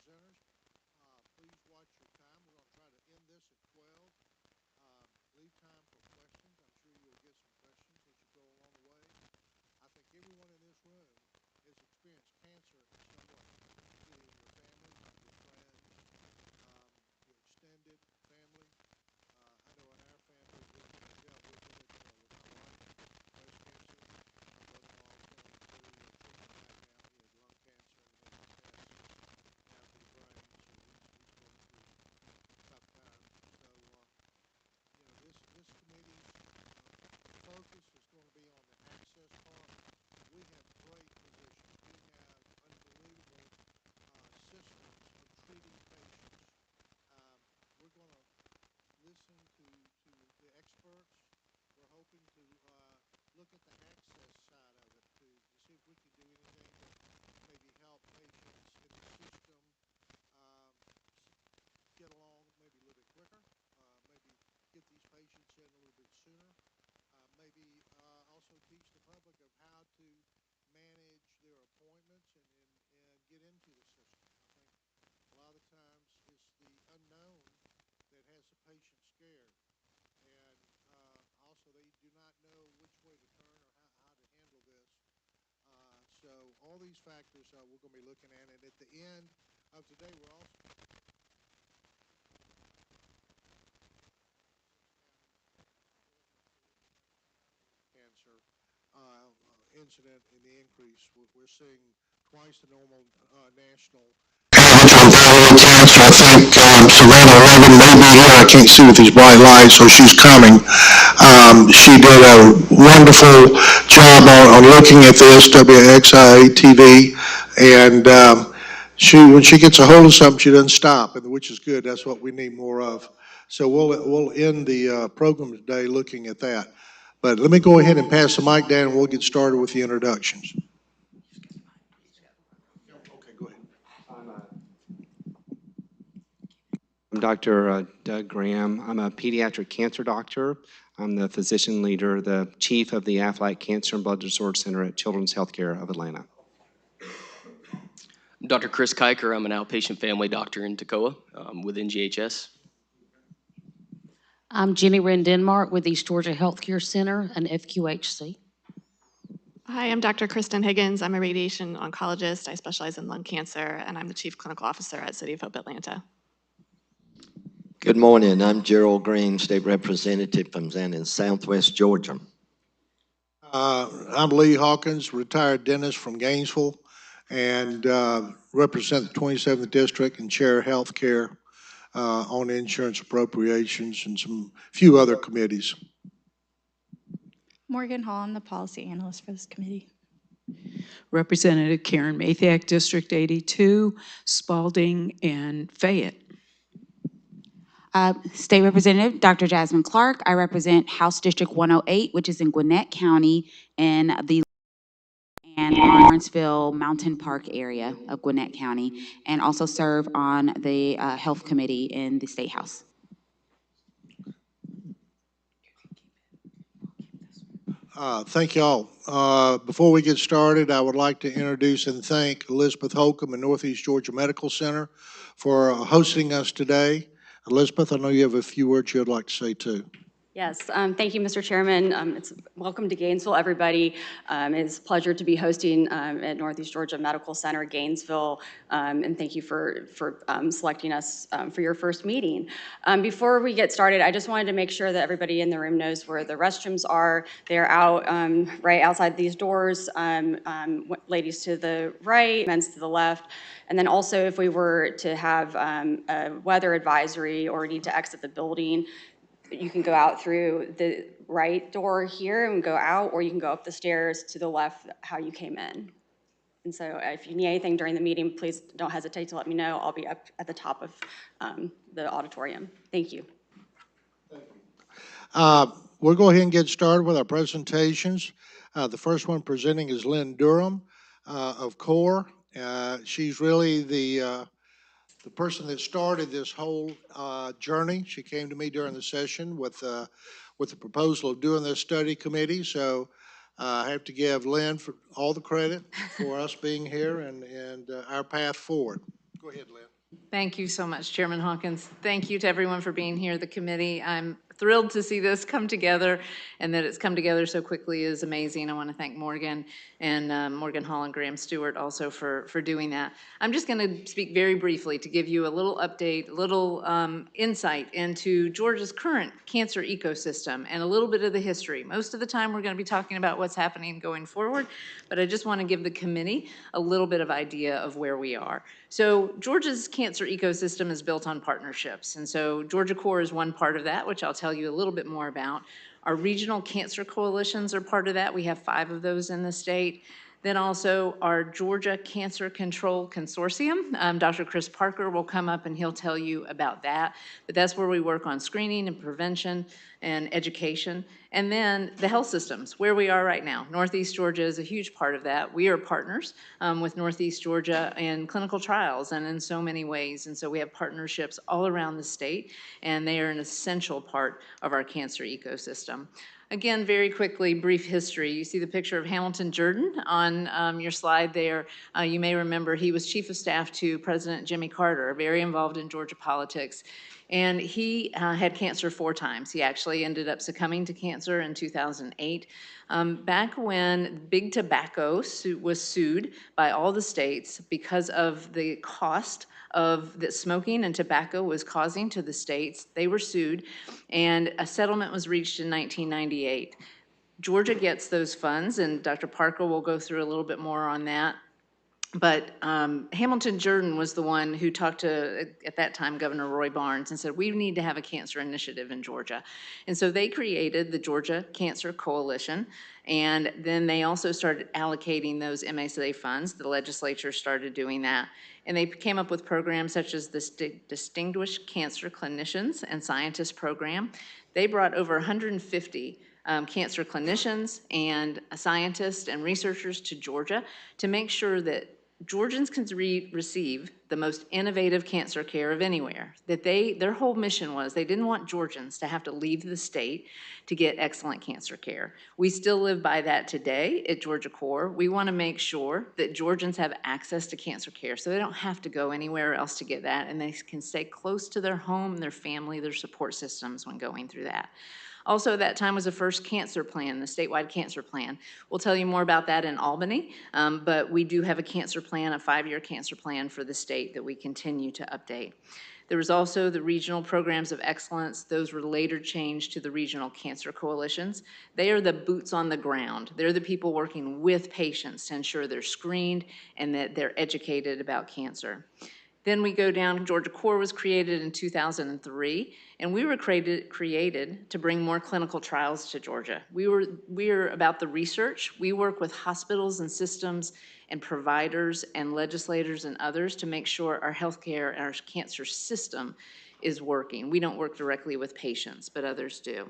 presenters. Please watch your time. We're going to try to end this at 12. Leave time for questions. I'm sure you'll get some questions as you go along the way. I think everyone in this room has experienced cancer in some way, either in your family, your friends, your extended family. I know in our family, we've dealt with it with my wife, breast cancer. My brother-in-law is going through treatment right now. He had lung cancer and had his test after the brain, so he's going through tough times. So, this committee's focus is going to be on the access part. We have great physicians. We have unbelievable systems of treating patients. We're going to listen to the experts. We're hoping to look at the access side of it to see if we can do anything to maybe help patients in the system get along maybe a little bit quicker, maybe get these patients in a little bit sooner, maybe also teach the public of how to manage their appointments and get into the system. I think a lot of the times it's the unknown that has the patient scared. And also they do not know which way to turn or how to handle this. So all these factors we're going to be looking at. And at the end of today, we're also cancer incident in the increase. We're seeing twice the normal national average on thyroid cancer. I think Savannah Logan may be here. I can't see with these bright lights, so she's coming. She did a wonderful job on looking at this, WXI TV, and when she gets a hold of something, she doesn't stop, which is good. That's what we need more of. So we'll end the program today looking at that. But let me go ahead and pass the mic down, and we'll get started with the introductions. Okay, go ahead. I'm Dr. Doug Graham. I'm a pediatric cancer doctor. I'm the physician leader, the chief of the Aflac Cancer and Blood Disorder Center at Children's Healthcare of Atlanta. Dr. Chris Kiker, I'm an outpatient family doctor in Toccoa with NGHS. I'm Jenny Wren Denmark with East Georgia Healthcare Center, an FQHC. Hi, I'm Dr. Kristen Higgins. I'm a radiation oncologist. I specialize in lung cancer, and I'm the Chief Clinical Officer at City of Hope Atlanta. Good morning. I'm Gerald Green, State Representative from Xanten, Southwest Georgia. I'm Lee Hawkins, retired dentist from Gainesville, and represent the 27th District and chair healthcare on insurance appropriations and some few other committees. Morgan Hall, I'm the policy analyst for this committee. Representative Karen Mathiak, District 82, Spalding and Fayette. State Representative Dr. Jasmine Clark. I represent House District 108, which is in Gwinnett County and the Lawrenceville Mountain Park area of Gwinnett County, and also serve on the Health Committee in the State House. Thank you all. Before we get started, I would like to introduce and thank Elizabeth Holcomb and Northeast Georgia Medical Center for hosting us today. Elizabeth, I know you have a few words you'd like to say too. Yes, thank you, Mr. Chairman. Welcome to Gainesville, everybody. It's a pleasure to be hosting at Northeast Georgia Medical Center, Gainesville, and thank you for selecting us for your first meeting. Before we get started, I just wanted to make sure that everybody in the room knows where the restrooms are. They're out right outside these doors, ladies to the right, men's to the left. And then also, if we were to have a weather advisory or need to exit the building, you can go out through the right door here and go out, or you can go up the stairs to the left how you came in. And so if you need anything during the meeting, please don't hesitate to let me know. I'll be up at the top of the auditorium. Thank you. We'll go ahead and get started with our presentations. The first one presenting is Lynn Durham of CORE. She's really the person that started this whole journey. She came to me during the session with the proposal of doing this study committee. So I have to give Lynn for all the credit for us being here and our path forward. Go ahead, Lynn. Thank you so much, Chairman Hawkins. Thank you to everyone for being here, the committee. I'm thrilled to see this come together, and that it's come together so quickly is amazing. I want to thank Morgan and Morgan Hall and Graham Stewart also for doing that. I'm just going to speak very briefly to give you a little update, a little insight into Georgia's current cancer ecosystem and a little bit of the history. Most of the time, we're going to be talking about what's happening going forward, but I just want to give the committee a little bit of idea of where we are. So Georgia's cancer ecosystem is built on partnerships. And so Georgia Core is one part of that, which I'll tell you a little bit more about. Our regional cancer coalitions are part of that. We have 5 of those in the state. Then also our Georgia Cancer Control Consortium. Dr. Chris Parker will come up and he'll tell you about that. But that's where we work on screening and prevention and education. And then the health systems, where we are right now. Northeast Georgia is a huge part of that. We are partners with Northeast Georgia in clinical trials and in so many ways. And so we have partnerships all around the state, and they are an essential part of our cancer ecosystem. Again, very quickly, brief history. You see the picture of Hamilton Jordan on your slide there. You may remember he was Chief of Staff to President Jimmy Carter, very involved in Georgia politics. And he had cancer 4 times. He actually ended up succumbing to cancer in 2008. Back when Big Tobacco was sued by all the states because of the cost of that smoking and tobacco was causing to the states, they were sued, and a settlement was reached in 1998. Georgia gets those funds, and Dr. Parker will go through a little bit more on that. But Hamilton Jordan was the one who talked to, at that time, Governor Roy Barnes and said, we need to have a cancer initiative in Georgia. And so they created the Georgia Cancer Coalition. And then they also started allocating those MSA funds. The legislature started doing that. And they came up with programs such as the Distinguished Cancer Clinicians and Scientists Program. They brought over 150 cancer clinicians and scientists and researchers to Georgia to make sure that Georgians can receive the most innovative cancer care of anywhere. That their whole mission was they didn't want Georgians to have to leave the state to get excellent cancer care. We still live by that today at Georgia Core. We want to make sure that Georgians have access to cancer care so they don't have to go anywhere else to get that, and they can stay close to their home, their family, their support systems when going through that. Also, that time was the first cancer plan, the statewide cancer plan. We'll tell you more about that in Albany, but we do have a cancer plan, a 5-year cancer plan for the state that we continue to update. There was also the regional programs of excellence. Those were later changed to the regional cancer coalitions. They are the boots on the ground. They're the people working with patients to ensure they're screened and that they're educated about cancer. Then we go down, Georgia Core was created in 2003, and we were created to bring more clinical trials to Georgia. We're about the research. We work with hospitals and systems and providers and legislators and others to make sure our healthcare and our cancer system is working. We don't work directly with patients, but others do.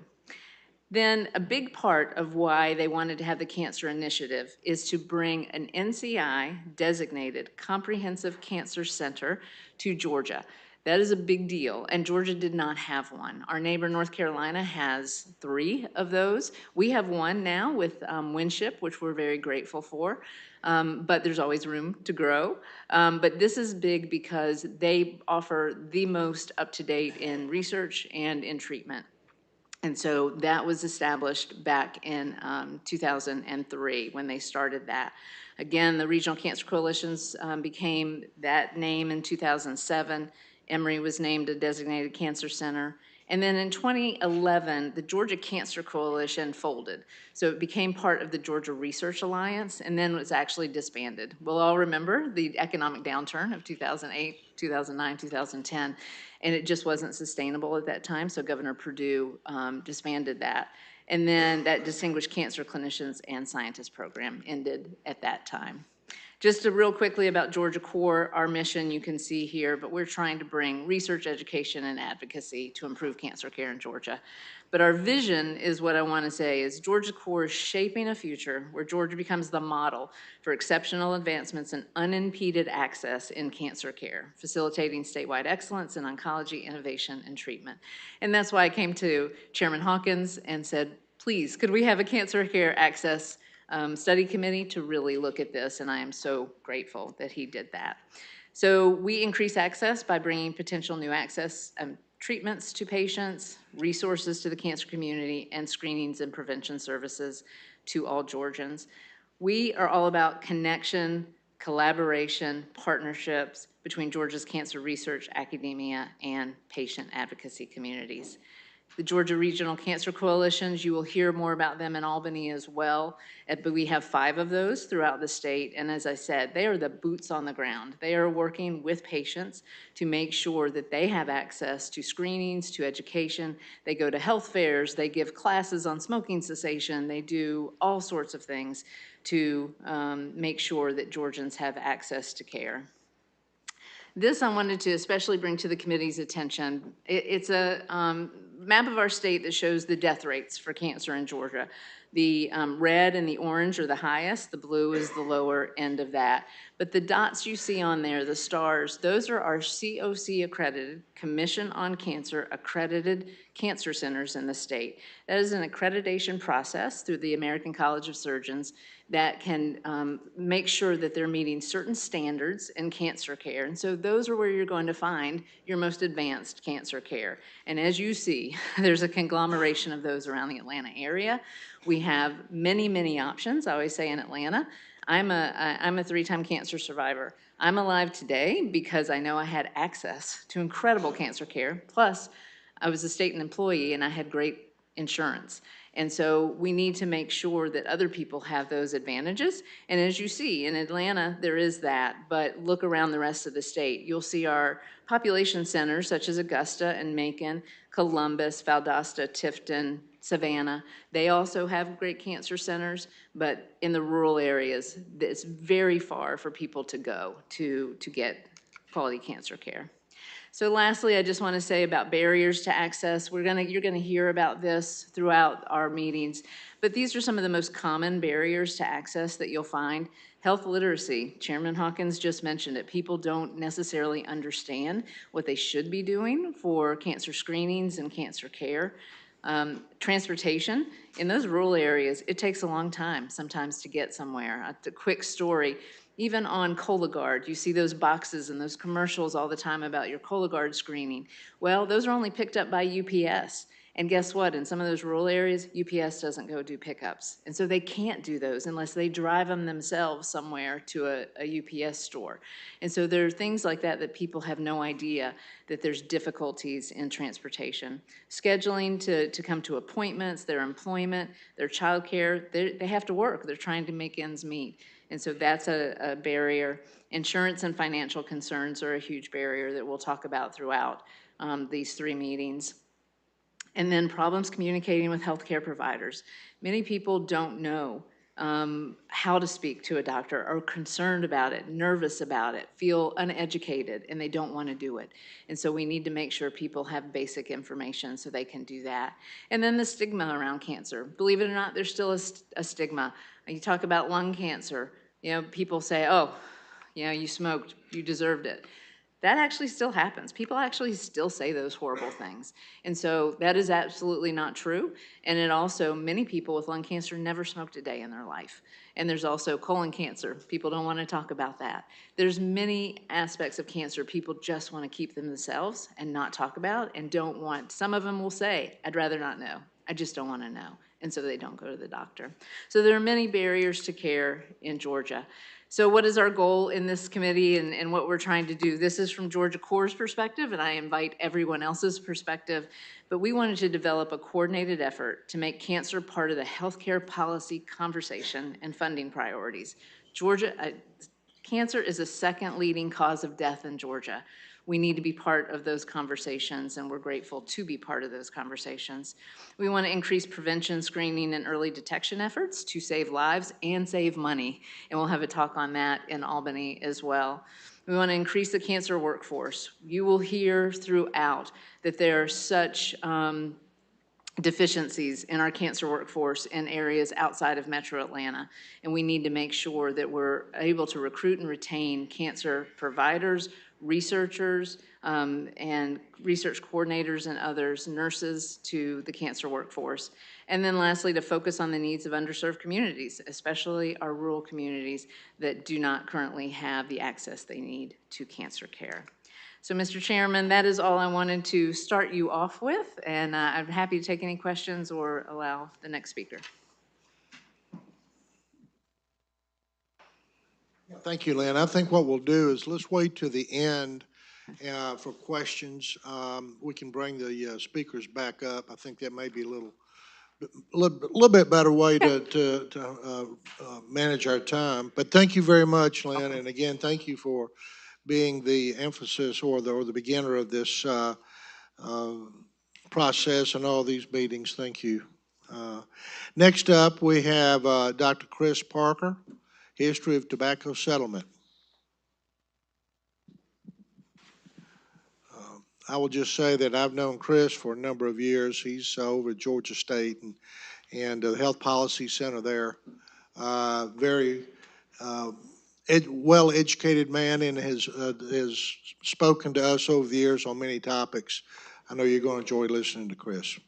Then a big part of why they wanted to have the cancer initiative is to bring an NCI designated comprehensive cancer center to Georgia. That is a big deal, and Georgia did not have one. Our neighbor North Carolina has 3 of those. We have one now with Winship, which we're very grateful for, but there's always room to grow. But this is big because they offer the most up-to-date in research and in treatment. And so that was established back in 2003 when they started that. Again, the Regional Cancer Coalitions became that name in 2007. Emory was named a designated cancer center. And then in 2011, the Georgia Cancer Coalition folded. So it became part of the Georgia Research Alliance and then was actually disbanded. We'll all remember the economic downturn of 2008, 2009, 2010, and it just wasn't sustainable at that time, so Governor Perdue disbanded that. And then that Distinguished Cancer Clinicians and Scientists Program ended at that time. Just real quickly about Georgia Core, our mission you can see here, but we're trying to bring research, education, and advocacy to improve cancer care in Georgia. But our vision is what I want to say is Georgia Core is shaping a future where Georgia becomes the model for exceptional advancements and unimpeded access in cancer care, facilitating statewide excellence in oncology, innovation, and treatment. And that's why I came to Chairman Hawkins and said, please, could we have a cancer care access study committee to really look at this, and I am so grateful that he did that. So we increase access by bringing potential new access treatments to patients, resources to the cancer community, and screenings and prevention services to all Georgians. We are all about connection, collaboration, partnerships between Georgia's cancer research, academia, and patient advocacy communities. The Georgia Regional Cancer Coalitions, you will hear more about them in Albany as well, but we have 5 of those throughout the state. And as I said, they are the boots on the ground. They are working with patients to make sure that they have access to screenings, to education. They go to health fairs, they give classes on smoking cessation, they do all sorts of things to make sure that Georgians have access to care. This I wanted to especially bring to the committee's attention. It's a map of our state that shows the death rates for cancer in Georgia. The red and the orange are the highest, the blue is the lower end of that. But the dots you see on there, the stars, those are our COC accredited, Commission on Cancer accredited cancer centers in the state. That is an accreditation process through the American College of Surgeons that can make sure that they're meeting certain standards in cancer care. And so those are where you're going to find your most advanced cancer care. And as you see, there's a conglomeration of those around the Atlanta area. We have many, many options. I always say in Atlanta, I'm a 3-time cancer survivor. I'm alive today because I know I had access to incredible cancer care. Plus, I was a state employee and I had great insurance. And so we need to make sure that other people have those advantages. And as you see, in Atlanta, there is that, but look around the rest of the state. You'll see our population centers such as Augusta and Macon, Columbus, Valdosta, Tifton, Savannah. They also have great cancer centers, but in the rural areas, it's very far for people to go to get quality cancer care. So lastly, I just want to say about barriers to access. You're gonna hear about this throughout our meetings, but these are some of the most common barriers to access that you'll find. Health literacy, Chairman Hawkins just mentioned it. People don't necessarily understand what they should be doing for cancer screenings and cancer care. Transportation, in those rural areas, it takes a long time sometimes to get somewhere. A quick story. Even on Cologuard, you see those boxes and those commercials all the time about your Cologuard screening. Well, those are only picked up by UPS. And guess what? In some of those rural areas, UPS doesn't go do pickups. And so they can't do those unless they drive them themselves somewhere to a UPS store. And so there are things like that that people have no idea that there's difficulties in transportation. Scheduling to come to appointments, their employment, their childcare, they have to work. They're trying to make ends meet. And so that's a barrier. Insurance and financial concerns are a huge barrier that we'll talk about throughout these 3 meetings. And then problems communicating with healthcare providers. Many people don't know how to speak to a doctor, are concerned about it, nervous about it, feel uneducated, and they don't want to do it. And so we need to make sure people have basic information so they can do that. And then the stigma around cancer. Believe it or not, there's still a stigma. You talk about lung cancer, people say, oh, you smoked, you deserved it. That actually still happens. People actually still say those horrible things. And so that is absolutely not true. And it also, many people with lung cancer never smoked a day in their life. And there's also colon cancer. People don't want to talk about that. There's many aspects of cancer people just want to keep them themselves and not talk about and don't want. Some of them will say, I'd rather not know. I just don't want to know. And so they don't go to the doctor. So there are many barriers to care in Georgia. So what is our goal in this committee and what we're trying to do? This is from Georgia Corps' perspective, and I invite everyone else's perspective, but we wanted to develop a coordinated effort to make cancer part of the healthcare policy conversation and funding priorities. Cancer is the 2nd leading cause of death in Georgia. We need to be part of those conversations, and we're grateful to be part of those conversations. We want to increase prevention, screening, and early detection efforts to save lives and save money, and we'll have a talk on that in Albany as well. We want to increase the cancer workforce. You will hear throughout that there are such deficiencies in our cancer workforce in areas outside of Metro Atlanta, and we need to make sure that we're able to recruit and retain cancer providers, researchers, and research coordinators and others, nurses to the cancer workforce. And then lastly, to focus on the needs of underserved communities, especially our rural communities that do not currently have the access they need to cancer care. So, Mr. Chairman, that is all I wanted to start you off with, and I'm happy to take any questions or allow the next speaker. Thank you, Lynn. I think what we'll do is let's wait to the end for questions. We can bring the speakers back up. I think that may be a little bit better way to manage our time. But thank you very much, Lynn. And again, thank you for being the emphasis or the beginner of this process and all these meetings. Thank you. Next up, we have Dr. Chris Parker, History of Tobacco Settlement. I will just say that I've known Chris for a number of years. He's over at Georgia State and the Health Policy Center there. Very well-educated man and has spoken to us over the years on many topics. I know you're going to enjoy listening to Chris.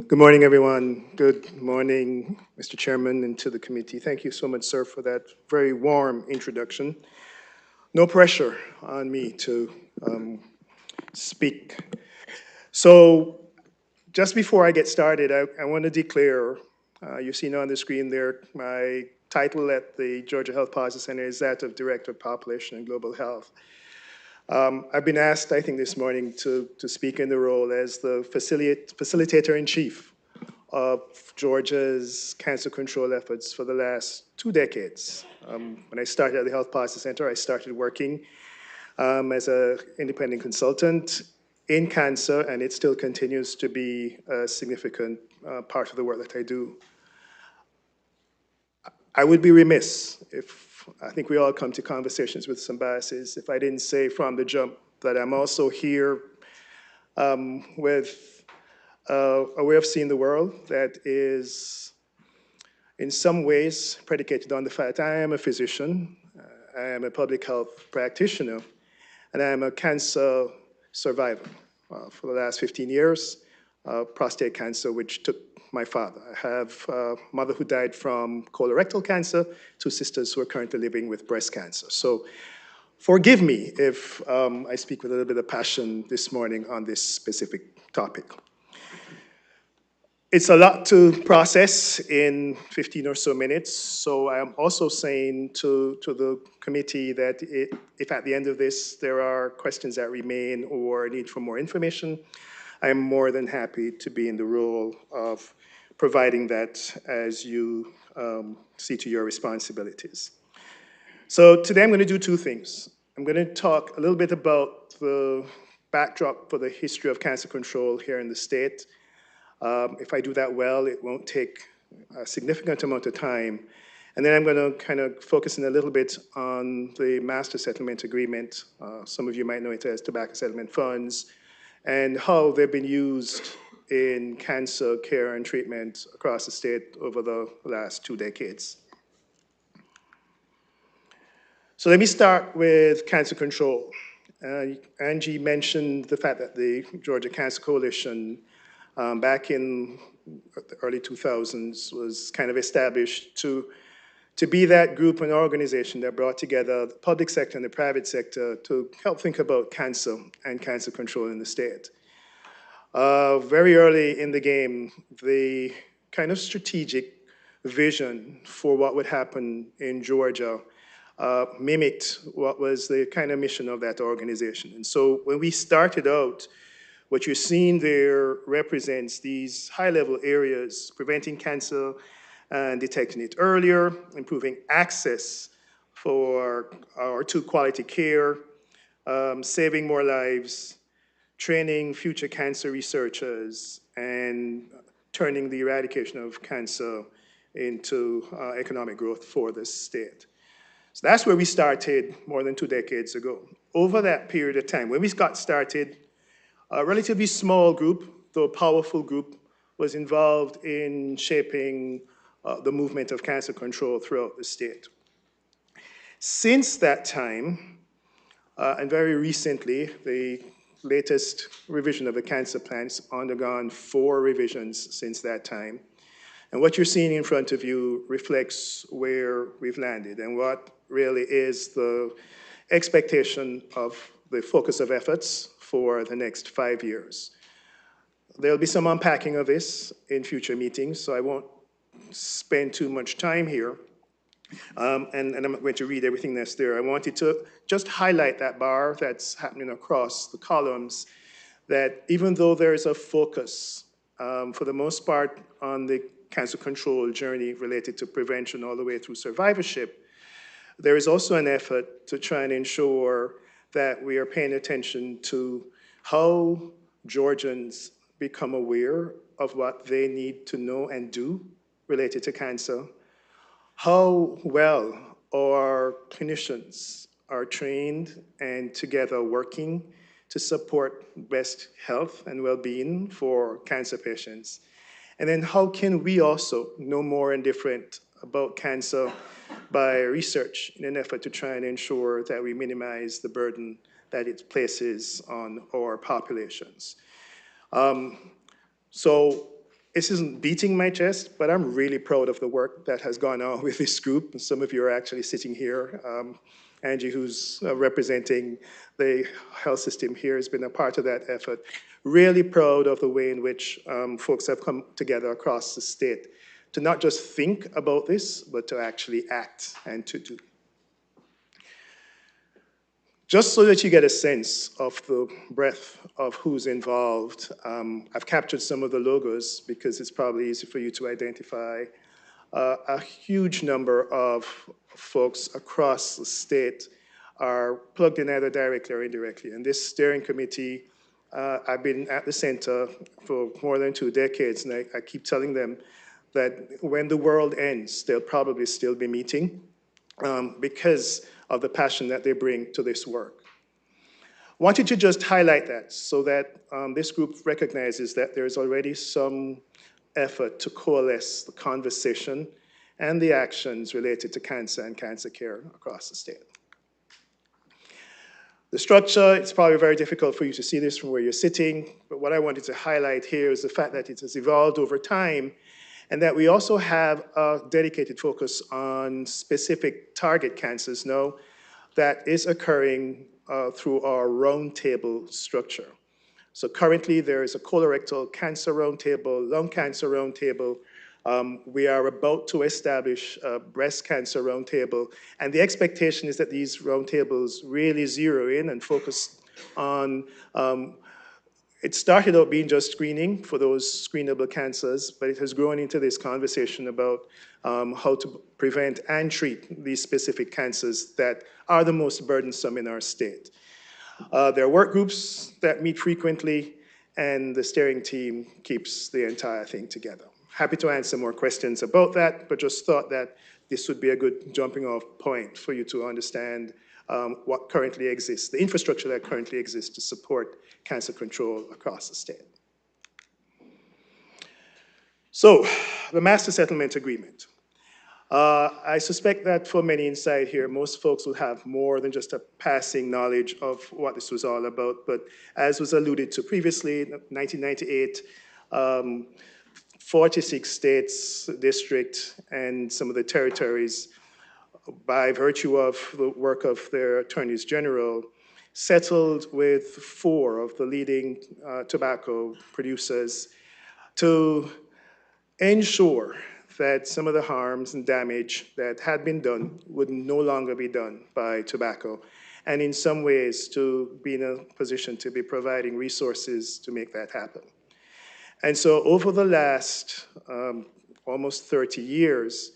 Good morning, everyone. Good morning, Mr. Chairman, and to the committee. Thank you so much, sir, for that very warm introduction. No pressure on me to speak. So just before I get started, I want to declare, you've seen on the screen there, my title at the Georgia Health Policy Center is that of Director of Population and Global Health. I've been asked, I think this morning, to speak in the role as the facilitator-in-chief of Georgia's cancer control efforts for the last 2 decades. When I started at the Health Policy Center, I started working as an independent consultant in cancer, and it still continues to be a significant part of the work that I do. I would be remiss if, I think we all come to conversations with some biases, if I didn't say from the jump that I'm also here with a way of seeing the world that is in some ways predicated on the fact I am a physician, I am a public health practitioner, and I am a cancer survivor. For the last 15 years, prostate cancer, which took my father. I have a mother who died from colorectal cancer, 2 sisters who are currently living with breast cancer. So forgive me if I speak with a little bit of passion this morning on this specific topic. It's a lot to process in 15 or so minutes, so I am also saying to the committee that if at the end of this there are questions that remain or need for more information, I am more than happy to be in the role of providing that as you see to your responsibilities. So today I'm going to do 2 things. I'm going to talk a little bit about the backdrop for the history of cancer control here in the state. If I do that well, it won't take a significant amount of time. And then I'm going to kind of focus in a little bit on the Master Settlement Agreement. Some of you might know it as Tobacco Settlement Funds, and how they've been used in cancer care and treatment across the state over the last 2 decades. So let me start with cancer control. Angie mentioned the fact that the Georgia Cancer Coalition back in the early 2000s was kind of established to be that group and organization that brought together the public sector and the private sector to help think about cancer and cancer control in the state. Very early in the game, the kind of strategic vision for what would happen in Georgia mimicked what was the kind of mission of that organization. And so when we started out, what you're seeing there represents these high-level areas: preventing cancer and detecting it earlier, improving access to quality care, saving more lives, training future cancer researchers, and turning the eradication of cancer into economic growth for the state. So that's where we started more than 2 decades ago. Over that period of time, when we got started, a relatively small group, though powerful group, was involved in shaping the movement of cancer control throughout the state. Since that time, And very recently, the latest revision of the cancer plan's undergone 4 revisions since that time. And what you're seeing in front of you reflects where we've landed and what really is the expectation of the focus of efforts for the next 5 years. There'll be some unpacking of this in future meetings, so I won't spend too much time here. And I'm not going to read everything that's there. I wanted to just highlight that bar that's happening across the columns, that even though there is a focus, for the most part, on the cancer control journey related to prevention all the way through survivorship, there is also an effort to try and ensure that we are paying attention to how Georgians become aware of what they need to know and do related to cancer, how well our clinicians are trained and together working to support best health and well-being for cancer patients, and then how can we also know more and different about cancer by research in an effort to try and ensure that we minimize the burden that it places on our populations. So this isn't beating my chest, but I'm really proud of the work that has gone on with this group. And some of you are actually sitting here. Angie, who's representing the health system here, has been a part of that effort. Really proud of the way in which folks have come together across the state to not just think about this, but to actually act and to do. Just so that you get a sense of the breadth of who's involved, I've captured some of the logos because it's probably easy for you to identify. A huge number of folks across the state are plugged in either directly or indirectly. And this steering committee, I've been at the center for more than 2 decades, and I keep telling them that when the world ends, they'll probably still be meeting because of the passion that they bring to this work. Wanted to just highlight that so that this group recognizes that there's already some effort to coalesce the conversation and the actions related to cancer and cancer care across the state. The structure, it's probably very difficult for you to see this from where you're sitting, but what I wanted to highlight here is the fact that it has evolved over time and that we also have a dedicated focus on specific target cancers now that is occurring through our roundtable structure. So currently there is a colorectal cancer roundtable, lung cancer roundtable. We are about to establish a breast cancer roundtable, and the expectation is that these roundtables really zero in and focus on it started out being just screening for those screenable cancers, but it has grown into this conversation about how to prevent and treat these specific cancers that are the most burdensome in our state. There are work groups that meet frequently, and the steering team keeps the entire thing together. Happy to answer more questions about that, but just thought that this would be a good jumping off point for you to understand what currently exists, the infrastructure that currently exists to support cancer control across the state. So, the Master Settlement Agreement. I suspect that for many inside here, most folks will have more than just a passing knowledge of what this was all about, but as was alluded to previously, 1998, 46 states, districts, and some of the territories, by virtue of the work of their attorneys general, settled with 4 of the leading tobacco producers to ensure that some of the harms and damage that had been done would no longer be done by tobacco, and in some ways to be in a position to be providing resources to make that happen. And so over the last almost 30 years,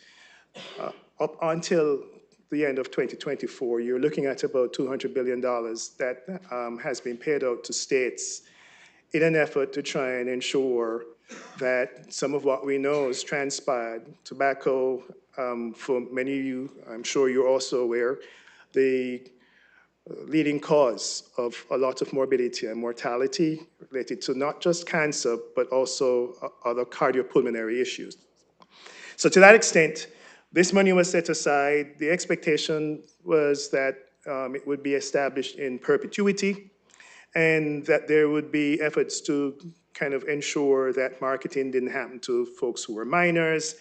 up until the end of 2024, you're looking at about $200 billion that has been paid out to states in an effort to try and ensure that some of what we know is transpired. Tobacco, for many of you, I'm sure you're also aware, the leading cause of a lot of morbidity and mortality related to not just cancer, but also other cardiopulmonary issues. So to that extent, this money was set aside. The expectation was that it would be established in perpetuity, and that there would be efforts to kind of ensure that marketing didn't happen to folks who were minors,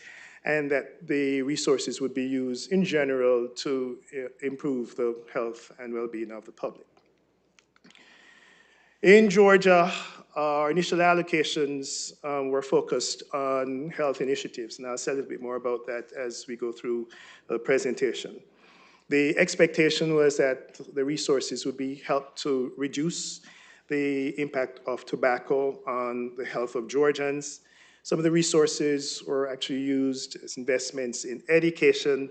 and that the resources would be used in general to improve the health and well-being of the public. In Georgia, our initial allocations were focused on health initiatives, and I'll say a little bit more about that as we go through the presentation. The expectation was that the resources would be helped to reduce the impact of tobacco on the health of Georgians. Some of the resources were actually used as investments in education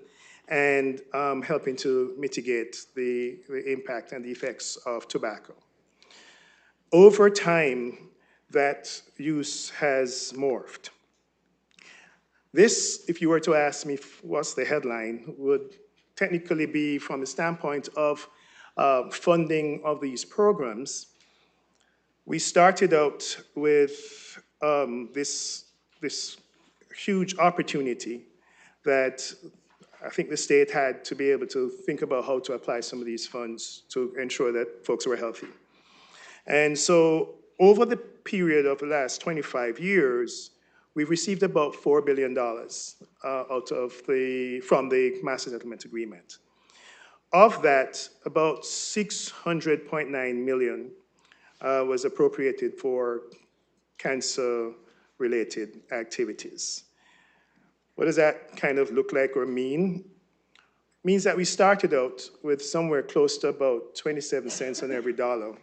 and helping to mitigate the impact and the effects of tobacco. Over time, that use has morphed. This, if you were to ask me what's the headline, would technically be from the standpoint of funding of these programs. We started out with this huge opportunity that I think the state had to be able to think about how to apply some of these funds to ensure that folks were healthy. And so over the period of the last 25 years, we've received about $4 billion from the Master Settlement Agreement. Of that, about $600.9 million was appropriated for cancer-related activities. What does that kind of look like or mean? It means that we started out with somewhere close to about 27 cents on every dollar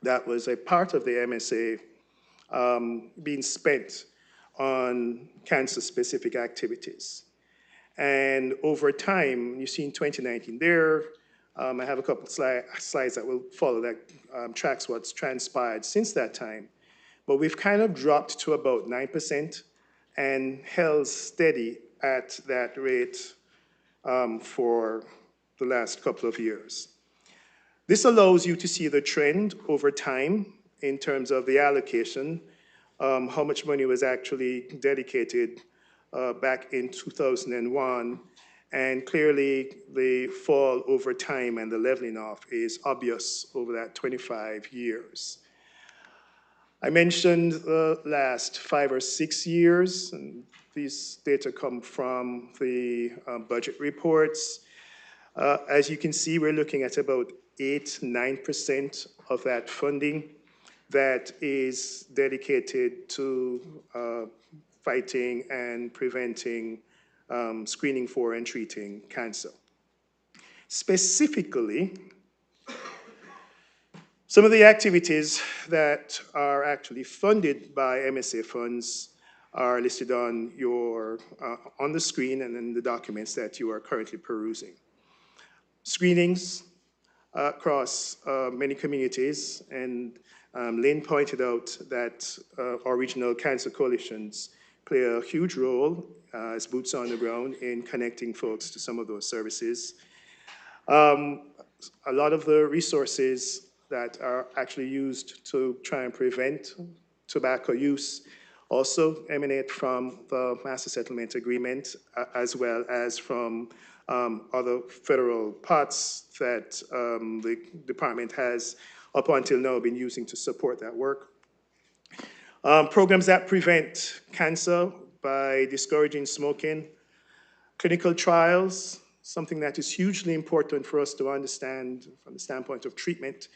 that was a part of the MSA being spent on cancer-specific activities. And over time, you see in 2019 there, I have a couple slides that will follow that tracks what's transpired since that time. But we've kind of dropped to about 9% and held steady at that rate for the last couple of years. This allows you to see the trend over time in terms of the allocation, how much money was actually dedicated back in 2001, and clearly the fall over time and the leveling off is obvious over that 25 years. I mentioned the last 5 or 6 years, and these data come from the budget reports. As you can see, we're looking at about 8–9% of that funding that is dedicated to fighting and preventing, screening for and treating cancer. Specifically, some of the activities that are actually funded by MSA funds are listed on the screen and in the documents that you are currently perusing. Screenings across many communities, and Lynn pointed out that our regional cancer coalitions play a huge role as boots on the ground in connecting folks to some of those services. A lot of the resources that are actually used to try and prevent tobacco use also emanate from the Master Settlement Agreement, as well as from other federal pots that the department has up until now been using to support that work. Programs that prevent cancer by discouraging smoking, clinical trials, something that is hugely important for us to understand from the standpoint of treatment,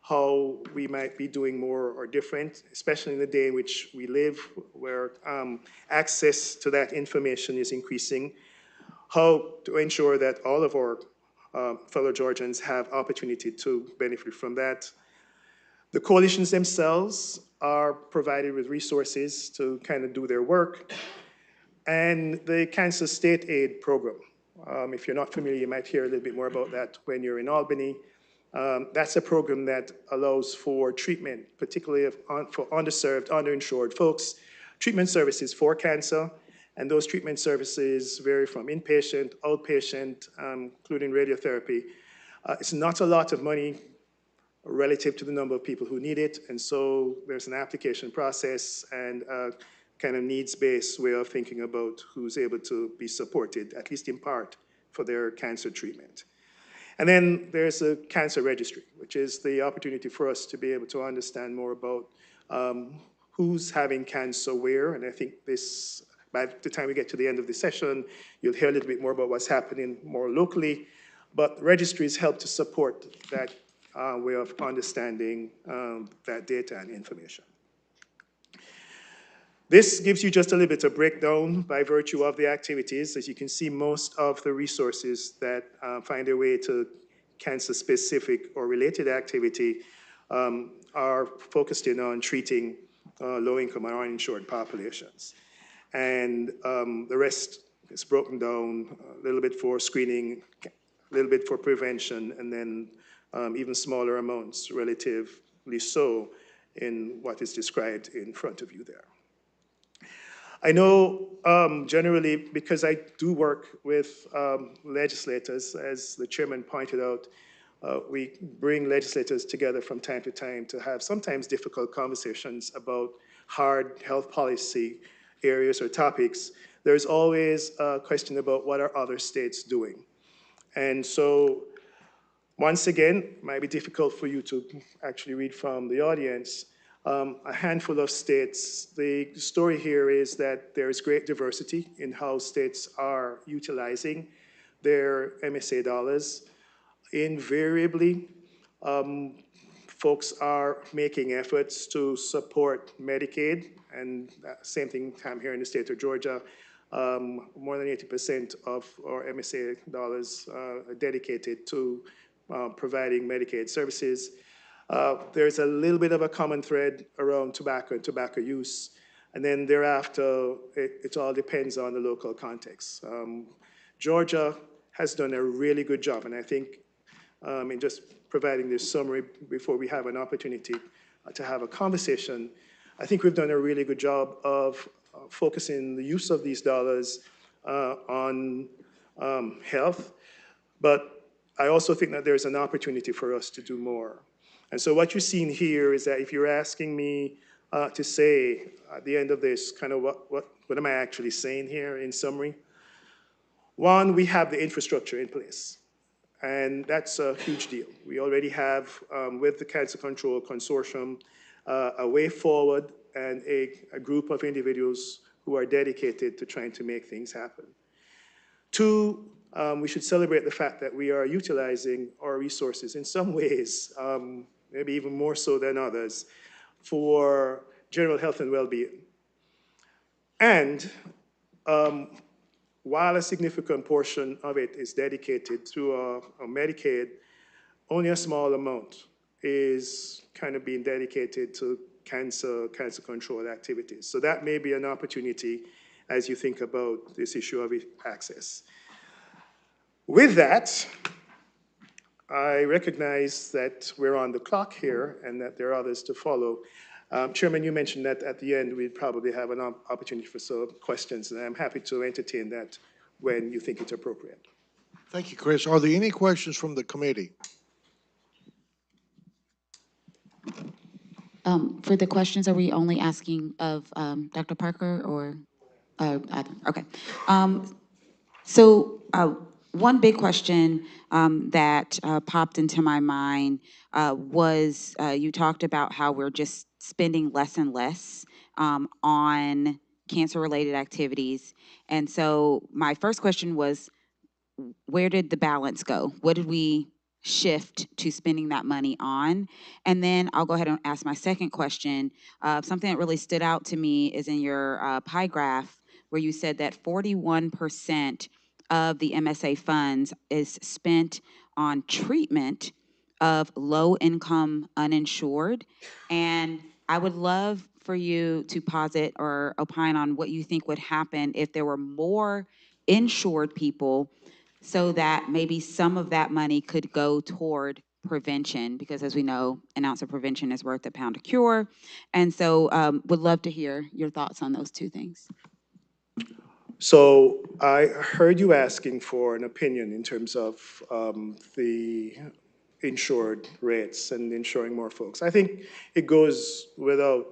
how we might be doing more or different, especially in the day in which we live, where access to that information is increasing, how to ensure that all of our fellow Georgians have opportunity to benefit from that. The coalitions themselves are provided with resources to kind of do their work. And the Cancer State Aid Program. If you're not familiar, you might hear a little bit more about that when you're in Albany. That's a program that allows for treatment, particularly for underserved, underinsured folks, treatment services for cancer. And those treatment services vary from inpatient, outpatient, including radiotherapy. It's not a lot of money relative to the number of people who need it. And so there's an application process and a kind of needs-based way of thinking about who's able to be supported, at least in part, for their cancer treatment. And then there's a cancer registry, which is the opportunity for us to be able to understand more about who's having cancer where. And I think this, by the time we get to the end of the session, you'll hear a little bit more about what's happening more locally. But registries help to support that way of understanding that data and information. This gives you just a little bit of breakdown by virtue of the activities. As you can see, most of the resources that find their way to cancer-specific or related activity are focused in on treating low-income or uninsured populations. And the rest is broken down a little bit for screening, a little bit for prevention, and then even smaller amounts, relatively so, in what is described in front of you there. I know generally, because I do work with legislators, as the chairman pointed out, we bring legislators together from time to time to have sometimes difficult conversations about hard health policy areas or topics. There's always a question about what are other states doing. And so, once again, it might be difficult for you to actually read from the audience, a handful of states. The story here is that there is great diversity in how states are utilizing their MSA dollars. Invariably, folks are making efforts to support Medicaid, and same thing here in the state of Georgia. More than 80% of our MSA dollars are dedicated to providing Medicaid services. There's a little bit of a common thread around tobacco and tobacco use. And then thereafter, it all depends on the local context. Georgia has done a really good job, and I think in just providing this summary before we have an opportunity to have a conversation, I think we've done a really good job of focusing the use of these dollars on health, but I also think that there's an opportunity for us to do more. And so what you're seeing here is that if you're asking me to say at the end of this, kind of what am I actually saying here in summary? One, we have the infrastructure in place, and that's a huge deal. We already have, with the Cancer Control Consortium, a way forward and a group of individuals who are dedicated to trying to make things happen. Two, we should celebrate the fact that we are utilizing our resources in some ways, maybe even more so than others, for general health and well-being. And while a significant portion of it is dedicated to Medicaid, only a small amount is kind of being dedicated to cancer control activities. So that may be an opportunity as you think about this issue of access. With that, I recognize that we're on the clock here and that there are others to follow. Chairman, you mentioned that at the end we'd probably have an opportunity for some questions, and I'm happy to entertain that when you think it's appropriate. Thank you, Chris. Are there any questions from the committee? For the questions, are we only asking of Dr. Parker or? Okay. So one big question that popped into my mind was you talked about how we're just spending less and less on cancer-related activities. And so my first question was, where did the balance go? What did we shift to spending that money on? And then I'll go ahead and ask my second question. Something that really stood out to me is in your pie graph where you said that 41% of the MSA funds is spent on treatment of low-income uninsured. And I would love for you to posit or opine on what you think would happen if there were more insured people, so that maybe some of that money could go toward prevention, because as we know, an ounce of prevention is worth a pound of cure. And so would love to hear your thoughts on those two things. So I heard you asking for an opinion in terms of the insured rates and insuring more folks. I think it goes without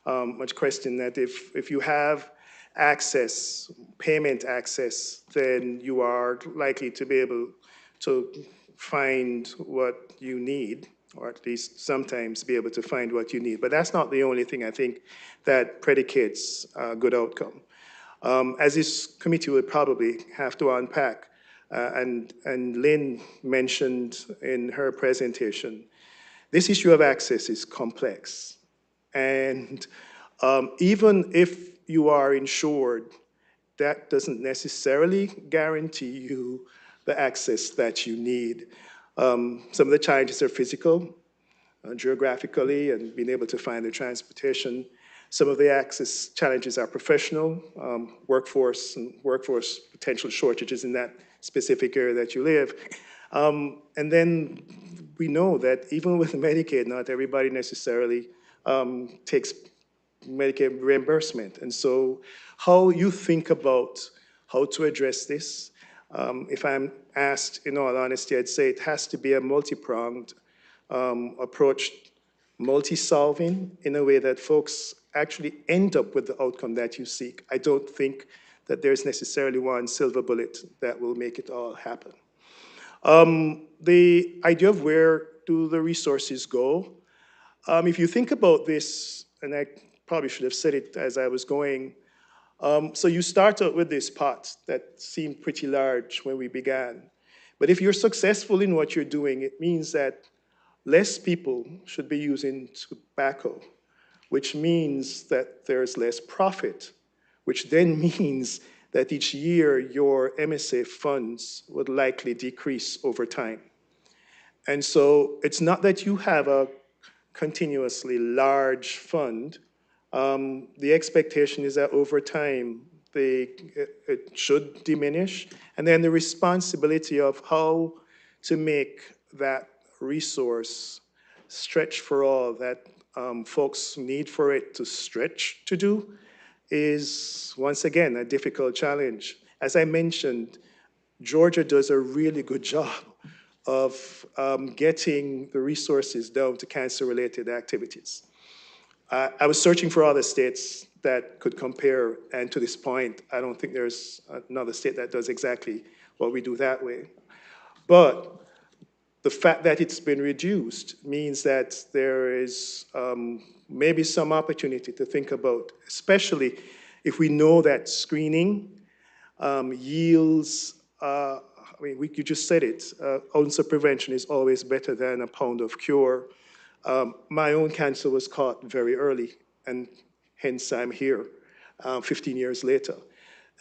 much question that if you have payment access, then you are likely to be able to find what you need, or at least sometimes be able to find what you need. But that's not the only thing I think that predicates a good outcome. As this committee would probably have to unpack, and Lynn mentioned in her presentation, this issue of access is complex. And even if you are insured, that doesn't necessarily guarantee you the access that you need. Some of the challenges are physical, geographically, and being able to find the transportation. Some of the access challenges are professional, workforce potential shortages in that specific area that you live. And then we know that even with Medicaid, not everybody necessarily takes Medicaid reimbursement. And so how you think about how to address this, if I'm asked in all honesty, I'd say it has to be a multi-pronged approach, multi-solving in a way that folks actually end up with the outcome that you seek. I don't think that there's necessarily one silver bullet that will make it all happen. The idea of where do the resources go, if you think about this, and I probably should have said it as I was going, so you start out with this pot that seemed pretty large when we began. But if you're successful in what you're doing, it means that less people should be using tobacco, which means that there's less profit, which then means that each year your MSA funds would likely decrease over time. And so it's not that you have a continuously large fund. The expectation is that over time, it should diminish. And then the responsibility of how to make that resource stretch for all that folks need for it to stretch to do is, once again, a difficult challenge. As I mentioned, Georgia does a really good job of getting the resources down to cancer-related activities. I was searching for other states that could compare, and to this point, I don't think there's another state that does exactly what we do that way. But the fact that it's been reduced means that there is maybe some opportunity to think about, especially if we know that screening yields, I mean, you just said it, ounce of prevention is always better than a pound of cure. My own cancer was caught very early, and hence I'm here 15 years later.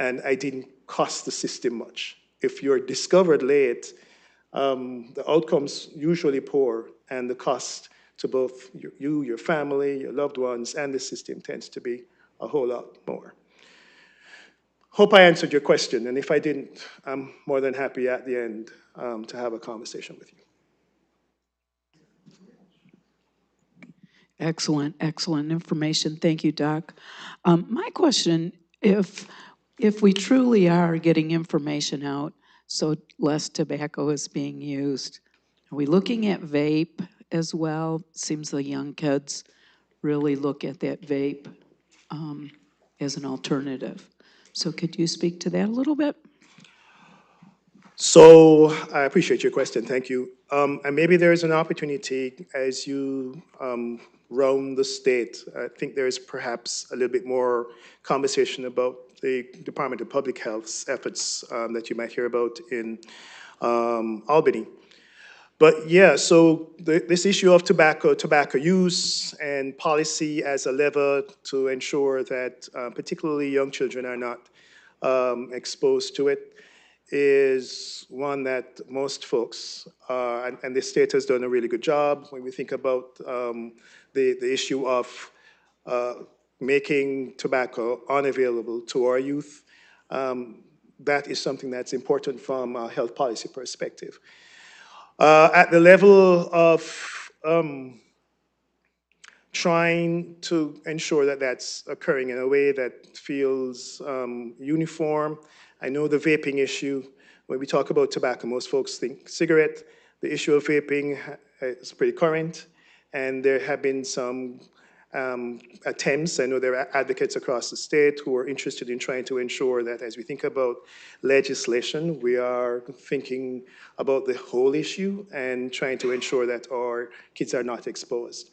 And I didn't cost the system much. If you're discovered late, the outcome's usually poor, and the cost to both you, your family, your loved ones, and the system tends to be a whole lot more. Hope I answered your question, and if I didn't, I'm more than happy at the end to have a conversation with you. Excellent, excellent information. Thank you, Doc. My question, if we truly are getting information out, so less tobacco is being used, are we looking at vape as well? Seems the young kids really look at that vape as an alternative. So could you speak to that a little bit? So I appreciate your question, thank you. And maybe there's an opportunity as you roam the state. I think there's perhaps a little bit more conversation about the Department of Public Health's efforts that you might hear about in Albany. But yeah, so this issue of tobacco use and policy as a lever to ensure that particularly young children are not exposed to it is one that most folks, and the state has done a really good job when we think about the issue of making tobacco unavailable to our youth. That is something that's important from a health policy perspective. At the level of trying to ensure that that's occurring in a way that feels uniform. I know the vaping issue, when we talk about tobacco, most folks think cigarette. The issue of vaping is pretty current, and there have been some attempts. I know there are advocates across the state who are interested in trying to ensure that as we think about legislation, we are thinking about the whole issue and trying to ensure that our kids are not exposed.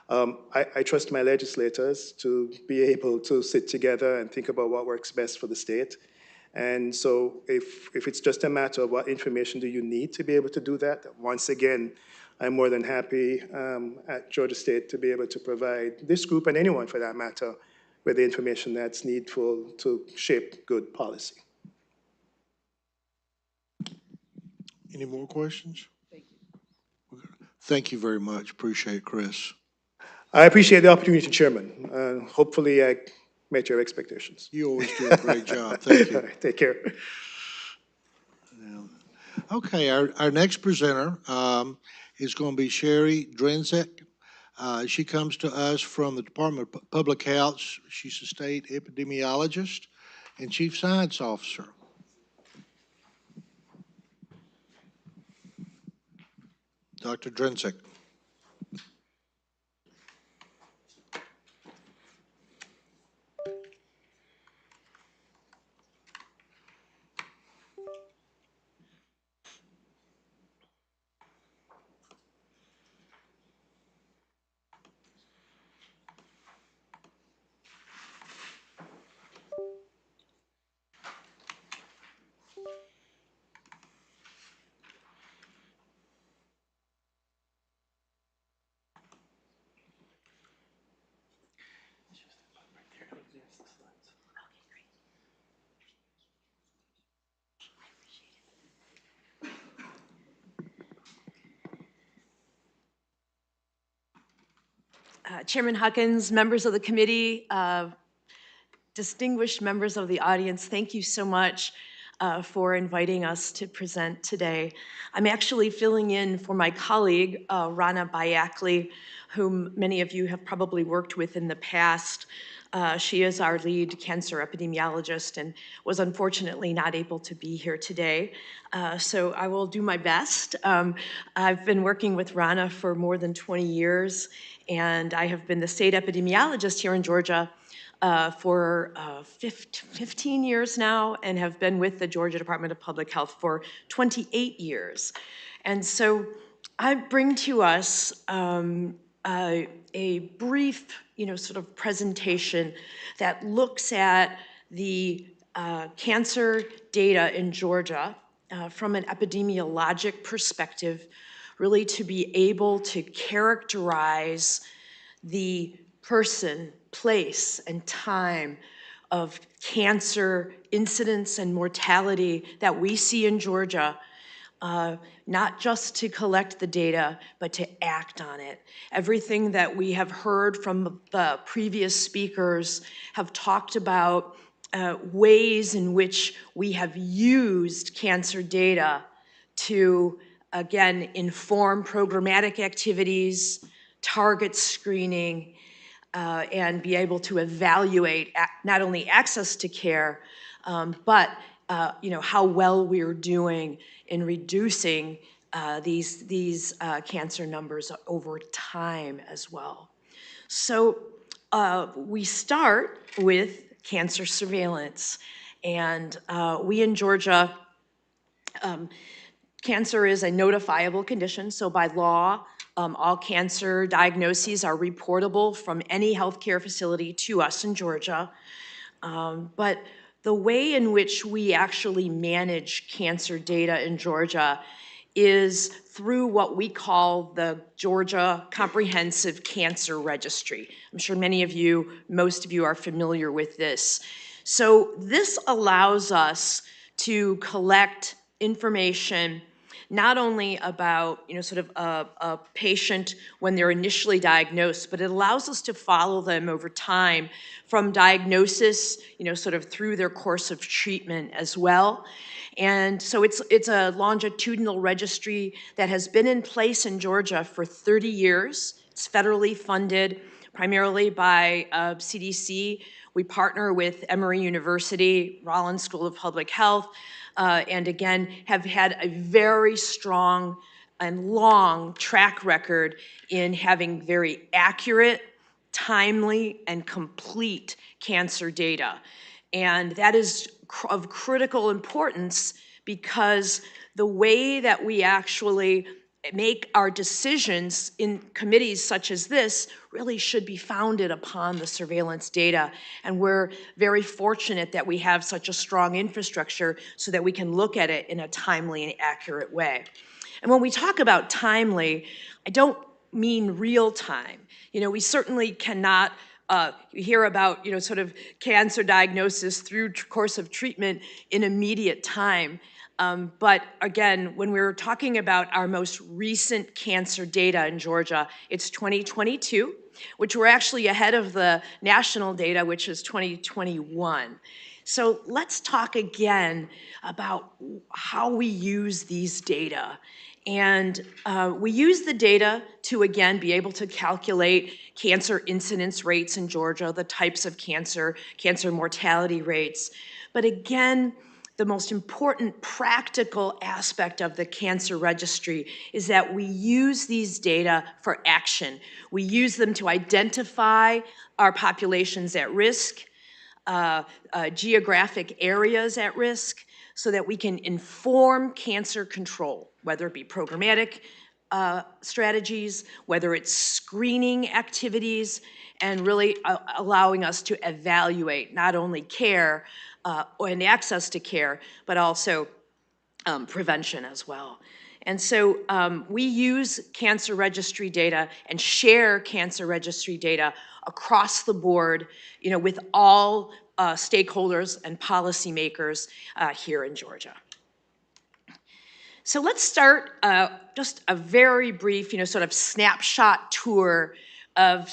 I trust my legislators to be able to sit together and think about what works best for the state. And so if it's just a matter of what information do you need to be able to do that, once again, I'm more than happy at Georgia State to be able to provide this group and anyone for that matter with the information that's needful to shape good policy. Any more questions? Thank you very much. Appreciate it, Chris. I appreciate the opportunity, Chairman. Hopefully I met your expectations. You always do a great job. Thank you. Take care. Okay, our next presenter is going to be Sherry Drenzik. She comes to us from the Department of Public Health. She's a state epidemiologist and chief science officer. Dr. Drenzik. Chairman Huckins, members of the committee, distinguished members of the audience, thank you so much for inviting us to present today. I'm actually filling in for my colleague, Rana Bayakli, whom many of you have probably worked with in the past. She is our lead cancer epidemiologist and was unfortunately not able to be here today. So I will do my best. I've been working with Rana for more than 20 years, and I have been the state epidemiologist here in Georgia for 15 years now, and have been with the Georgia Department of Public Health for 28 years. And so I bring to us a brief, sort of presentation that looks at the cancer data in Georgia from an epidemiologic perspective, really to be able to characterize the person, place, and time of cancer incidence and mortality that we see in Georgia, not just to collect the data, but to act on it. Everything that we have heard from the previous speakers have talked about ways in which we have used cancer data to, again, inform programmatic activities, target screening, and be able to evaluate not only access to care, but how well we're doing in reducing these cancer numbers over time as well. So we start with cancer surveillance, and we in Georgia, cancer is a notifiable condition, so by law, all cancer diagnoses are reportable from any healthcare facility to us in Georgia. But the way in which we actually manage cancer data in Georgia is through what we call the Georgia Comprehensive Cancer Registry. I'm sure most of you are familiar with this. So this allows us to collect information not only about, sort of a patient when they're initially diagnosed, but it allows us to follow them over time from diagnosis, sort of through their course of treatment as well. And so it's a longitudinal registry that has been in place in Georgia for 30 years. It's federally funded primarily by CDC. We partner with Emory University, Rollins School of Public Health, and again, have had a very strong and long track record in having very accurate, timely and complete cancer data. And that is of critical importance because the way that we actually make our decisions in committees such as this really should be founded upon the surveillance data. And we're very fortunate that we have such a strong infrastructure so that we can look at it in a timely and accurate way. And when we talk about timely, I don't mean real time. You know, we certainly cannot hear about, you know, sort of cancer diagnosis through course of treatment in immediate time. But again, when we're talking about our most recent cancer data in Georgia, it's 2022, which we're actually ahead of the national data, which is 2021. So let's talk again about how we use these data. And we use the data to, again, be able to calculate cancer incidence rates in Georgia, the types of cancer mortality rates. But again, the most important practical aspect of the cancer registry is that we use these data for action. We use them to identify our populations at risk, geographic areas at risk, so that we can inform cancer control, whether it be programmatic strategies, whether it's screening activities, and really allowing us to evaluate not only care and access to care, but also prevention as well. And so we use cancer registry data and share cancer registry data across the board, you know, with all stakeholders and policymakers here in Georgia. So let's start just a very brief, you know, sort of snapshot tour of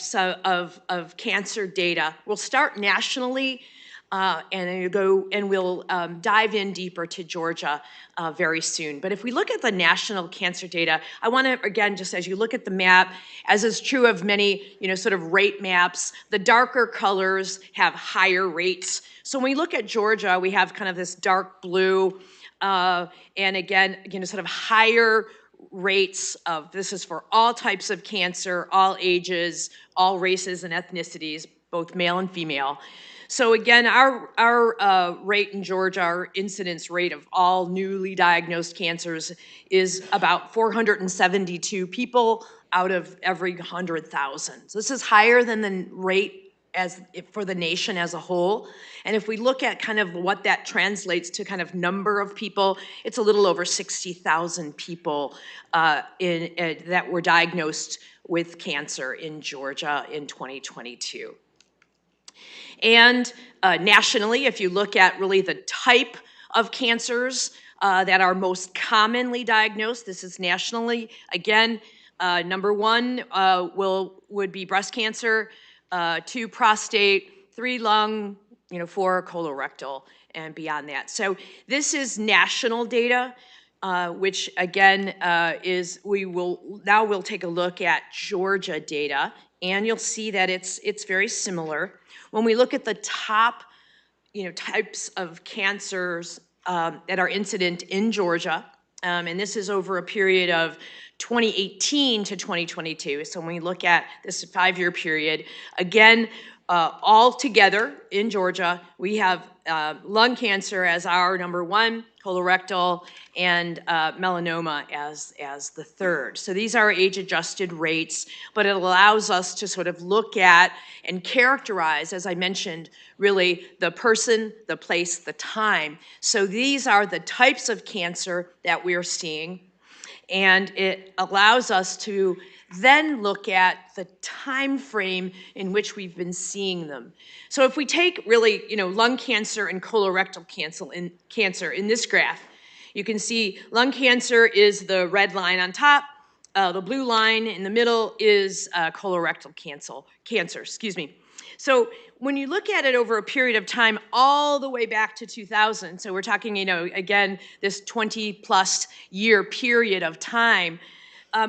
cancer data. We'll start nationally, and we'll dive in deeper to Georgia very soon. But if we look at the national cancer data, I want to, again, just as you look at the map, as is true of many, you know, sort of rate maps, the darker colors have higher rates. So when we look at Georgia, we have kind of this dark blue, and again, you know, sort of higher rates of, this is for all types of cancer, all ages, all races and ethnicities, both male and female. So again, our rate in Georgia, our incidence rate of all newly diagnosed cancers is about 472 people out of every 100,000. So this is higher than the rate for the nation as a whole. And if we look at kind of what that translates to kind of number of people, it's a little over 60,000 people that were diagnosed with cancer in Georgia in 2022. And nationally, if you look at really the type of cancers that are most commonly diagnosed, this is nationally, again, number one would be breast cancer, 2 prostate, 3 lung, you know, 4 colorectal, and beyond that. So this is national data, which again we'll take a look at Georgia data, and you'll see that it's very similar. When we look at the top, you know, types of cancers that are incident in Georgia, and this is over a period of 2018 to 2022. So when we look at this 5-year period, again, all together in Georgia, we have lung cancer as our number 1, colorectal, and melanoma as the third. So these are age-adjusted rates, but it allows us to sort of look at and characterize, as I mentioned, really the person, the place, the time. So these are the types of cancer that we're seeing, and it allows us to then look at the time frame in which we've been seeing them. So if we take really, you know, lung cancer and colorectal cancer in this graph, you can see lung cancer is the red line on top. The blue line in the middle is colorectal cancer, excuse me. So when you look at it over a period of time all the way back to 2000, so we're talking, you know, again, this 20-plus year period of time,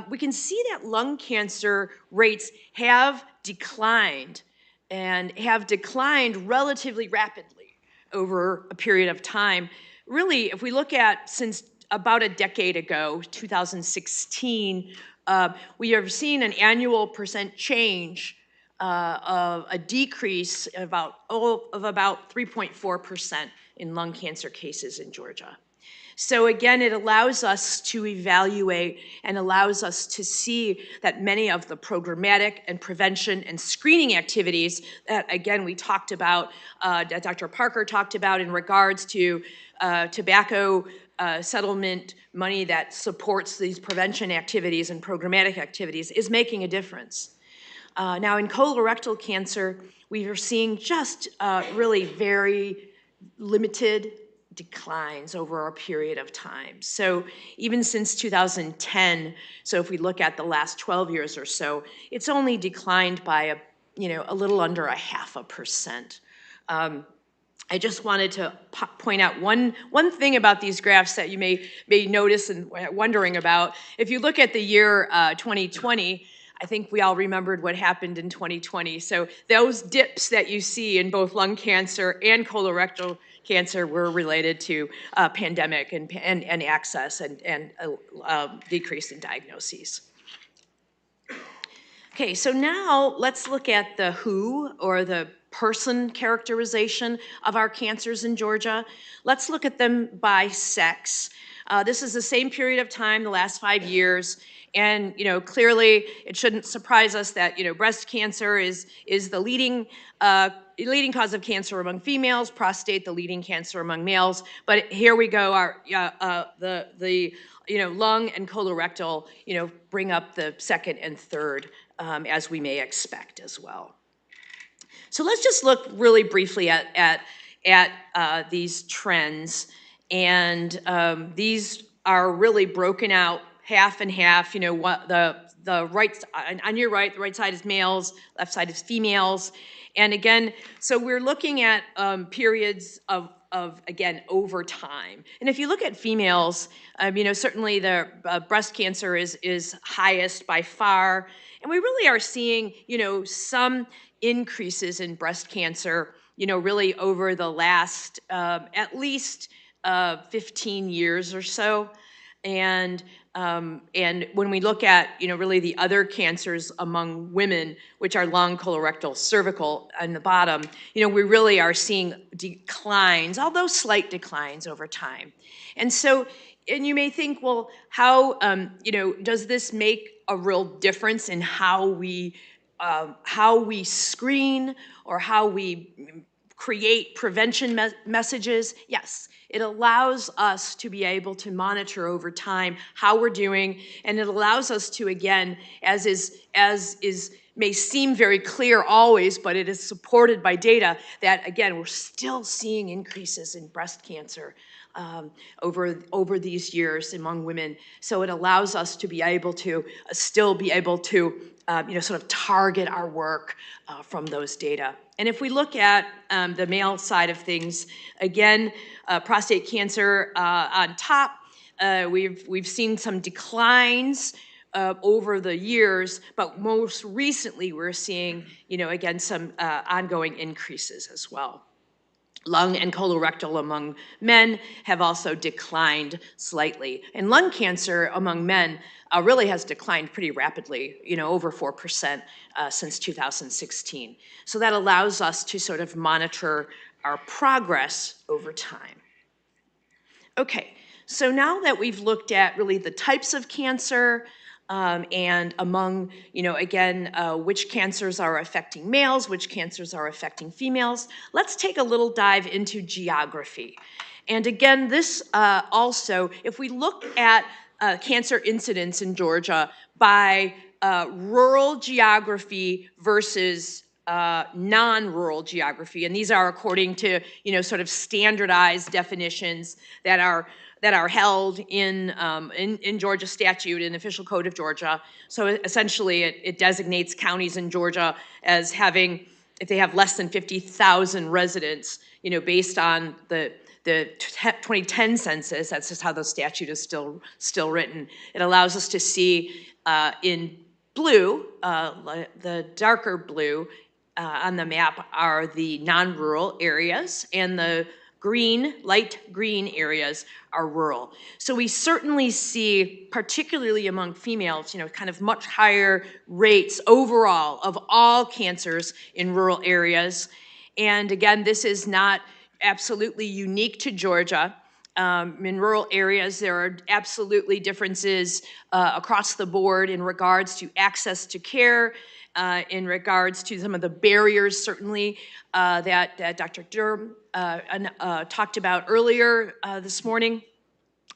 we can see that lung cancer rates have declined, and have declined relatively rapidly over a period of time. Really, if we look at since about a decade ago, 2016, we have seen an annual % change of a decrease of about 3.4% in lung cancer cases in Georgia. So again, it allows us to evaluate and allows us to see that many of the programmatic and prevention and screening activities that, again, we talked about, that Dr. Parker talked about in regards to tobacco settlement money that supports these prevention activities and programmatic activities, is making a difference. Now, in colorectal cancer, we are seeing just really very limited declines over a period of time. So even since 2010, so if we look at the last 12 years or so, it's only declined by a little under 0.5%. I just wanted to point out one thing about these graphs that you may notice and wondering about. If you look at the year 2020, I think we all remembered what happened in 2020. So those dips that you see in both lung cancer and colorectal cancer were related to pandemic and access and decrease in diagnoses. Okay, so now let's look at the WHO, or the person characterization of our cancers in Georgia. Let's look at them by sex. This is the same period of time, the last 5 years. And clearly, it shouldn't surprise us that breast cancer is the leading cause of cancer among females, prostate the leading cancer among males. But here we go, the lung and colorectal bring up the second and third, as we may expect as well. So let's just look really briefly at these trends, and these are really broken out half and half. What the right on your right, the right side is males, left side is females, and again, so we're looking at periods of again over time. And if you look at females, certainly the breast cancer is highest by far, and we really are seeing some increases in breast cancer really over the last at least 15 years or so. And when we look at, really the other cancers among women, which are lung, colorectal, cervical on the bottom, we really are seeing declines, although slight declines over time. And so, and you may think, well, how, does this make a real difference in how we screen or how we create prevention messages? Yes. It allows us to be able to monitor over time how we're doing, and it allows us to, again, as may seem very clear always, but it is supported by data that, again, we're still seeing increases in breast cancer over these years among women. So it allows us to be able to still be able to sort of target our work from those data. And if we look at the male side of things, again, prostate cancer on top, we've seen some declines over the years, but most recently we're seeing, again, some ongoing increases as well. Lung and colorectal among men have also declined slightly. And lung cancer among men really has declined pretty rapidly, over 4% since 2016. So that allows us to sort of monitor our progress over time. Okay, so now that we've looked at really the types of cancer, and among, again, which cancers are affecting males, which cancers are affecting females, let's take a little dive into geography. And again, this also, if we look at cancer incidence in Georgia by rural geography versus non-rural geography, and these are according to, sort of standardized definitions that are held in Georgia statute, in official code of Georgia. So essentially, it designates counties in Georgia as having, if they have less than 50,000 residents, based on the 2010 census. That's just how the statute is still written. It allows us to see in blue, the darker blue on the map are the non-rural areas, and the light green areas are rural. So we certainly see, particularly among females, kind of much higher rates overall of all cancers in rural areas. And again, this is not absolutely unique to Georgia. In rural areas, there are absolutely differences across the board in regards to access to care, in regards to some of the barriers, certainly, that Dr. Durham talked about earlier this morning.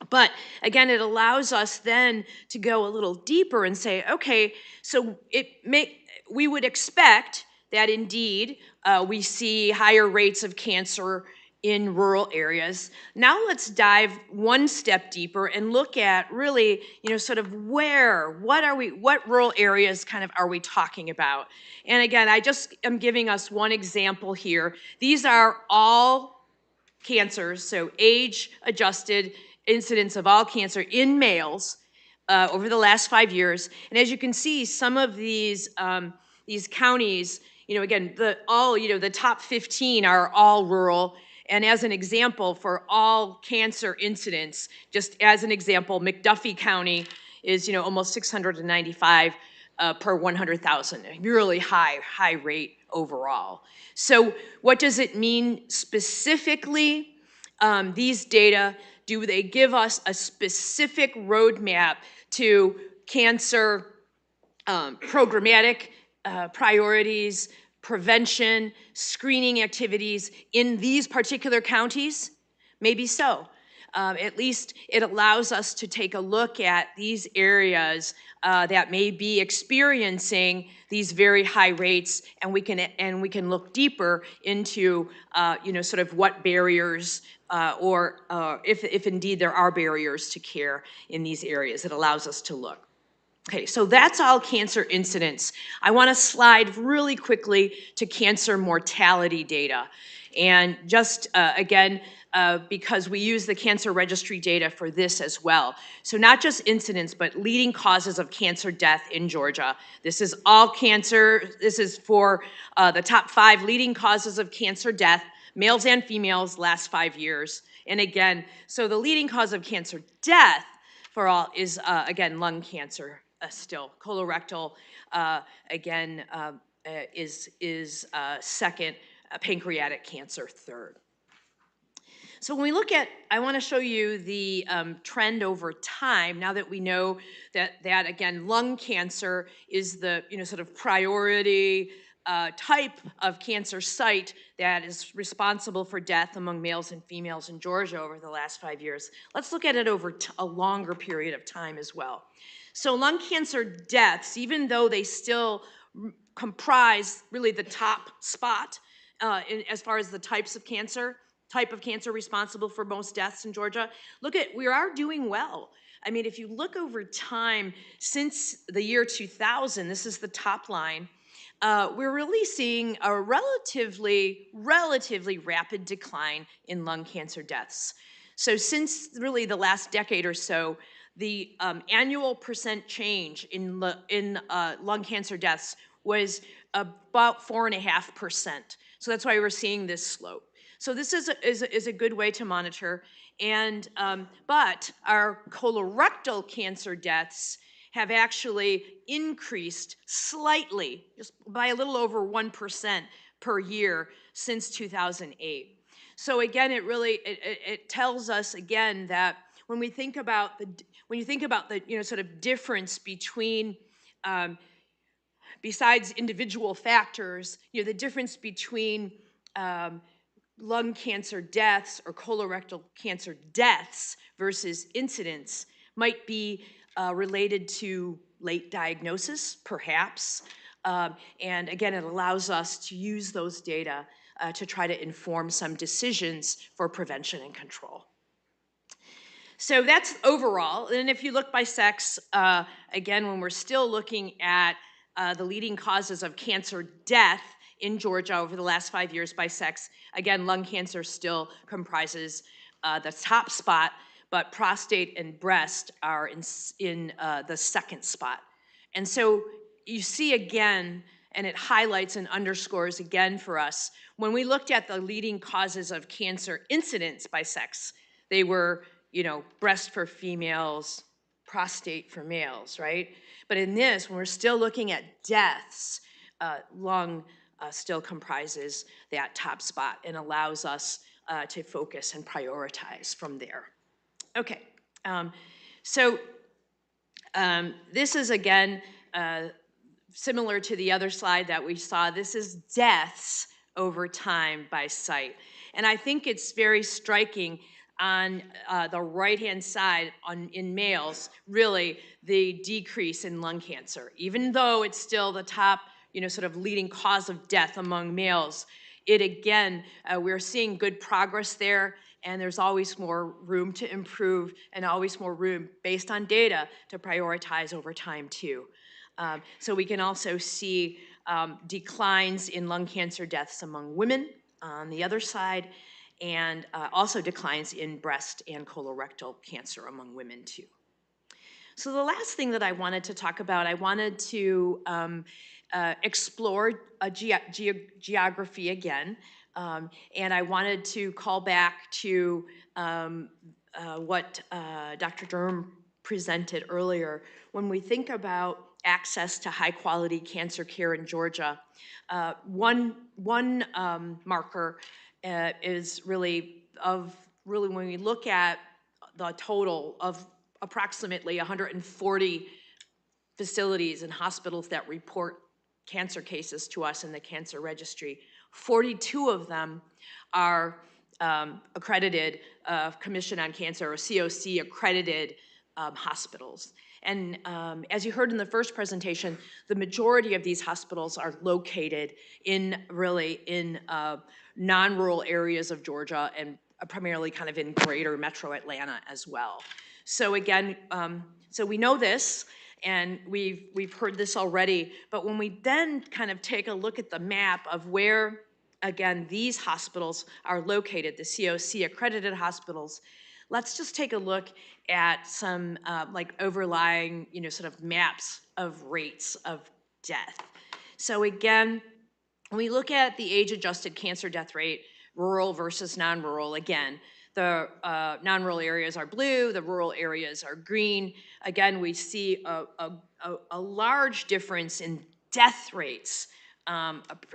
But again, it allows us then to go a little deeper and say, okay, so we would expect that indeed we see higher rates of cancer in rural areas. Now let's dive one step deeper and look at really, sort of what rural areas kind of are we talking about? And again, I just am giving us one example here. These are all cancers, so age-adjusted incidence of all cancer in males over the last 5 years. And as you can see, some of these counties, again, the top 15 are all rural. And as an example, for all cancer incidents, just as an example, McDuffie County is, almost 695 per 100,000, a really high rate overall. So what does it mean specifically? These data, do they give us a specific roadmap to cancer programmatic priorities, prevention, screening activities in these particular counties? Maybe so. At least it allows us to take a look at these areas that may be experiencing these very high rates, and we can look deeper into sort of what barriers or if indeed there are barriers to care in these areas. It allows us to look. Okay, so that's all cancer incidence. I want to slide really quickly to cancer mortality data. And just, again, because we use the cancer registry data for this as well. So not just incidence, but leading causes of cancer death in Georgia. This is all cancer. This is for the top 5 leading causes of cancer death, males and females, last 5 years. And again, so the leading cause of cancer death for all is, again, lung cancer. Still, colorectal, again, is second, pancreatic cancer third. So when we look at, I want to show you the trend over time, now that we know that again, lung cancer is the, sort of priority type of cancer site that is responsible for death among males and females in Georgia over the last 5 years. Let's look at it over a longer period of time as well. So lung cancer deaths, even though they still comprise really the top spot as far as the type of cancer responsible for most deaths in Georgia, we are doing well. I mean, if you look over time since the year 2000, this is the top line, we're really seeing a relatively rapid decline in lung cancer deaths. So since really the last decade or so, the annual percent change in lung cancer deaths was about 4.5%. So that's why we're seeing this slope. So this is a good way to monitor. And but our colorectal cancer deaths have actually increased slightly, just by a little over 1% per year since 2008. So again, it tells us again that when we think about the sort of difference between besides individual factors, the difference between lung cancer deaths or colorectal cancer deaths versus incidence might be related to late diagnosis, perhaps. And again, it allows us to use those data to try to inform some decisions for prevention and control. So that's overall. And if you look by sex, again, when we're still looking at the leading causes of cancer death in Georgia over the last 5 years by sex, again, lung cancer still comprises the top spot, but prostate and breast are in the second spot. And so you see again, and it highlights and underscores again for us, when we looked at the leading causes of cancer incidence by sex, they were, breast for females, prostate for males, right? But in this, when we're still looking at deaths, lung still comprises that top spot and allows us to focus and prioritize from there. Okay, this is again similar to the other slide that we saw. This is deaths over time by site. And I think it's very striking on the right-hand side in males, really the decrease in lung cancer. Even though it's still the top, sort of leading cause of death among males, it again, we're seeing good progress there, and there's always more room to improve and always more room based on data to prioritize over time too. So we can also see declines in lung cancer deaths among women on the other side, and also declines in breast and colorectal cancer among women too. So the last thing that I wanted to talk about, I wanted to explore geography again, and I wanted to call back to what Dr. Durham presented earlier. When we think about access to high-quality cancer care in Georgia, one marker is really when we look at the total of approximately 140 facilities and hospitals that report cancer cases to us in the cancer registry, 42 of them are accredited Commission on Cancer, or COC accredited hospitals. And as you heard in the first presentation, the majority of these hospitals are located in non-rural areas of Georgia, and primarily kind of in greater metro Atlanta as well. So again, so we know this, and we've heard this already, but when we then kind of take a look at the map of where, again, these hospitals are located, the COC accredited hospitals, let's just take a look at some like overlying, sort of maps of rates of death. So again, when we look at the age-adjusted cancer death rate, rural versus non-rural, again, the non-rural areas are blue, the rural areas are green. Again, we see a large difference in death rates,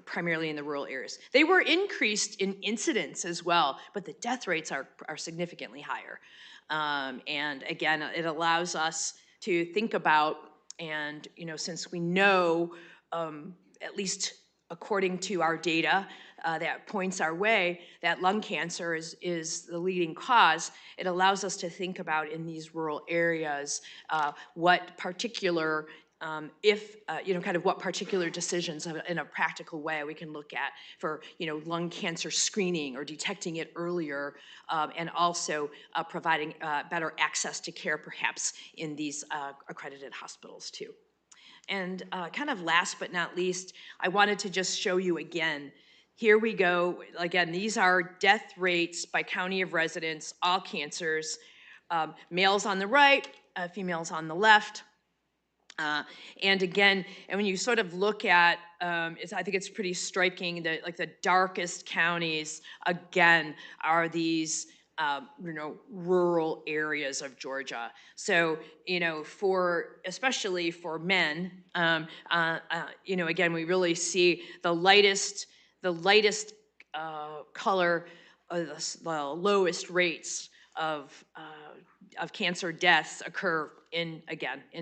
primarily in the rural areas. They were increased in incidence as well, but the death rates are significantly higher. And again, it allows us to think about, and since we know, at least according to our data that points our way, that lung cancer is the leading cause, it allows us to think about in these rural areas what particular kind of what particular decisions in a practical way we can look at for, lung cancer screening or detecting it earlier, and also providing better access to care perhaps in these accredited hospitals too. And kind of last but not least, I wanted to just show you again, here we go, again, these are death rates by county of residence, all cancers, males on the right, females on the left. And again, and when you sort of look at, I think it's pretty striking that like the darkest counties, again, are these, rural areas of Georgia. So, especially for men, again, we really see the lightest color, the lowest rates of cancer deaths occur in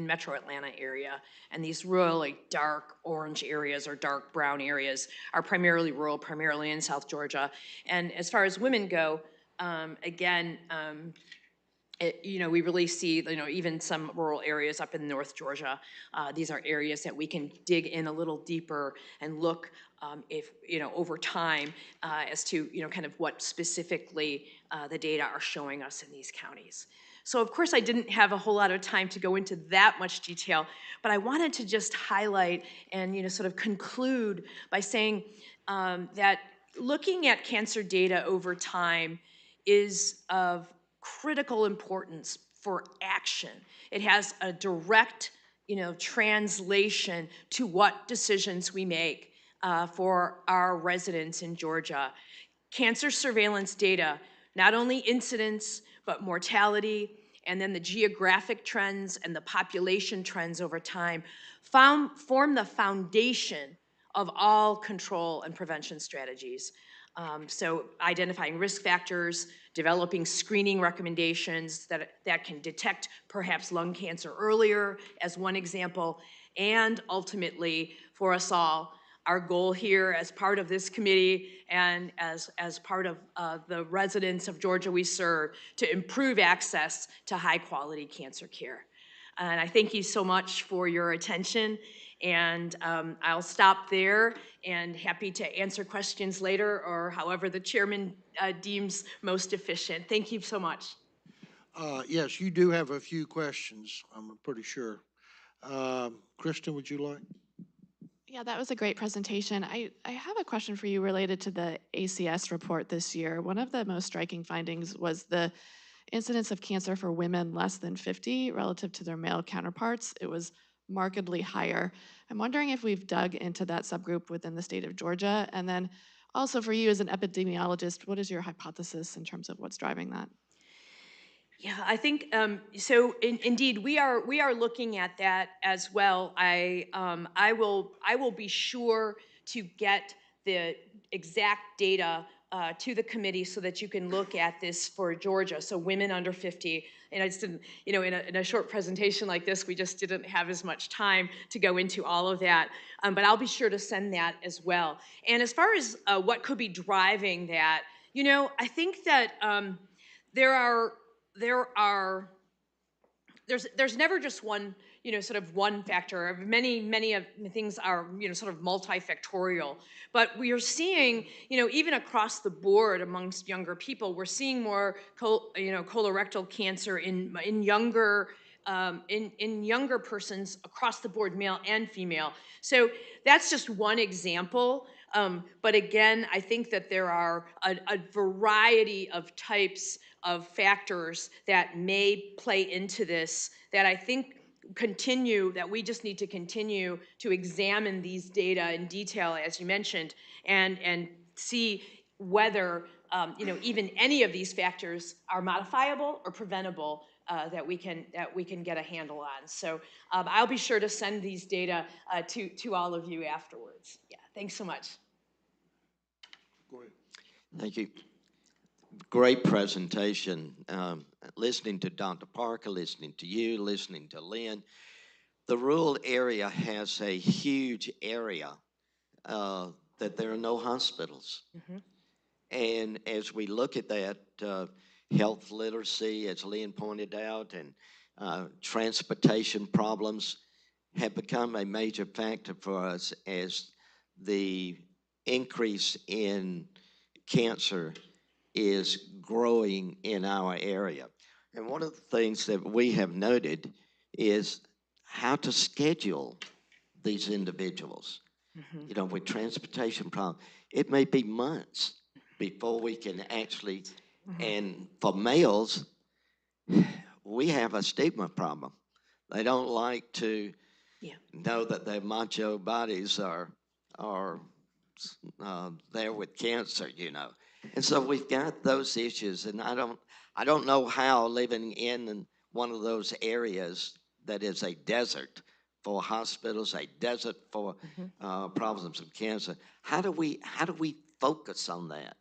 metro Atlanta area. And these really dark orange areas or dark brown areas are primarily rural, primarily in South Georgia. And as far as women go, we really see, even some rural areas up in North Georgia. These are areas that we can dig in a little deeper and look over time as to, kind of what specifically the data are showing us in these counties. So of course I didn't have a whole lot of time to go into that much detail, but I wanted to just highlight and, sort of conclude by saying that looking at cancer data over time is of critical importance for action. It has a direct translation to what decisions we make for our residents in Georgia. Cancer surveillance data, not only incidence, but mortality, and then the geographic trends and the population trends over time form the foundation of all control and prevention strategies. So identifying risk factors, developing screening recommendations that can detect perhaps lung cancer earlier as one example, and ultimately for us all, our goal here as part of this committee and as part of the residents of Georgia we serve to improve access to high quality cancer care. And I thank you so much for your attention. And I'll stop there and happy to answer questions later or however the chairman deems most efficient. Thank you so much. Yes, you do have a few questions, I'm pretty sure. Kristen, would you like? Yeah, that was a great presentation. I have a question for you related to the ACS report this year. One of the most striking findings was the incidence of cancer for women less than 50 relative to their male counterparts. It was markedly higher. I'm wondering if we've dug into that subgroup within the state of Georgia. And then also for you as an epidemiologist, what is your hypothesis in terms of what's driving that? Yeah, I think so. Indeed, we are looking at that as well. I will be sure to get the exact data to the committee so that you can look at this for Georgia. So women under 50, and I just didn't, in a short presentation like this, we just didn't have as much time to go into all of that. But I'll be sure to send that as well. And as far as what could be driving that, I think that there's never just one, sort of one factor. Many of the things are, sort of multifactorial. But we are seeing, even across the board amongst younger people, we're seeing more, colorectal cancer in younger persons across the board, male and female. So that's just one example. But again, I think that there are a variety of types of factors that may play into this that I think that we just need to continue to examine these data in detail, as you mentioned, and see whether even any of these factors are modifiable or preventable that we can get a handle on. So I'll be sure to send these data to all of you afterwards. Yeah, thanks so much. Go ahead. Thank you. Great presentation. Listening to Dr. Parker, listening to you, listening to Lynn. The rural area has a huge area that there are no hospitals. Mm-hmm. And as we look at that, health literacy, as Lynn pointed out, and transportation problems have become a major factor for us as the increase in cancer is growing in our area. And one of the things that we have noted is how to schedule these individuals. Mm-hmm. With transportation problems, it may be months before we can actually, mm-hmm. And for males, we have a stigma problem. They don't like to know that their macho bodies are there with cancer, And so we've got those issues, and I don't know how living in one of those areas that is a desert for hospitals, a desert for mm-hmm. Problems of cancer. How do we focus on that?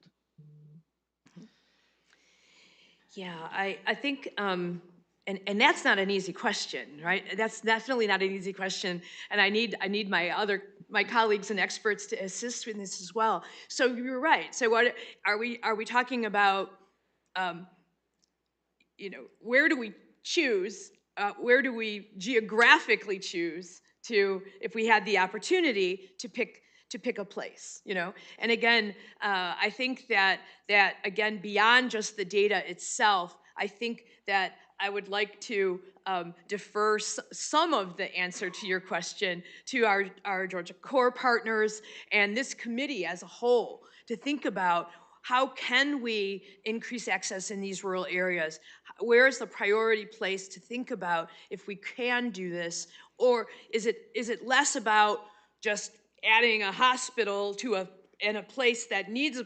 Yeah, I think, and that's not an easy question, right? That's definitely not an easy question, and I need my colleagues and experts to assist in this as well. So you're right. So what are we talking about? Where do we choose? Where do we geographically choose to, if we had the opportunity to pick a place, And again, I think that again, beyond just the data itself, I think that I would like to defer some of the answer to your question to our Georgia Core partners and this committee as a whole to think about how can we increase access in these rural areas? Where is the priority place to think about if we can do this? Or is it less about just adding a hospital to a place that needs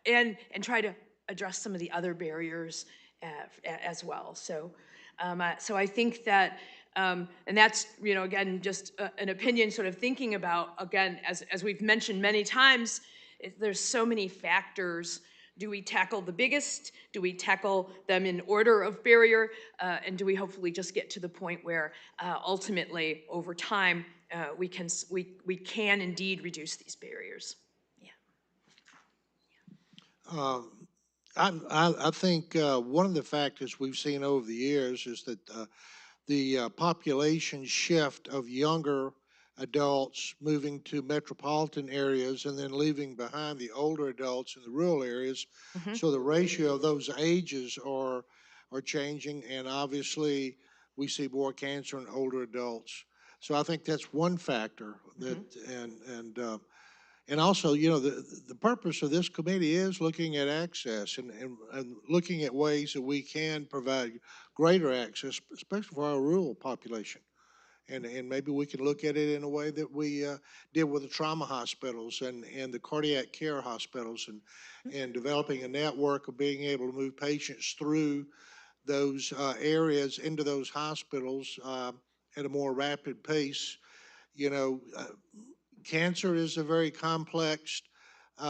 and try to address some of the other barriers as well. So I think that, and that's, again, just an opinion sort of thinking about, again, as we've mentioned many times, there's so many factors. Do we tackle the biggest? Do we tackle them in order of barrier? And do we hopefully just get to the point where ultimately, over time, we can indeed reduce these barriers? I think one of the factors we've seen over the years is that the population shift of younger adults moving to metropolitan areas and then leaving behind the older adults in the rural areas. So the ratio of those ages are changing, and obviously we see more cancer in older adults. So I think that's one factor that, and also, the purpose of this committee is looking at access and looking at ways that we can provide greater access, especially for our rural population. And maybe we can look at it in a way that we did with the trauma hospitals and the cardiac care hospitals and developing a network of being able to move patients through those areas into those hospitals at a more rapid pace. Cancer is a very complex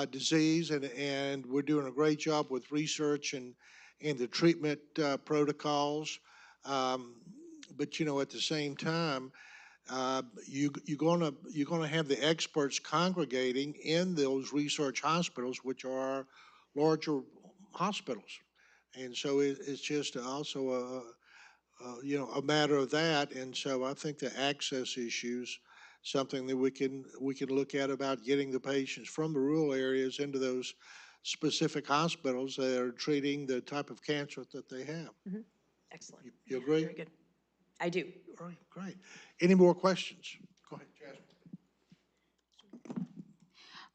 disease, and we're doing a great job with research and the treatment protocols. But at the same time, you're gonna have the experts congregating in those research hospitals, which are larger hospitals, and so it's just also a matter of that. And so I think the access issues, something that we can look at about getting the patients from the rural areas into those specific hospitals that are treating the type of cancer that they have. Excellent. You agree? Very good. I do. All right, great. Any more questions? Go ahead,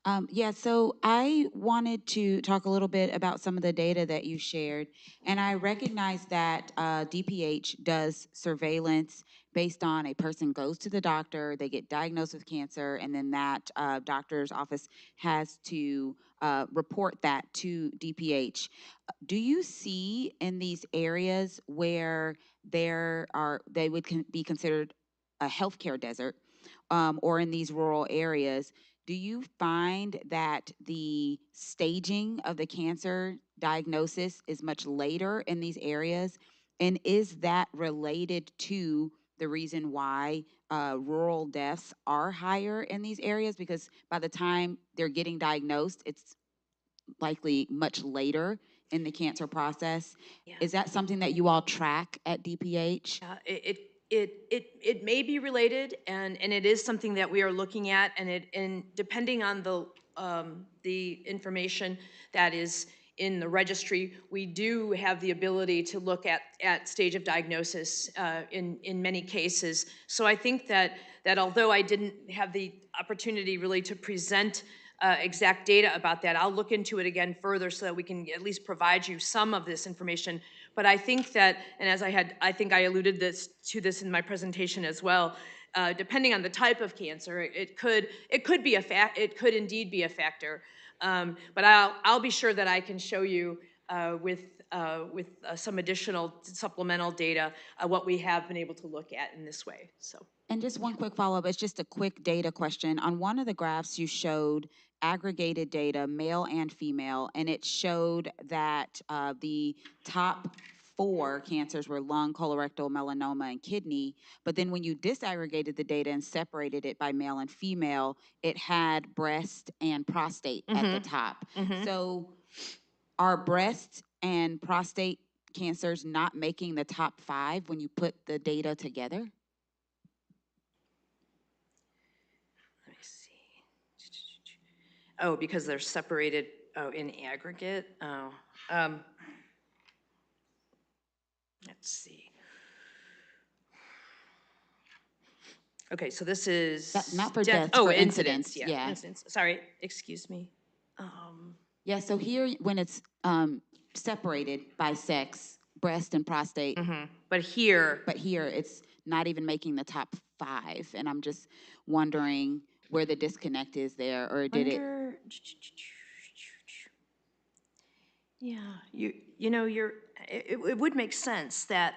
Jasmine. Yeah, so I wanted to talk a little bit about some of the data that you shared. And I recognize that DPH does surveillance based on a person goes to the doctor, they get diagnosed with cancer, and then that doctor's office has to report that to DPH. Do you see in these areas where they would be considered a healthcare desert, or in these rural areas, do you find that the staging of the cancer diagnosis is much later in these areas? And is that related to the reason why rural deaths are higher in these areas? Because by the time they're getting diagnosed, it's likely much later in the cancer process. Yeah. Is that something that you all track at DPH? It may be related, and it is something that we are looking at, and depending on the information that is in the registry, we do have the ability to look at stage of diagnosis in many cases. So I think that although I didn't have the opportunity really to present exact data about that, I'll look into it again further so that we can at least provide you some of this information. But I think that, and as I think I alluded to this in my presentation as well, depending on the type of cancer, it could indeed be a factor. But I'll be sure that I can show you with some additional supplemental data what we have been able to look at in this way. So. And just one quick follow-up, it's just a quick data question. On one of the graphs you showed aggregated data, male and female, and it showed that the top 4 cancers were lung, colorectal, melanoma, and kidney. But then when you disaggregated the data and separated it by male and female, it had breast and prostate at the top. So are breast and prostate cancers not making the top 5 when you put the data together? Oh, because they're separated in aggregate? Oh. Let's see. Okay, so this is not for deaths, for incidents. Yeah. Incidents. Sorry, excuse me. Yeah, so here, when it's separated by sex, breast and prostate, But here, but here it's not even making the top 5, and I'm just wondering where the disconnect is there, or did it? under, yeah, you know, it would make sense that,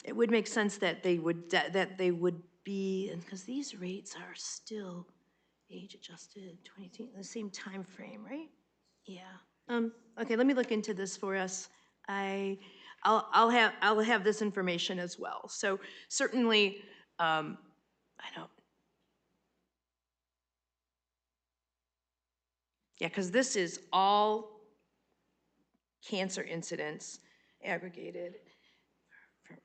it would make sense that they would, that they would be, because these rates are still age-adjusted, 2018, the same time frame, right? Yeah. Okay, let me look into this for us. I'll have this information as well. So certainly, I don't. Yeah, because this is all cancer incidents aggregated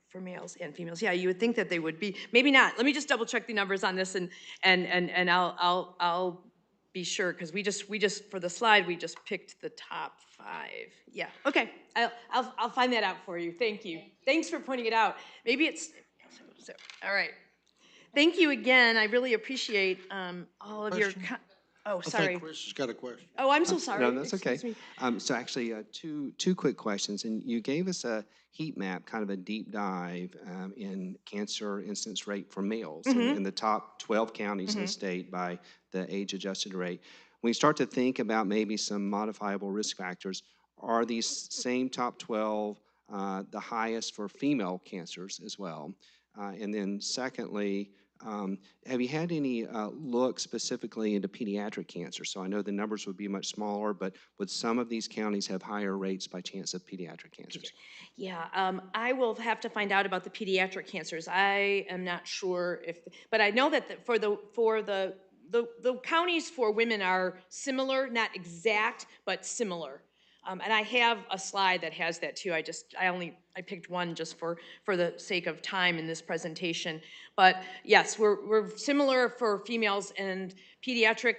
for males and females. Yeah, you would think that they would be, maybe not. Let me just double check the numbers on this, and I'll be sure, because we just for the slide we just picked the top 5. Yeah. Okay. I'll find that out for you. Thank you. Thanks for pointing it out. Maybe it's so. All right. Thank you again. I really appreciate all of your. Question? Oh, I sorry. think Chris has got a question. Oh, I'm so sorry. No, that's okay. Excuse me. So actually, two quick questions, and you gave us a heat map, kind of a deep dive in cancer incidence rate for males in the top 12 counties in the state by the age-adjusted rate. When you start to think about maybe some modifiable risk factors, are these same top 12 the highest for female cancers as well? And then secondly, have you had any look specifically into pediatric cancer? So I know the numbers would be much smaller, but would some of these counties have higher rates by chance of pediatric cancers? Yeah, I will have to find out about the pediatric cancers. I am not sure if, but I know that for the counties for women are similar, not exact, but similar. And I have a slide that has that too. I picked one just for the sake of time in this presentation. But yes, we're similar for females, and pediatric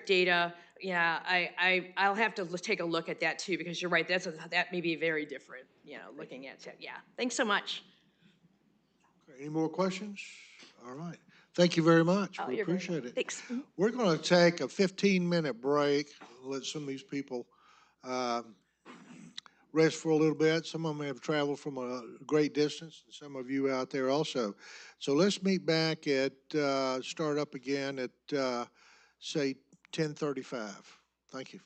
data. Yeah, I'll have to take a look at that too, because you're right. That may be very different. Looking at it. Yeah. Thanks so much. Any more questions? All right. Thank you very much. We You're very appreciate welcome. it. Thanks. We're going to take a 15-minute break, let some of these people rest for a little bit. Some of them have traveled from a great distance, and some of you out there also. So let's meet back at, start up again at, say, 10:35. Thank you.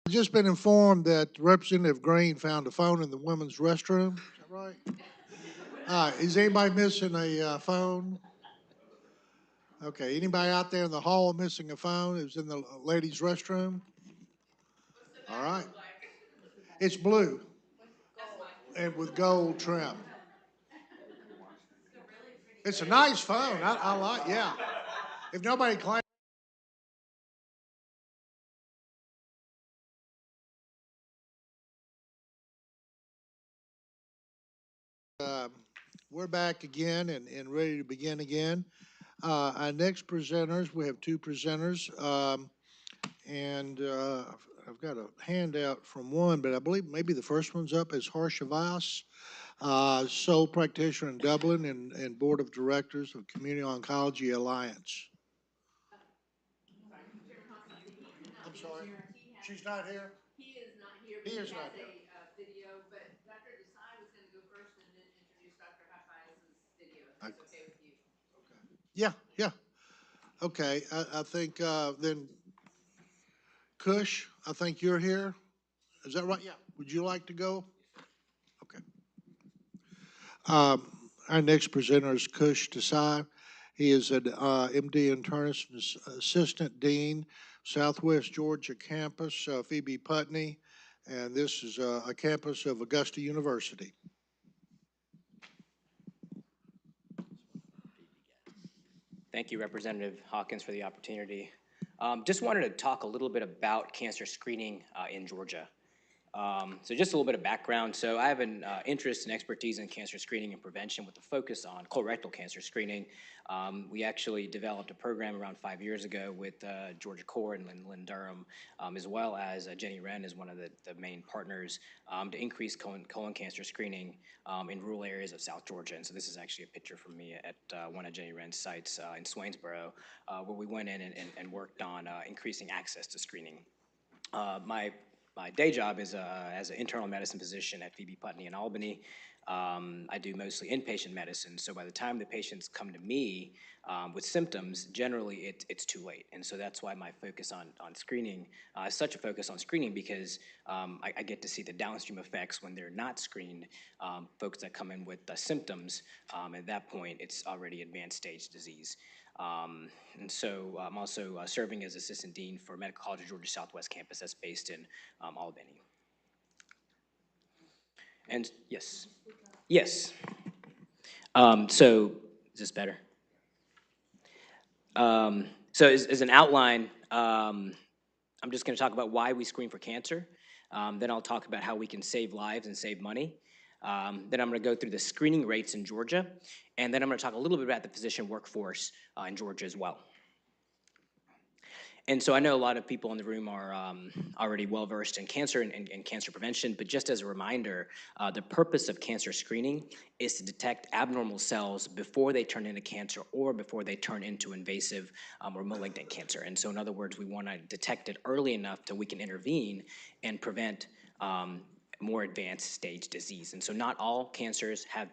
I've just been informed that Representative Green found a phone in the women's restroom. Is that right? Is anybody missing a phone? Okay, anybody out there in the hall missing a phone? It was in the ladies' restroom? All right. It's blue and with gold trim. It's a nice phone. I like, yeah. If nobody claims. We're back again and ready to begin again. Our next presenters, we have two presenters. And I've got a handout from one, but I believe maybe the first one's up is Harsha Vyas, sole practitioner in Dublin and board of directors of Community Oncology Alliance. I'm sorry, she's not here? He is not here, He but is he not has here. a video, but Dr. Desai was going to go first and then introduce Dr. Hafiz's video, if that's okay with you. Yeah, yeah. Okay, I think then Kush, I think you're here. Is that right? Yeah. Would you like to go? Okay. Our next presenter is Kush Desai. He is an MD internist and assistant dean, Southwest Georgia campus, Phoebe Putney, and this is a campus of Augusta University. Thank you, Representative Hawkins, for the opportunity. Just wanted to talk a little bit about cancer screening in Georgia. So just a little bit of background. So I have an interest and expertise in cancer screening and prevention with a focus on colorectal cancer screening. We actually developed a program around 5 years ago with Georgia Core and Lynn Durham, as well as Jenny Wren is one of the main partners to increase colon cancer screening in rural areas of South Georgia. And so this is actually a picture from me at one of Jenny Wren's sites in Swainsboro, where we went in and worked on increasing access to screening. My day job is as an internal medicine physician at Phoebe Putney in Albany. I do mostly inpatient medicine, so by the time the patients come to me with symptoms, generally it's too late. And so that's why my focus on screening is such a focus on screening, because I get to see the downstream effects when they're not screened, folks that come in with symptoms. At that point, it's already advanced stage disease. And so I'm also serving as Assistant Dean for Medical College of Georgia Southwest campus that's based in Albany. And yes, yes. So is this better? So as an outline, I'm just going to talk about why we screen for cancer. Then I'll talk about how we can save lives and save money. Then I'm going to go through the screening rates in Georgia. And then I'm going to talk a little bit about the physician workforce in Georgia as well. And so I know a lot of people in the room are already well-versed in cancer and cancer prevention, but just as a reminder, the purpose of cancer screening is to detect abnormal cells before they turn into cancer or before they turn into invasive or malignant cancer. And so in other words, we want to detect it early enough that we can intervene and prevent more advanced stage disease. And so not all cancers have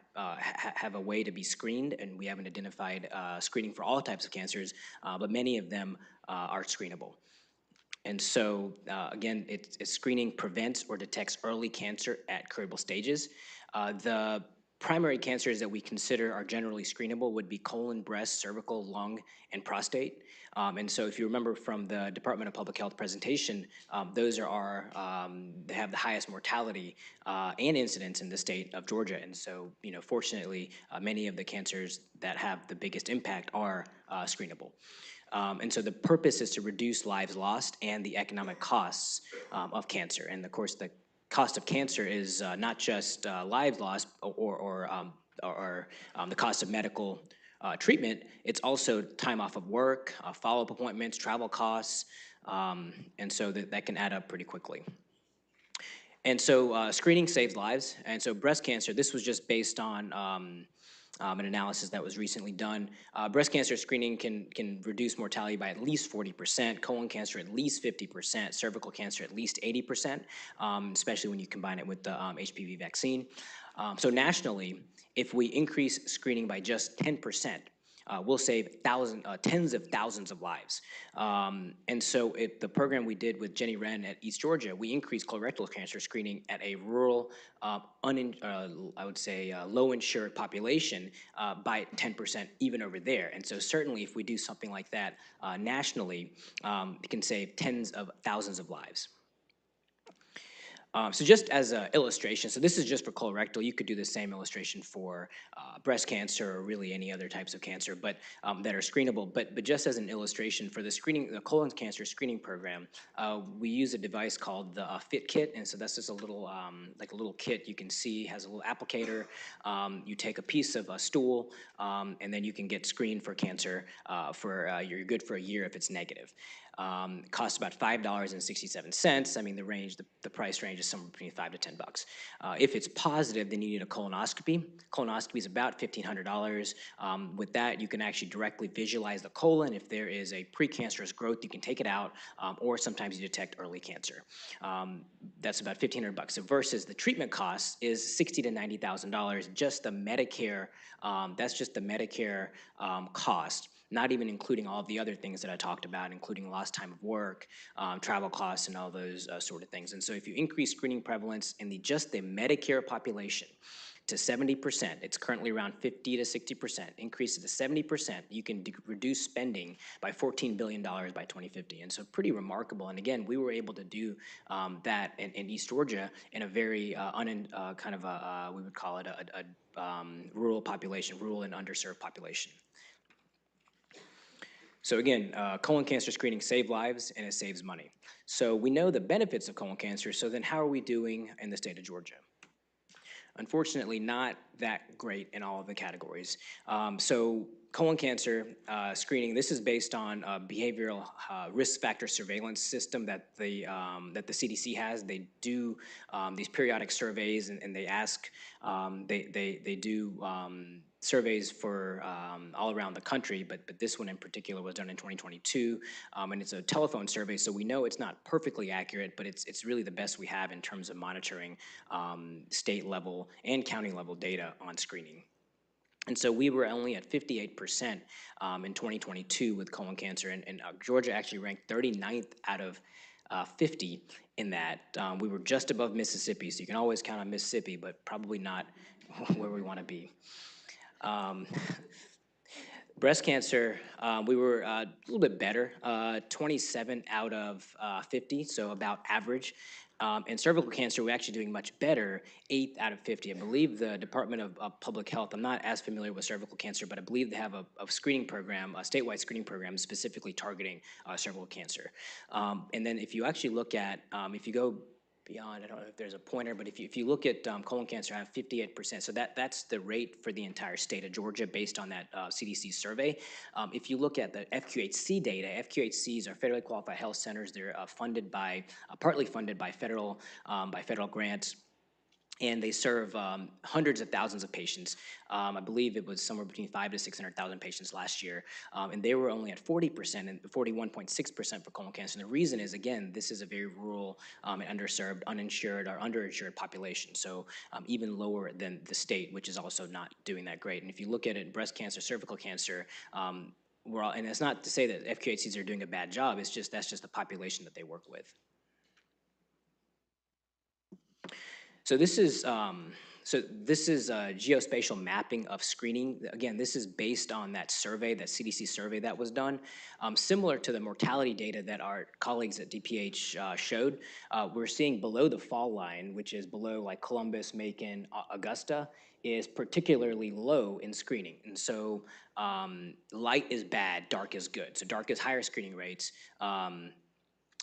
a way to be screened, and we haven't identified screening for all types of cancers, but many of them are screenable. And so, again, screening prevents or detects early cancer at curable stages. The primary cancers that we consider are generally screenable would be colon, breast, cervical, lung, and prostate. And so if you remember from the Department of Public Health presentation, those are they have the highest mortality and incidence in the state of Georgia. And so, fortunately, many of the cancers that have the biggest impact are screenable. And so the purpose is to reduce lives lost and the economic costs of cancer. And of course, the cost of cancer is not just lives lost or the cost of medical treatment. It's also time off of work, follow-up appointments, travel costs, and so that can add up pretty quickly. And so screening saves lives. And so breast cancer, this was just based on an analysis that was recently done. Breast cancer screening can reduce mortality by at least 40%, colon cancer at least 50%, cervical cancer at least 80%, especially when you combine it with the HPV vaccine. So nationally, if we increase screening by just 10%, we'll save tens of thousands of lives. And so the program we did with Jenny Wren at East Georgia, we increased colorectal cancer screening at a rural, I would say, low-insured population by 10% even over there. And so certainly if we do something like that nationally, it can save tens of thousands of lives. So just as an illustration, so this is just for colorectal. You could do the same illustration for breast cancer or really any other types of cancer, but that are screenable. But just as an illustration for the colon cancer screening program, we use a device called the FIT kit, and so that's just a little like a little kit you can see has a little applicator. You take a piece of a stool, and then you can get screened for cancer. You're good for a year if it's negative. Costs about $5.67. I mean, the price range is somewhere between $5 to $10. If it's positive, then you need a colonoscopy. Colonoscopy is about $1,500. With that, you can actually directly visualize the colon. If there is a precancerous growth, you can take it out, or sometimes you detect early cancer. That's about $1,500. So versus the treatment cost is $60,000 to $90,000. Just the Medicare. That's just the Medicare cost, not even including all of the other things that I talked about, including lost time of work, travel costs, and all those sort of things. And so if you increase screening prevalence in just the Medicare population to 70%, it's currently around 50 to 60%, increase it to 70%, you can reduce spending by $14 billion by 2050. And so pretty remarkable. And again, we were able to do that in East Georgia in a very we would call it a rural population, rural and underserved population. So again, colon cancer screening saves lives and it saves money. So we know the benefits of colon cancer, so then how are we doing in the state of Georgia? Unfortunately, not that great in all of the categories. So colon cancer screening, this is based on a behavioral risk factor surveillance system that the CDC has. They do these periodic surveys and they ask, they do surveys for all around the country, but this one in particular was done in 2022, and it's a telephone survey, so we know it's not perfectly accurate, but it's really the best we have in terms of monitoring state level and county level data on screening. And so we were only at 58% in 2022 with colon cancer, and Georgia actually ranked 39th out of 50 in that. We were just above Mississippi, so you can always count on Mississippi, but probably not where we want to be. Breast cancer, we were a little bit better, 27 out of 50, so about average. And cervical cancer, we're actually doing much better, 8 out of 50. I believe the Department of Public Health, I'm not as familiar with cervical cancer, but I believe they have a screening program, a statewide screening program specifically targeting cervical cancer. And then if you actually look at, if you go beyond, I don't know if there's a pointer, but if you look at colon cancer, I have 58%. So that's the rate for the entire state of Georgia based on that CDC survey. If you look at the FQHC data, FQHCs are federally qualified health centers. They're partly funded by federal grants. And they serve hundreds of thousands of patients. I believe it was somewhere between 500,000 to 600,000 patients last year. And they were only at 40% and 41.6% for colon cancer. And the reason is, again, this is a very rural and underserved, uninsured, or underinsured population. So even lower than the state, which is also not doing that great. And if you look at it, breast cancer, cervical cancer, and it's not to say that FQHCs are doing a bad job, it's just that's just the population that they work with. So this is geospatial mapping of screening. Again, this is based on that survey, that CDC survey that was done. Similar to the mortality data that our colleagues at DPH showed, we're seeing below the fall line, which is below like Columbus, Macon, Augusta, is particularly low in screening. And so light is bad, dark is good. So dark is higher screening rates.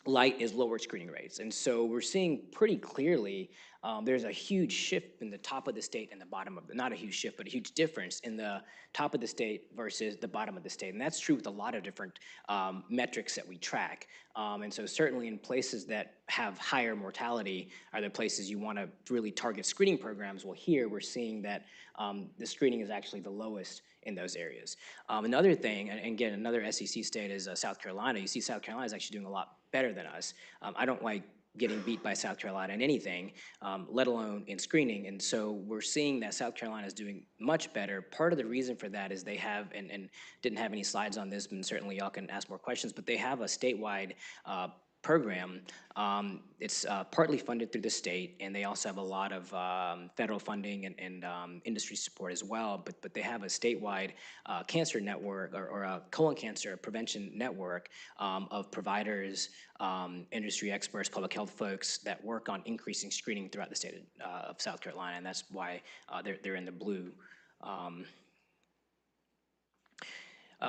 Light is lower screening rates. And so we're seeing pretty clearly there's a huge shift in the top of the state and the bottom of not a huge shift, but a huge difference in the top of the state versus the bottom of the state. And that's true with a lot of different metrics that we track. And so certainly in places that have higher mortality are the places you want to really target screening programs. Well, here we're seeing that the screening is actually the lowest in those areas. Another thing, and again, another SEC state is South Carolina. You see South Carolina is actually doing a lot better than us. I don't like getting beat by South Carolina in anything, let alone in screening. And so we're seeing that South Carolina is doing much better. Part of the reason for that is they have, and didn't have any slides on this, and certainly y'all can ask more questions, but they have a statewide program. It's partly funded through the state, and they also have a lot of federal funding and industry support as well. But they have a statewide cancer network or a colon cancer prevention network of providers, industry experts, public health folks that work on increasing screening throughout the state of South Carolina, and that's why they're in the blue.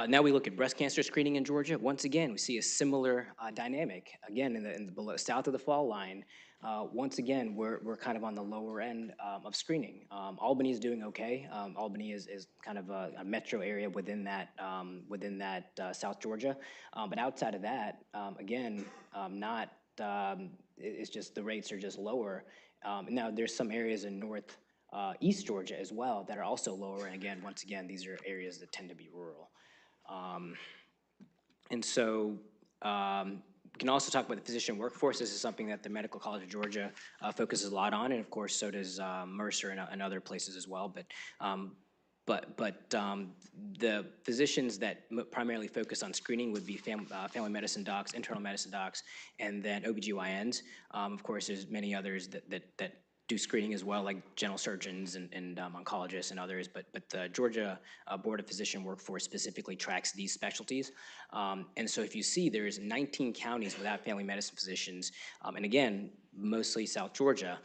Now we look at breast cancer screening in Georgia. Once again, we see a similar dynamic. Again, in the below, south of the fall line, once again, we're kind of on the lower end of screening. Albany is doing okay. Albany is kind of a metro area within that South Georgia. But outside of that, again, it's just the rates are just lower. Now there's some areas in East Georgia as well that are also lower. And again, once again, these are areas that tend to be rural. And so we can also talk about the physician workforce. This is something that the Medical College of Georgia focuses a lot on, and of course so does Mercer and other places as well. But the physicians that primarily focus on screening would be family medicine docs, internal medicine docs, and then OBGYNs. Of course, there's many others that do screening as well, like general surgeons and oncologists and others, but the Georgia Board of Physician Workforce specifically tracks these specialties. And so if you see, there's 19 counties without family medicine physicians, and again, mostly South Georgia.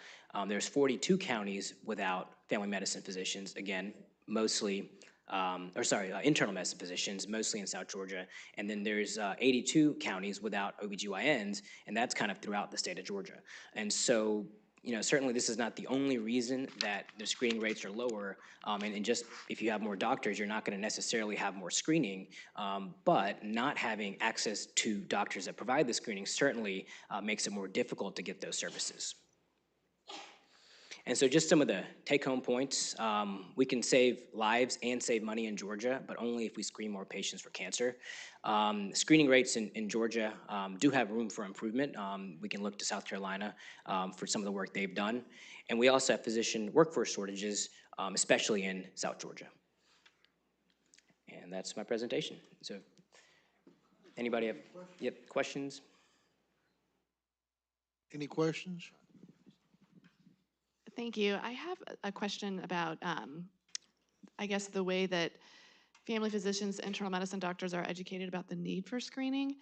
There's 42 counties without family medicine physicians, again, mostly internal medicine physicians, mostly in South Georgia. And then there's 82 counties without OBGYNs, and that's kind of throughout the state of Georgia. And so, certainly this is not the only reason that the screening rates are lower. And just if you have more doctors, you're not going to necessarily have more screening. But not having access to doctors that provide the screening certainly makes it more difficult to get those services. And so just some of the take-home points. We can save lives and save money in Georgia, but only if we screen more patients for cancer. Screening rates in Georgia do have room for improvement. We can look to South Carolina for some of the work they've done. And we also have physician workforce shortages, especially in South Georgia. And that's my presentation. So anybody have questions? Any questions? Thank you. I have a question about, I guess, the way that family physicians, internal medicine doctors are educated about the need for screening,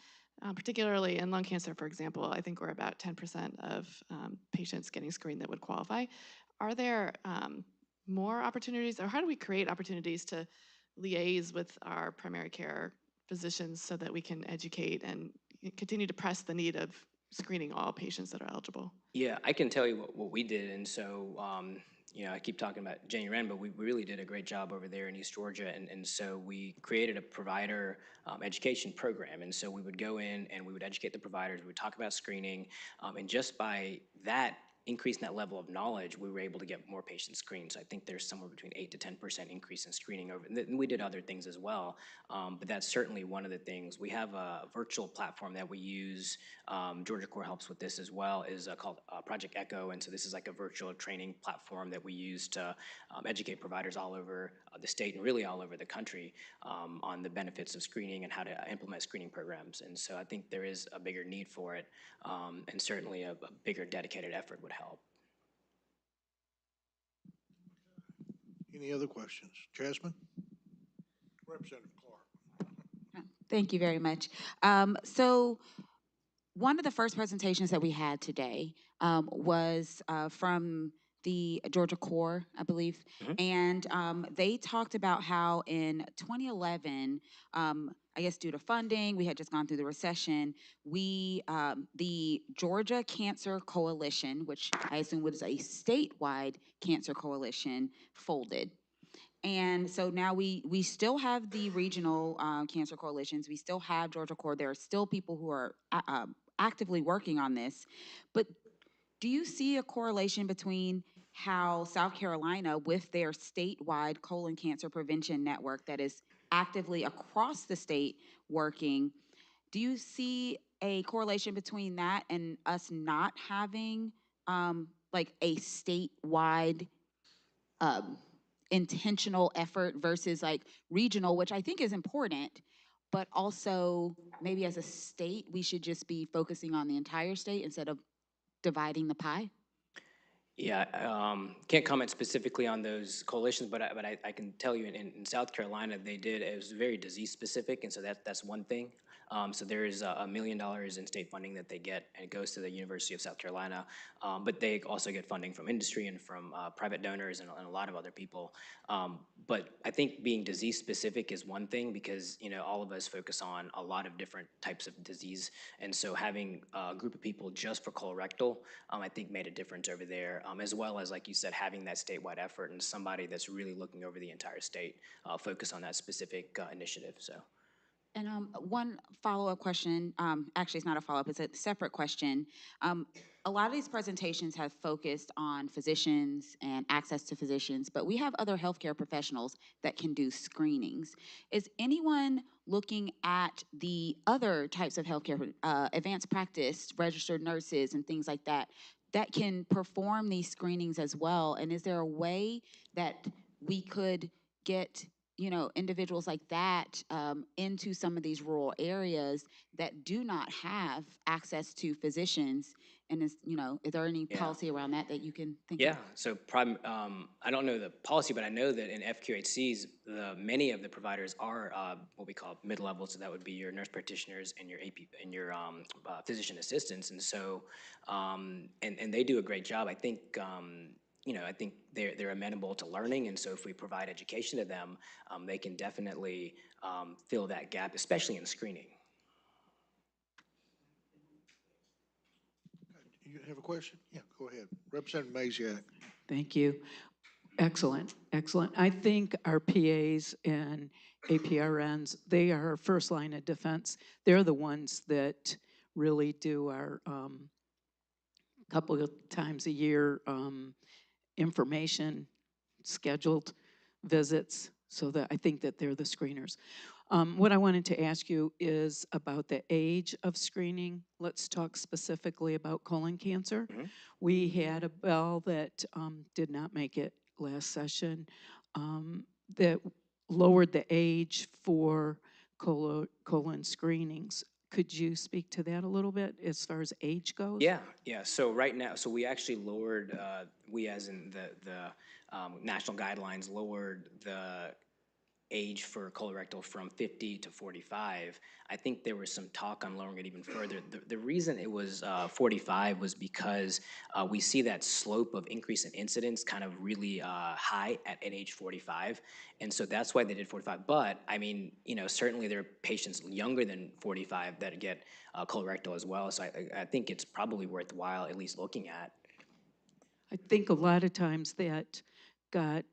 particularly in lung cancer, for example. I think we're about 10% of patients getting screened that would qualify. Are there more opportunities, or how do we create opportunities to liaise with our primary care physicians so that we can educate and continue to press the need of screening all patients that are eligible? Yeah, I can tell you what we did. And so, I keep talking about Jenny Wren, but we really did a great job over there in East Georgia. And so we created a provider education program. And so we would go in and we would educate the providers. We would talk about screening. And just by that, increasing that level of knowledge, we were able to get more patients screened. So I think there's somewhere between 8 to 10% increase in screening over, and we did other things as well. But that's certainly one of the things. We have a virtual platform that we use. Georgia Core helps with this as well, is called Project Echo. And so this is like a virtual training platform that we use to educate providers all over the state and really all over the country on the benefits of screening and how to implement screening programs. And so I think there is a bigger need for it, and certainly a bigger dedicated effort would help. Any other questions? Jasmine? Representative Clark. Thank you very much. So one of the first presentations that we had today was from the Georgia Core, I believe, and they talked about how in 2011, I guess due to funding, we had just gone through the recession, the Georgia Cancer Coalition, which I assume was a statewide cancer coalition, folded. And so now we still have the regional cancer coalitions. We still have Georgia Core. There are still people who are actively working on this. But do you see a correlation between how South Carolina, with their statewide colon cancer prevention network that is actively across the state working, do you see a correlation between that and us not having like a statewide intentional effort versus like regional, which I think is important, but also maybe as a state, we should just be focusing on the entire state instead of dividing the pie? Yeah, can't comment specifically on those coalitions, but I can tell you in South Carolina, they did, it was very disease specific, and so that's one thing. So there is $1 million in state funding that they get, and it goes to the University of South Carolina. But they also get funding from industry and from private donors and a lot of other people. But I think being disease specific is one thing because, you know, all of us focus on a lot of different types of disease. And so having a group of people just for colorectal, I think made a difference over there, as well as, like you said, having that statewide effort and somebody that's really looking over the entire state, focus on that specific initiative, so. And one follow-up question, actually it's not a follow-up, it's a separate question. A lot of these presentations have focused on physicians and access to physicians, but we have other healthcare professionals that can do screenings. Is anyone looking at the other types of healthcare, advanced practice, registered nurses and things like that, that can perform these screenings as well? And is there a way that we could get, you know, individuals like that into some of these rural areas that do not have access to physicians? And is, you know, is there any Yeah. policy around that that you can think Yeah, of? so I don't know the policy, but I know that in FQHCs, many of the providers are what we call mid-level, so that would be your nurse practitioners and your AP and your physician assistants, and so and they do a great job. I think you know, I think they're amenable to learning, and so if we provide education to them, they can definitely fill that gap, especially in screening. You have a question? Yeah, go ahead. Representative Maziak. Thank you. Excellent, excellent. I think our PAs and APRNs, they are our first line of defense. They're the ones that really do our couple of times a year information, scheduled visits, so that I think that they're the screeners. What I wanted to ask you is about the age of screening. Let's talk specifically about colon cancer. Mm-hmm. We had a bill that did not make it last session that lowered the age for colon screenings. Could you speak to that a little bit as far as age goes? Yeah, yeah. So right now, so we actually lowered, we as in the national guidelines lowered the age for colorectal from 50 to 45. I think there was some talk on lowering it even further. The reason it was 45 was because we see that slope of increase in incidence kind of really high at age 45. And so that's why they did 45. But I mean, you know, certainly there are patients younger than 45 that get colorectal as well. So I think it's probably worthwhile at least looking at. I think a lot of times that got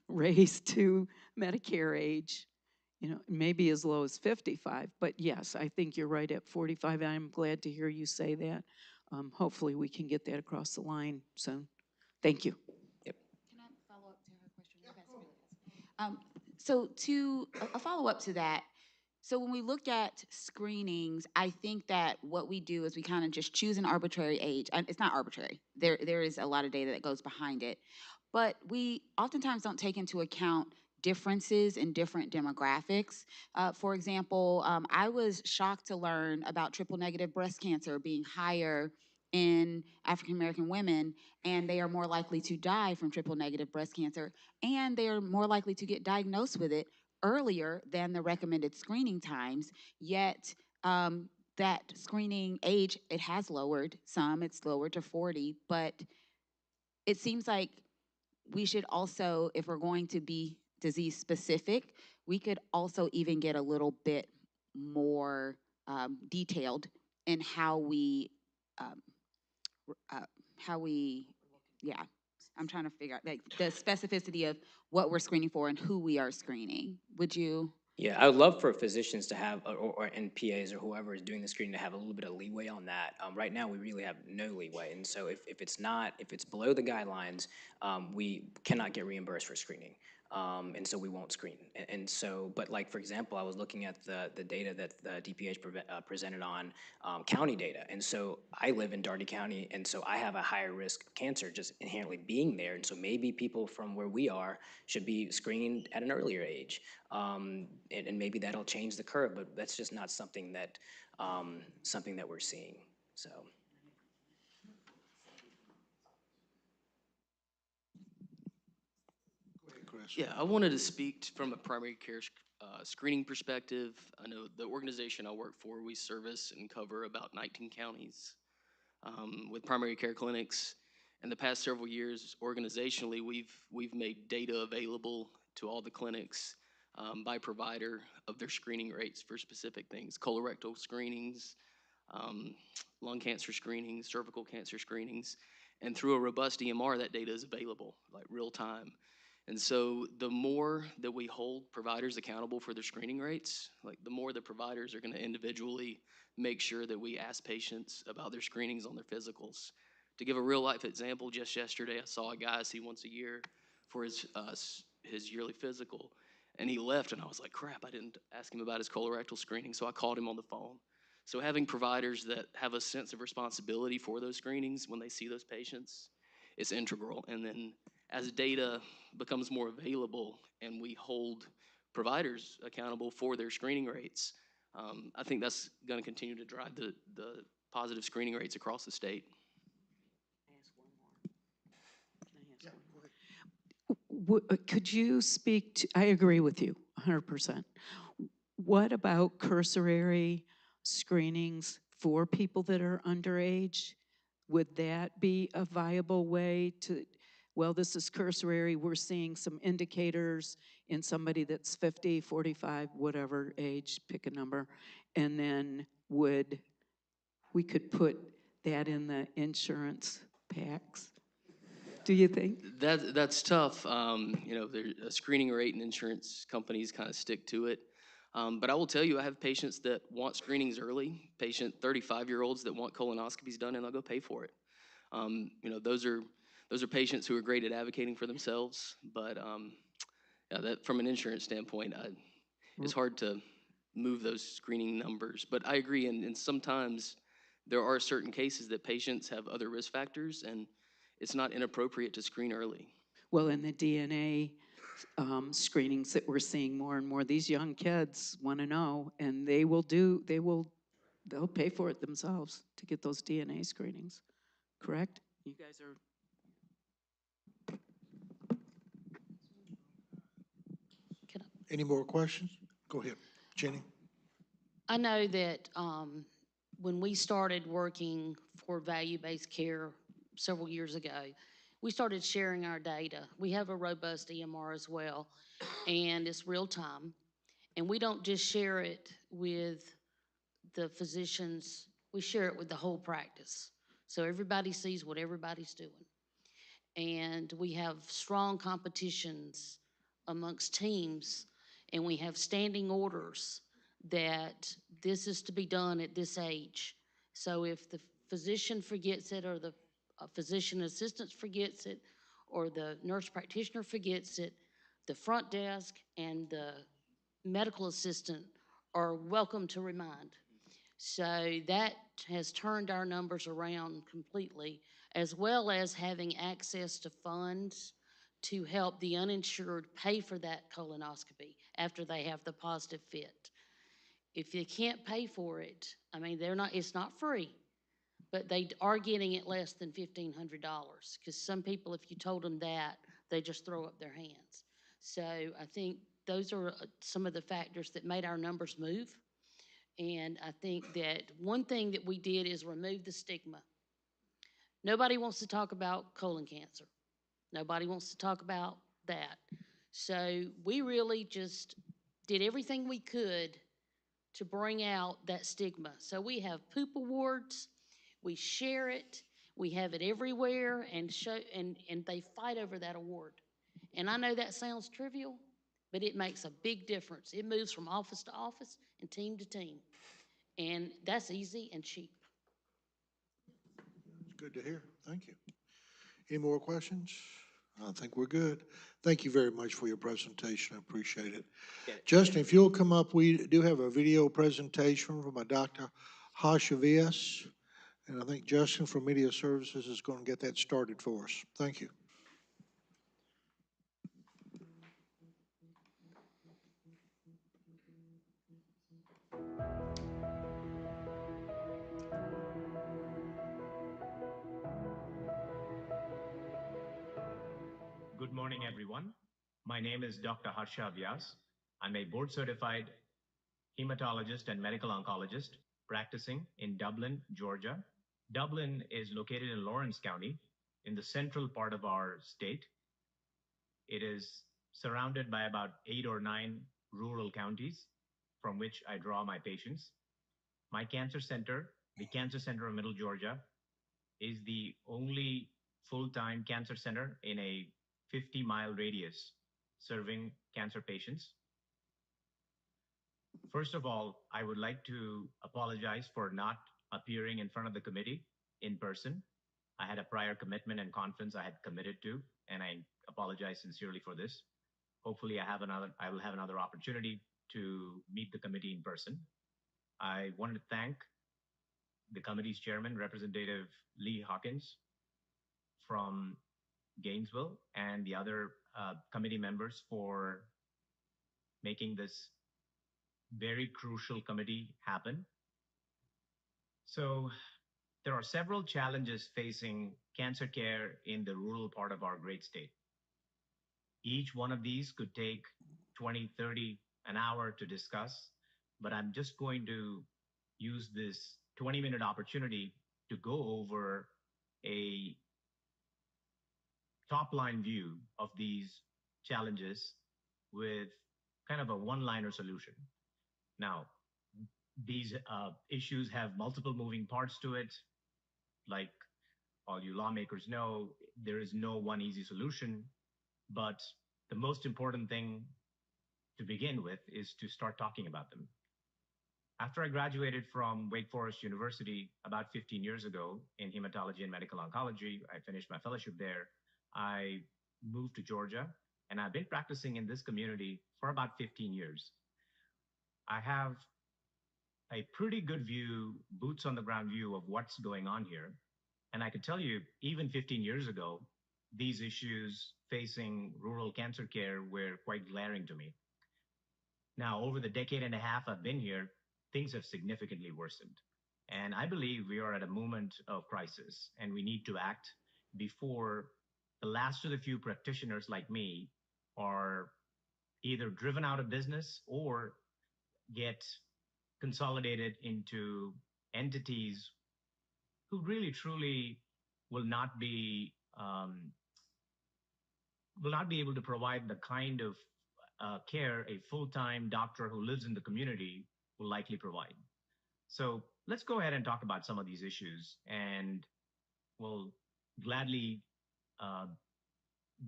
raised to Medicare age, you know, maybe as low as 55. But yes, I think you're right at 45. I'm glad to hear you say that. Hopefully we can get that across the line soon. Thank you. Can I follow up to her question? Yeah, so to a follow-up to that, so when we look at screenings, I think that what we do is we kind of just choose an arbitrary age. And it's not arbitrary. There is a lot of data that goes behind it. But we oftentimes don't take into account differences in different demographics. For example, I was shocked to learn about triple-negative breast cancer being higher in African-American women, and they are more likely to die from triple-negative breast cancer, and they are more likely to get diagnosed with it earlier than the recommended screening times, yet that screening age, it has lowered some, it's lowered to 40, but it seems like we should also, if we're going to be disease specific, we could also even get a little bit more detailed in how we, yeah, I'm trying to figure out like the specificity of what we're screening for and who we are screening. Would you? Yeah, I would love for physicians to have, or NPAs or whoever is doing the screening to have a little bit of leeway on that. Right now, we really have no leeway, and so if it's below the guidelines, we cannot get reimbursed for screening. and so we won't screen. And so, but like, for example, I was looking at the data that the DPH presented on county data. And so I live in Dougherty County, and so I have a higher risk of cancer just inherently being there. And so maybe people from where we are should be screened at an earlier age. And maybe that'll change the curve, but that's just not something that, we're seeing, so. Go ahead, Chris. Yeah, I wanted to speak from a primary care screening perspective. I know the organization I work for, we service and cover about 19 counties with primary care clinics. In the past several years, organizationally, we've made data available to all the clinics by provider of their screening rates for specific things: colorectal screenings, lung cancer screenings, cervical cancer screenings. And through a robust EMR, that data is available, like real time. And so the more that we hold providers accountable for their screening rates, like the more the providers are going to individually make sure that we ask patients about their screenings on their physicals. To give a real life example, just yesterday I saw a guy I see once a year for his yearly physical, and he left, and I was like, crap, I didn't ask him about his colorectal screening, so I called him on the phone. So having providers that have a sense of responsibility for those screenings when they see those patients is integral. And then as data becomes more available and we hold providers accountable for their screening rates, I think that's going to continue to drive the positive screening rates across the state. Yeah, go ahead. Could you speak to, I agree with you 100%. What about cursory screenings for people that are underage? Would that be a viable way to, well, this is cursory, we're seeing some indicators in somebody that's 50, 45, whatever age, pick a number, and then we could put that in the insurance packs? Do you think? That's tough. There's a screening rate, and insurance companies kind of stick to it. But I will tell you, I have patients that want screenings early, 35-year-olds that want colonoscopies done, and they'll go pay for it. Those are patients who are great at advocating for themselves. But that from an insurance standpoint, it's hard to move those screening numbers. But I agree, and sometimes there are certain cases that patients have other risk factors, and it's not inappropriate to screen early. Well, in the DNA screenings that we're seeing more and more, these young kids want to know, and they'll pay for it themselves to get those DNA screenings, correct? You guys are. Any more questions? Go ahead, Jenny. I know that when we started working for value-based care several years ago, we started sharing our data. We have a robust EMR as well, and it's real time. And we don't just share it with the physicians, we share it with the whole practice. So everybody sees what everybody's doing. And we have strong competitions amongst teams, and we have standing orders that this is to be done at this age. So if the physician forgets it, or the physician assistant forgets it, or the nurse practitioner forgets it, the front desk and the medical assistant are welcome to remind. So that has turned our numbers around completely, as well as having access to funds to help the uninsured pay for that colonoscopy after they have the positive fit. If they can't pay for it, I mean, it's not free, but they are getting it less than $1,500, because some people, if you told them that, they just throw up their hands. So I think those are some of the factors that made our numbers move. And I think that one thing that we did is remove the stigma. Nobody wants to talk about colon cancer. Nobody wants to talk about that. So we really just did everything we could to bring out that stigma. So we have poop awards, we share it, we have it everywhere, and they fight over that award. And I know that sounds trivial, but it makes a big difference. It moves from office to office and team to team. And that's easy and cheap. It's good to hear. Thank you. Any more questions? I think we're good. Thank you very much for your presentation. I appreciate it. Yeah, Justin, if you'll come up, we do have a video presentation from a Dr. Hashavias. And I think Justin from Media Services is going to get that started for us. Thank you. Good morning, everyone. My name is Dr. Harsha Vyas. I'm a board-certified hematologist and medical oncologist practicing in Dublin, Georgia. Dublin is located in Lawrence County in the central part of our state. It is surrounded by about 8 or 9 rural counties from which I draw my patients. My cancer center, the Cancer Center of Middle Georgia, is the only full-time cancer center in a 50-mile radius serving cancer patients. First of all, I would like to apologize for not appearing in front of the committee in person. I had a prior commitment and conference I had committed to, and I apologize sincerely for this. Hopefully I will have another opportunity to meet the committee in person. I wanted to thank the committee's chairman, Representative Lee Hawkins from Gainesville, and the other committee members for making this very crucial committee happen. So there are several challenges facing cancer care in the rural part of our great state. Each one of these could take 20, 30, an hour to discuss, but I'm just going to use this 20-minute opportunity to go over a top-line view of these challenges with kind of a one-liner solution. Now, these issues have multiple moving parts to it. Like all you lawmakers know, there is no one easy solution, but the most important thing to begin with is to start talking about them. After I graduated from Wake Forest University about 15 years ago in hematology and medical oncology, I finished my fellowship there. I moved to Georgia, and I've been practicing in this community for about 15 years. I have a pretty good view, boots on the ground view of what's going on here. And I can tell you, even 15 years ago, these issues facing rural cancer care were quite glaring to me. Now, over the decade and a half I've been here, things have significantly worsened. And I believe we are at a moment of crisis, and we need to act before the last of the few practitioners like me are either driven out of business or get consolidated into entities who really truly will not be able to provide the kind of care a full-time doctor who lives in the community will likely provide. So let's go ahead and talk about some of these issues, and we'll gladly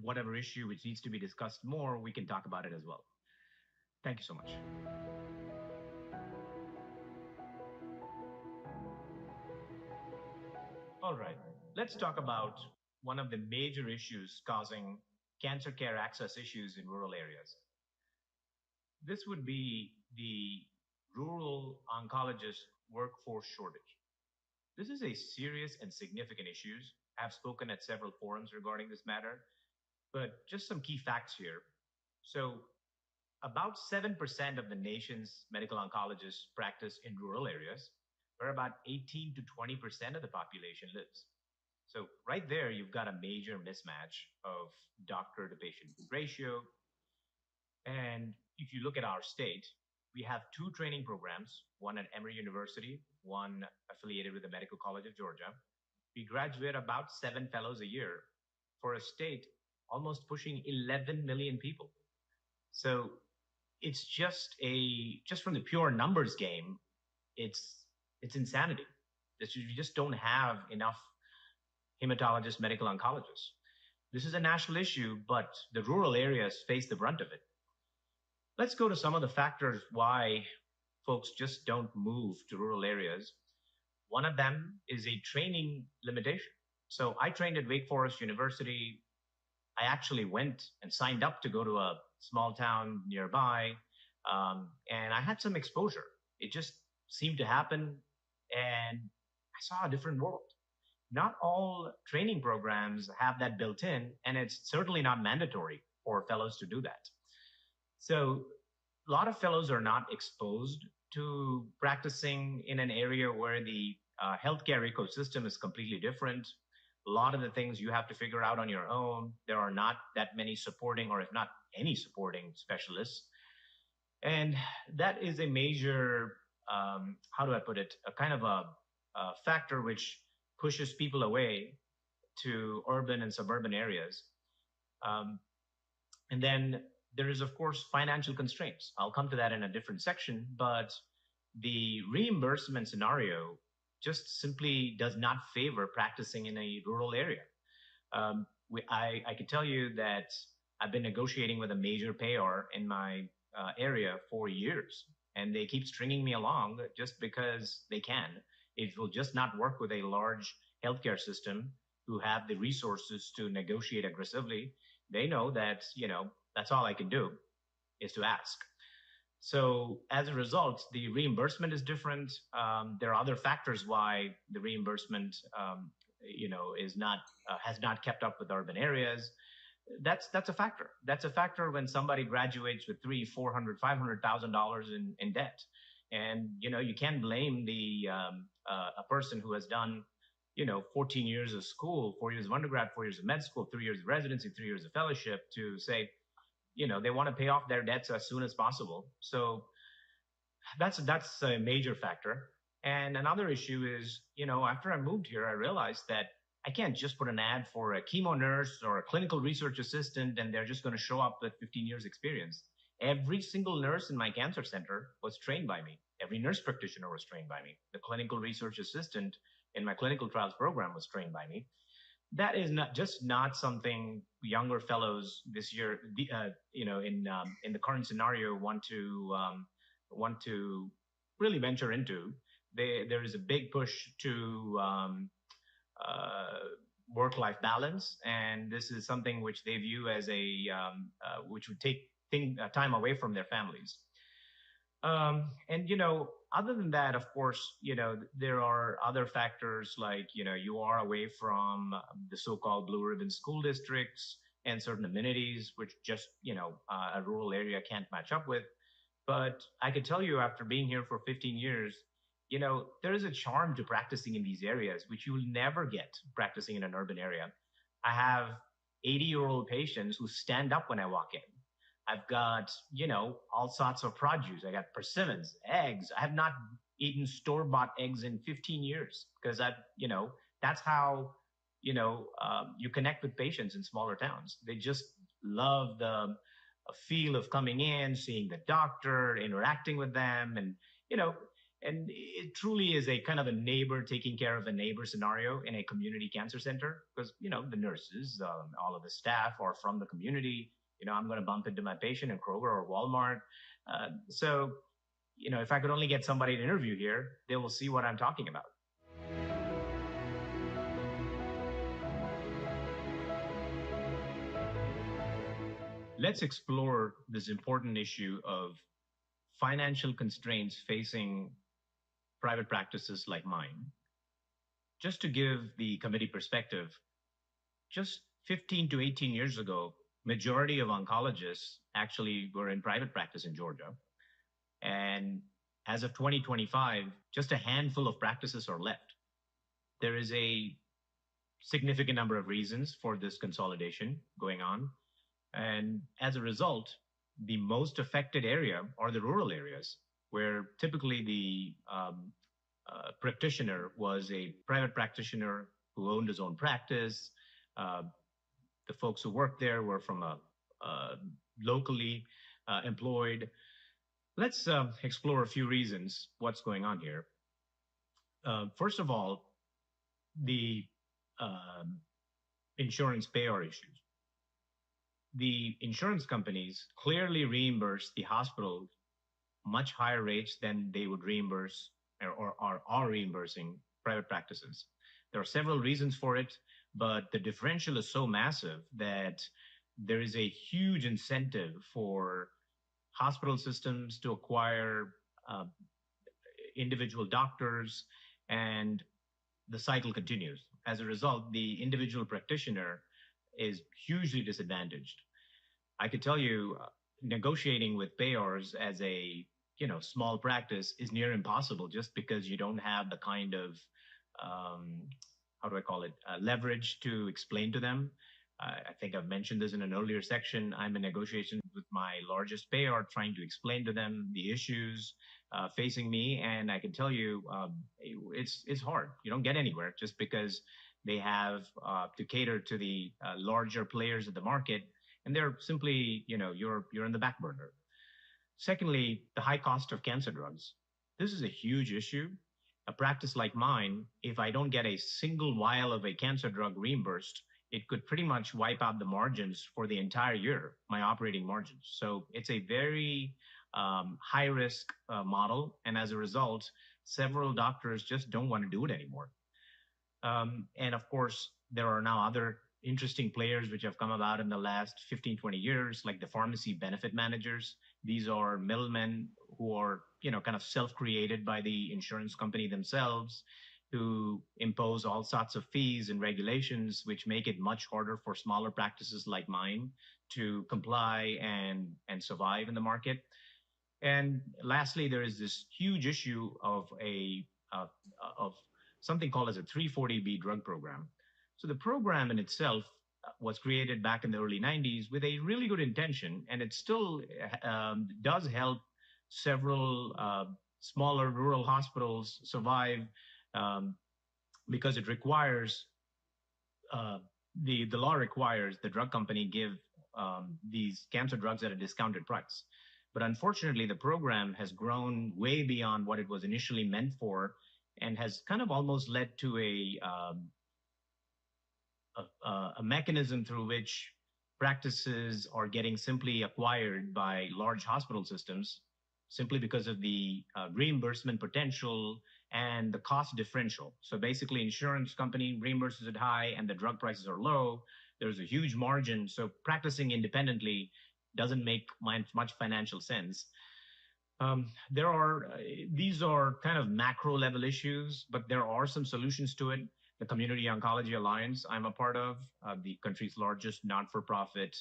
whatever issue which needs to be discussed more, we can talk about it as well. Thank you so much. All right, let's talk about one of the major issues causing cancer care access issues in rural areas. This would be the rural oncologist workforce shortage. This is a serious and significant issue. I've spoken at several forums regarding this matter, but just some key facts here. So about 7% of the nation's medical oncologists practice in rural areas, where about 18 to 20% of the population lives. So right there, you've got a major mismatch of doctor to patient ratio. And if you look at our state, we have 2 training programs, one at Emory University, one affiliated with the Medical College of Georgia. We graduate about 7 fellows a year for a state almost pushing 11 million people. So it's just from the pure numbers game, it's insanity. You just don't have enough hematologists, medical oncologists. This is a national issue, but the rural areas face the brunt of it. Let's go to some of the factors why folks just don't move to rural areas. One of them is a training limitation. So I trained at Wake Forest University. I actually went and signed up to go to a small town nearby, and I had some exposure. It just seemed to happen, and I saw a different world. Not all training programs have that built in, and it's certainly not mandatory for fellows to do that. So a lot of fellows are not exposed to practicing in an area where the healthcare ecosystem is completely different. A lot of the things you have to figure out on your own. There are not that many supporting, or if not any supporting specialists. And that is a major, how do I put it, a kind of a factor which pushes people away to urban and suburban areas. And then there is, of course, financial constraints. I'll come to that in a different section, but the reimbursement scenario just simply does not favor practicing in a rural area. I can tell you that I've been negotiating with a major payer in my area for years, and they keep stringing me along just because they can. It will just not work with a large healthcare system who have the resources to negotiate aggressively. They know that, that's all I can do is to ask. So as a result, the reimbursement is different. There are other factors why the reimbursement, is not has not kept up with urban areas. That's a factor. That's a factor when somebody graduates with $300,000, $400,000, $500,000 in debt, and you can't blame a person who has done 14 years of school, 4 years of undergrad, 4 years of med school, 3 years of residency, 3 years of fellowship to say, they want to pay off their debts as soon as possible. So that's a major factor. And another issue is, after I moved here, I realized that I can't just put an ad for a chemo nurse or a clinical research assistant and they're just going to show up with 15 years experience. Every single nurse in my cancer center was trained by me. Every nurse practitioner was trained by me. The clinical research assistant in my clinical trials program was trained by me. That is not something younger fellows this year, in the current scenario want to really venture into. There is a big push to work-life balance, and this is something which they view as which would take time away from their families. And other than that, of course, there are other factors like, you are away from the so-called blue ribbon school districts and certain amenities, which just, a rural area can't match up with. But I could tell you, after being here for 15 years, there is a charm to practicing in these areas, which you will never get practicing in an urban area. I have 80-year-old patients who stand up when I walk in. I've got, all sorts of produce. I got persimmons, eggs. I have not eaten store-bought eggs in 15 years because that's how, you connect with patients in smaller towns. They just love the feel of coming in, seeing the doctor, interacting with them. And, and it truly is a kind of a neighbor taking care of a neighbor scenario in a community cancer center because, the nurses, all of the staff are from the community. I'm going to bump into my patient in Kroger or Walmart. So, if I could only get somebody to interview here, they will see what I'm talking about. Let's explore this important issue of financial constraints facing private practices like mine. Just to give the committee perspective, just 15 to 18 years ago, majority of oncologists actually were in private practice in Georgia. And as of 2025, just a handful of practices are left. There is a significant number of reasons for this consolidation going on. And as a result, the most affected area are the rural areas, where typically the practitioner was a private practitioner who owned his own practice. The folks who worked there were from locally employed. Let's explore a few reasons what's going on here. First of all, the insurance payer issues. The insurance companies clearly reimburse the hospitals much higher rates than they would reimburse or are reimbursing private practices. There are several reasons for it, but the differential is so massive that there is a huge incentive for hospital systems to acquire individual doctors, and the cycle continues. As a result, the individual practitioner is hugely disadvantaged. I could tell you, negotiating with payers as a small practice is near impossible, just because you don't have the kind of how do I call it, leverage to explain to them. I think I've mentioned this in an earlier section. I'm in negotiations with my largest payer, trying to explain to them the issues facing me, and I can tell you, it's hard. You don't get anywhere just because they have to cater to the larger players of the market, and they're simply, you're in the back burner. Secondly, the high cost of cancer drugs. This is a huge issue. A practice like mine, if I don't get a single vial of a cancer drug reimbursed, it could pretty much wipe out the margins for the entire year, my operating margins. So it's a very high risk model. And as a result, several doctors just don't want to do it anymore. And of course, there are now other interesting players which have come about in the last 15, 20 years, like the pharmacy benefit managers. These are middlemen who are, kind of self-created by the insurance company themselves, who impose all sorts of fees and regulations, which make it much harder for smaller practices like mine to comply and survive in the market. And lastly, there is this huge issue of something called as a 340B drug program. So the program in itself was created back in the early 90s with a really good intention, and it still does help several smaller rural hospitals survive, because it requires, the law requires the drug company give these cancer drugs at a discounted price. But unfortunately, the program has grown way beyond what it was initially meant for, and has kind of almost led to a mechanism through which practices are getting simply acquired by large hospital systems simply because of the reimbursement potential and the cost differential. So basically, insurance company reimburses it high and the drug prices are low. There's a huge margin. So practicing independently doesn't make much financial sense. These are kind of macro level issues, but there are some solutions to it. The Community Oncology Alliance I'm a part of, the country's largest not-for-profit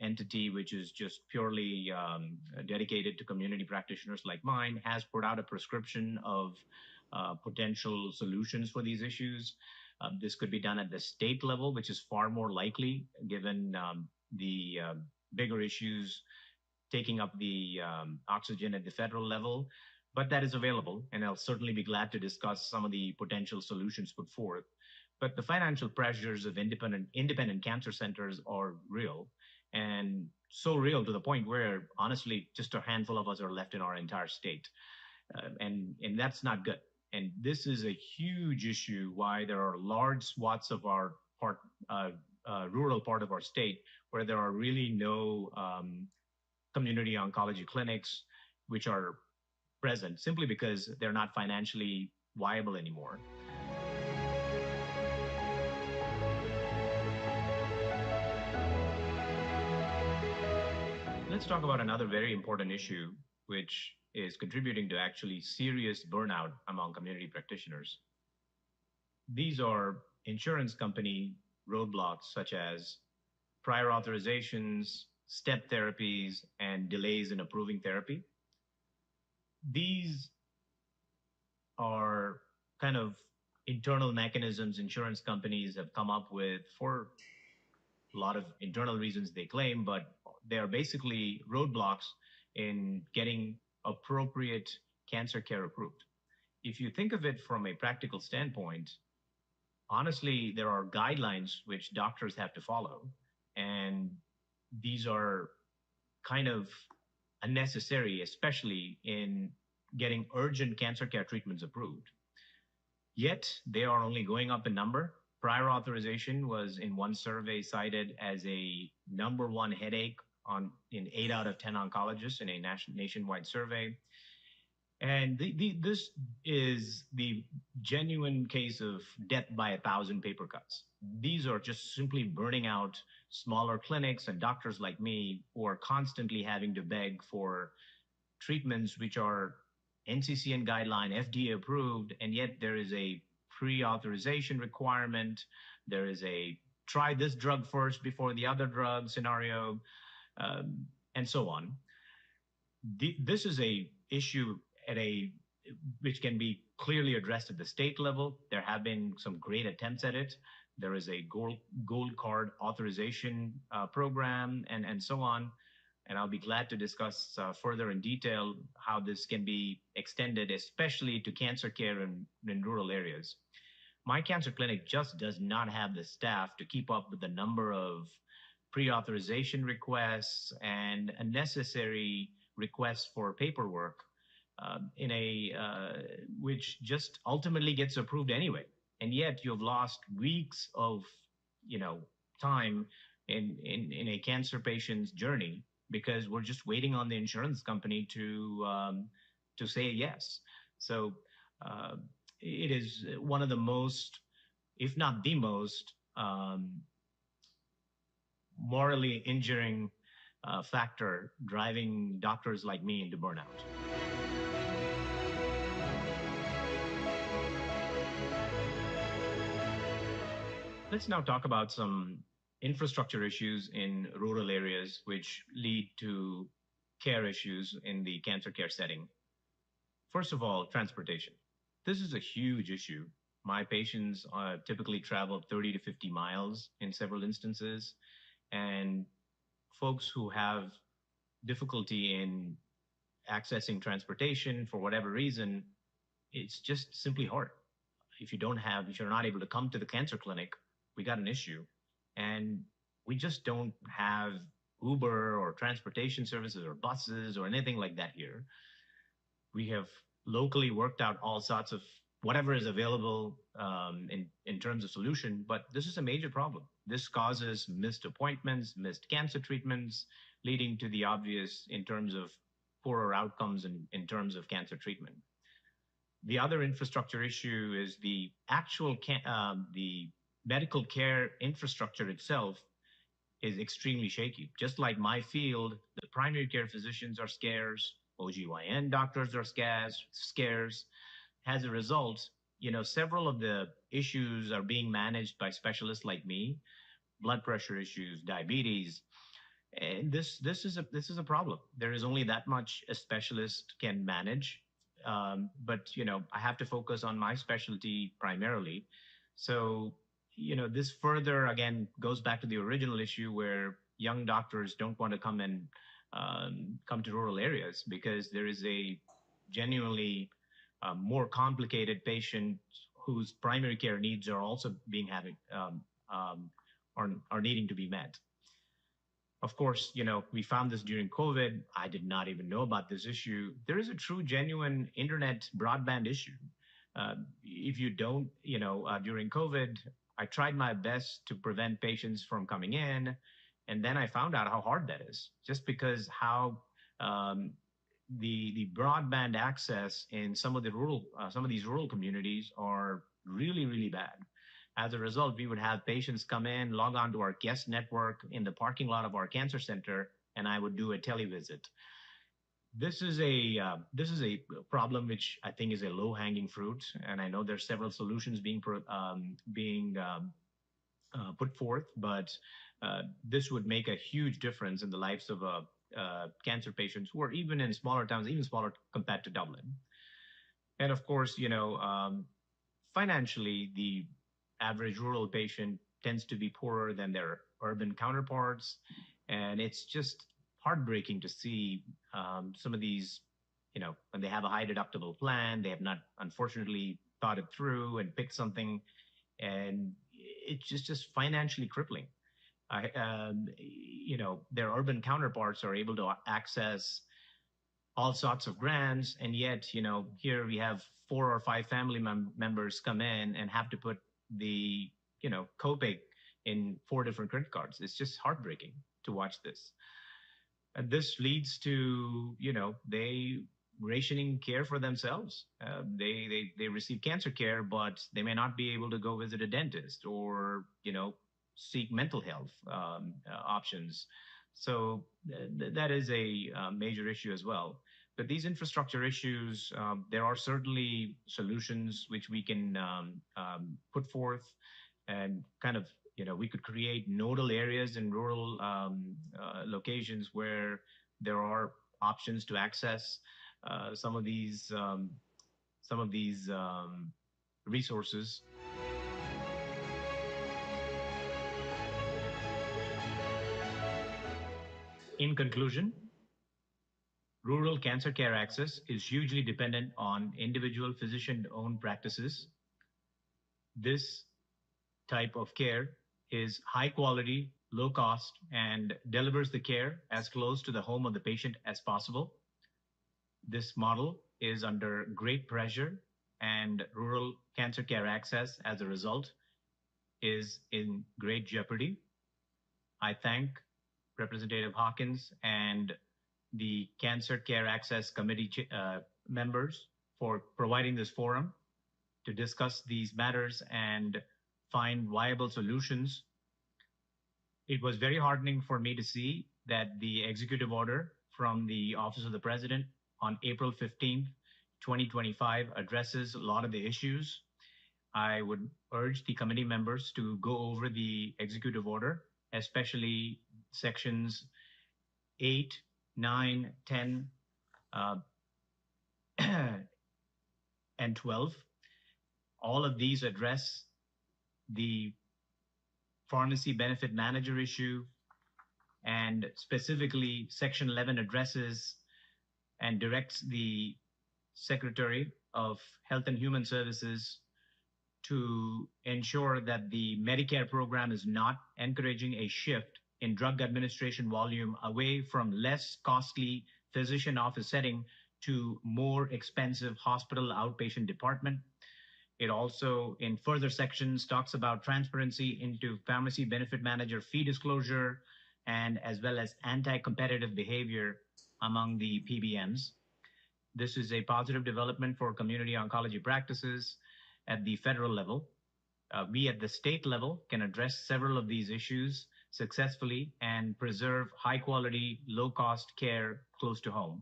entity, which is just purely dedicated to community practitioners like mine, has put out a prescription of potential solutions for these issues. This could be done at the state level, which is far more likely given the bigger issues taking up the oxygen at the federal level. But that is available, and I'll certainly be glad to discuss some of the potential solutions put forth. But the financial pressures of independent cancer centers are real, and so real to the point where, honestly, just a handful of us are left in our entire state. And that's not good. And this is a huge issue why there are large swaths of our rural part of our state where there are really no community oncology clinics which are present, simply because they're not financially viable anymore. Let's talk about another very important issue, which is contributing to actually serious burnout among community practitioners. These are insurance company roadblocks, such as prior authorizations, step therapies, and delays in approving therapy. These are kind of internal mechanisms insurance companies have come up with for a lot of internal reasons they claim, but they are basically roadblocks in getting appropriate cancer care approved. If you think of it from a practical standpoint, honestly, there are guidelines which doctors have to follow, and these are kind of unnecessary, especially in getting urgent cancer care treatments approved. Yet they are only going up in number. Prior authorization was in one survey cited as a #1 headache in 8 out of 10 oncologists in a nationwide survey. And this is the genuine case of death by 1,000 paper cuts. These are just simply burning out smaller clinics and doctors like me who are constantly having to beg for treatments which are NCCN guideline, FDA approved, and yet there is a pre-authorization requirement. There is a try this drug first before the other drug scenario, and so on. This is a issue which can be clearly addressed at the state level. There have been some great attempts at it. There is a gold card authorization program and so on. And I'll be glad to discuss further in detail how this can be extended, especially to cancer care in rural areas. My cancer clinic just does not have the staff to keep up with the number of pre-authorization requests and unnecessary requests for paperwork which just ultimately gets approved anyway. And yet you've lost weeks of time in a cancer patient's journey because we're just waiting on the insurance company to say yes. So it is one of the most, if not the most, morally injuring factor driving doctors like me into burnout. Let's now talk about some infrastructure issues in rural areas which lead to care issues in the cancer care setting. First of all, transportation. This is a huge issue. My patients typically travel 30 to 50 miles in several instances, and folks who have difficulty in accessing transportation for whatever reason, it's just simply hard. If you're not able to come to the cancer clinic, we got an issue. And we just don't have Uber or transportation services or buses or anything like that here. We have locally worked out all sorts of whatever is available in terms of solution, but this is a major problem. This causes missed appointments, missed cancer treatments, leading to the obvious in terms of poorer outcomes in terms of cancer treatment. The other infrastructure issue is the actual the medical care infrastructure itself is extremely shaky. Just like my field, the primary care physicians are scarce, OGYN doctors are scarce. As a result, several of the issues are being managed by specialists like me, blood pressure issues, diabetes. And this is a problem. There is only that much a specialist can manage. But I have to focus on my specialty primarily. So, this further, again, goes back to the original issue where young doctors don't want to come to rural areas because there is a genuinely more complicated patient whose primary care needs are also are needing to be met. Of course, we found this during COVID. I did not even know about this issue. There is a true, genuine internet broadband issue. If you don't, during COVID, I tried my best to prevent patients from coming in. And then I found out how hard that is, just because how the broadband access in some of these rural communities are really, really bad. As a result, we would have patients come in, log on to our guest network in the parking lot of our cancer center, and I would do a televisit. This is a problem which I think is a low-hanging fruit, and I know there's several solutions being put forth, but this would make a huge difference in the lives of cancer patients who are even in smaller towns, even smaller compared to Dublin. And of course, financially, the average rural patient tends to be poorer than their urban counterparts, and it's just heartbreaking to see some of these, when they have a high deductible plan, they have not, unfortunately, thought it through and picked something, and it's just financially crippling. Their urban counterparts are able to access all sorts of grants, and yet, here we have 4 or 5 family members come in and have to put the, copay in 4 different credit cards. It's just heartbreaking to watch this. And this leads to, they rationing care for themselves. They receive cancer care, but they may not be able to go visit a dentist or, seek mental health options. So that is a major issue as well. But these infrastructure issues, there are certainly solutions which we can put forth, and kind of, we could create nodal areas in rural locations where there are options to access some of these resources. In conclusion, rural cancer care access is hugely dependent on individual physician-owned practices. This type of care is high quality, low cost, and delivers the care as close to the home of the patient as possible. This model is under great pressure, and rural cancer care access, as a result, is in great jeopardy. I thank Representative Hawkins and the Cancer Care Access Committee members for providing this forum to discuss these matters and find viable solutions. It was very heartening for me to see that the executive order from the Office of the President on April 15th, 2025 addresses a lot of the issues. I would urge the committee members to go over the executive order, especially sections 8, 9, 10, and 12. All of these address the pharmacy benefit manager issue, and specifically Section 11 addresses and directs the Secretary of Health and Human Services to ensure that the Medicare program is not encouraging a shift in drug administration volume away from less costly physician office setting to more expensive hospital outpatient department. It also, in further sections, talks about transparency into pharmacy benefit manager fee disclosure, and as well as anti-competitive behavior among the PBMs. This is a positive development for community oncology practices at the federal level. We at the state level can address several of these issues successfully and preserve high quality, low cost care close to home.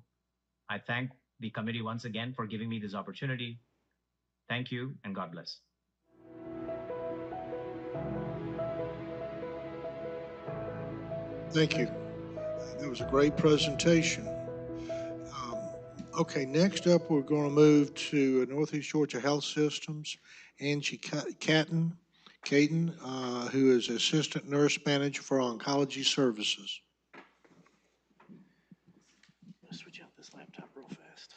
I thank the committee once again for giving me this opportunity. Thank you, and God bless. Thank you. That was a great presentation. Okay, next up, we're going to move to Northeast Georgia Health Systems, Angie Caton, who is Assistant Nurse Manager for Oncology Services. Switch out this laptop real fast.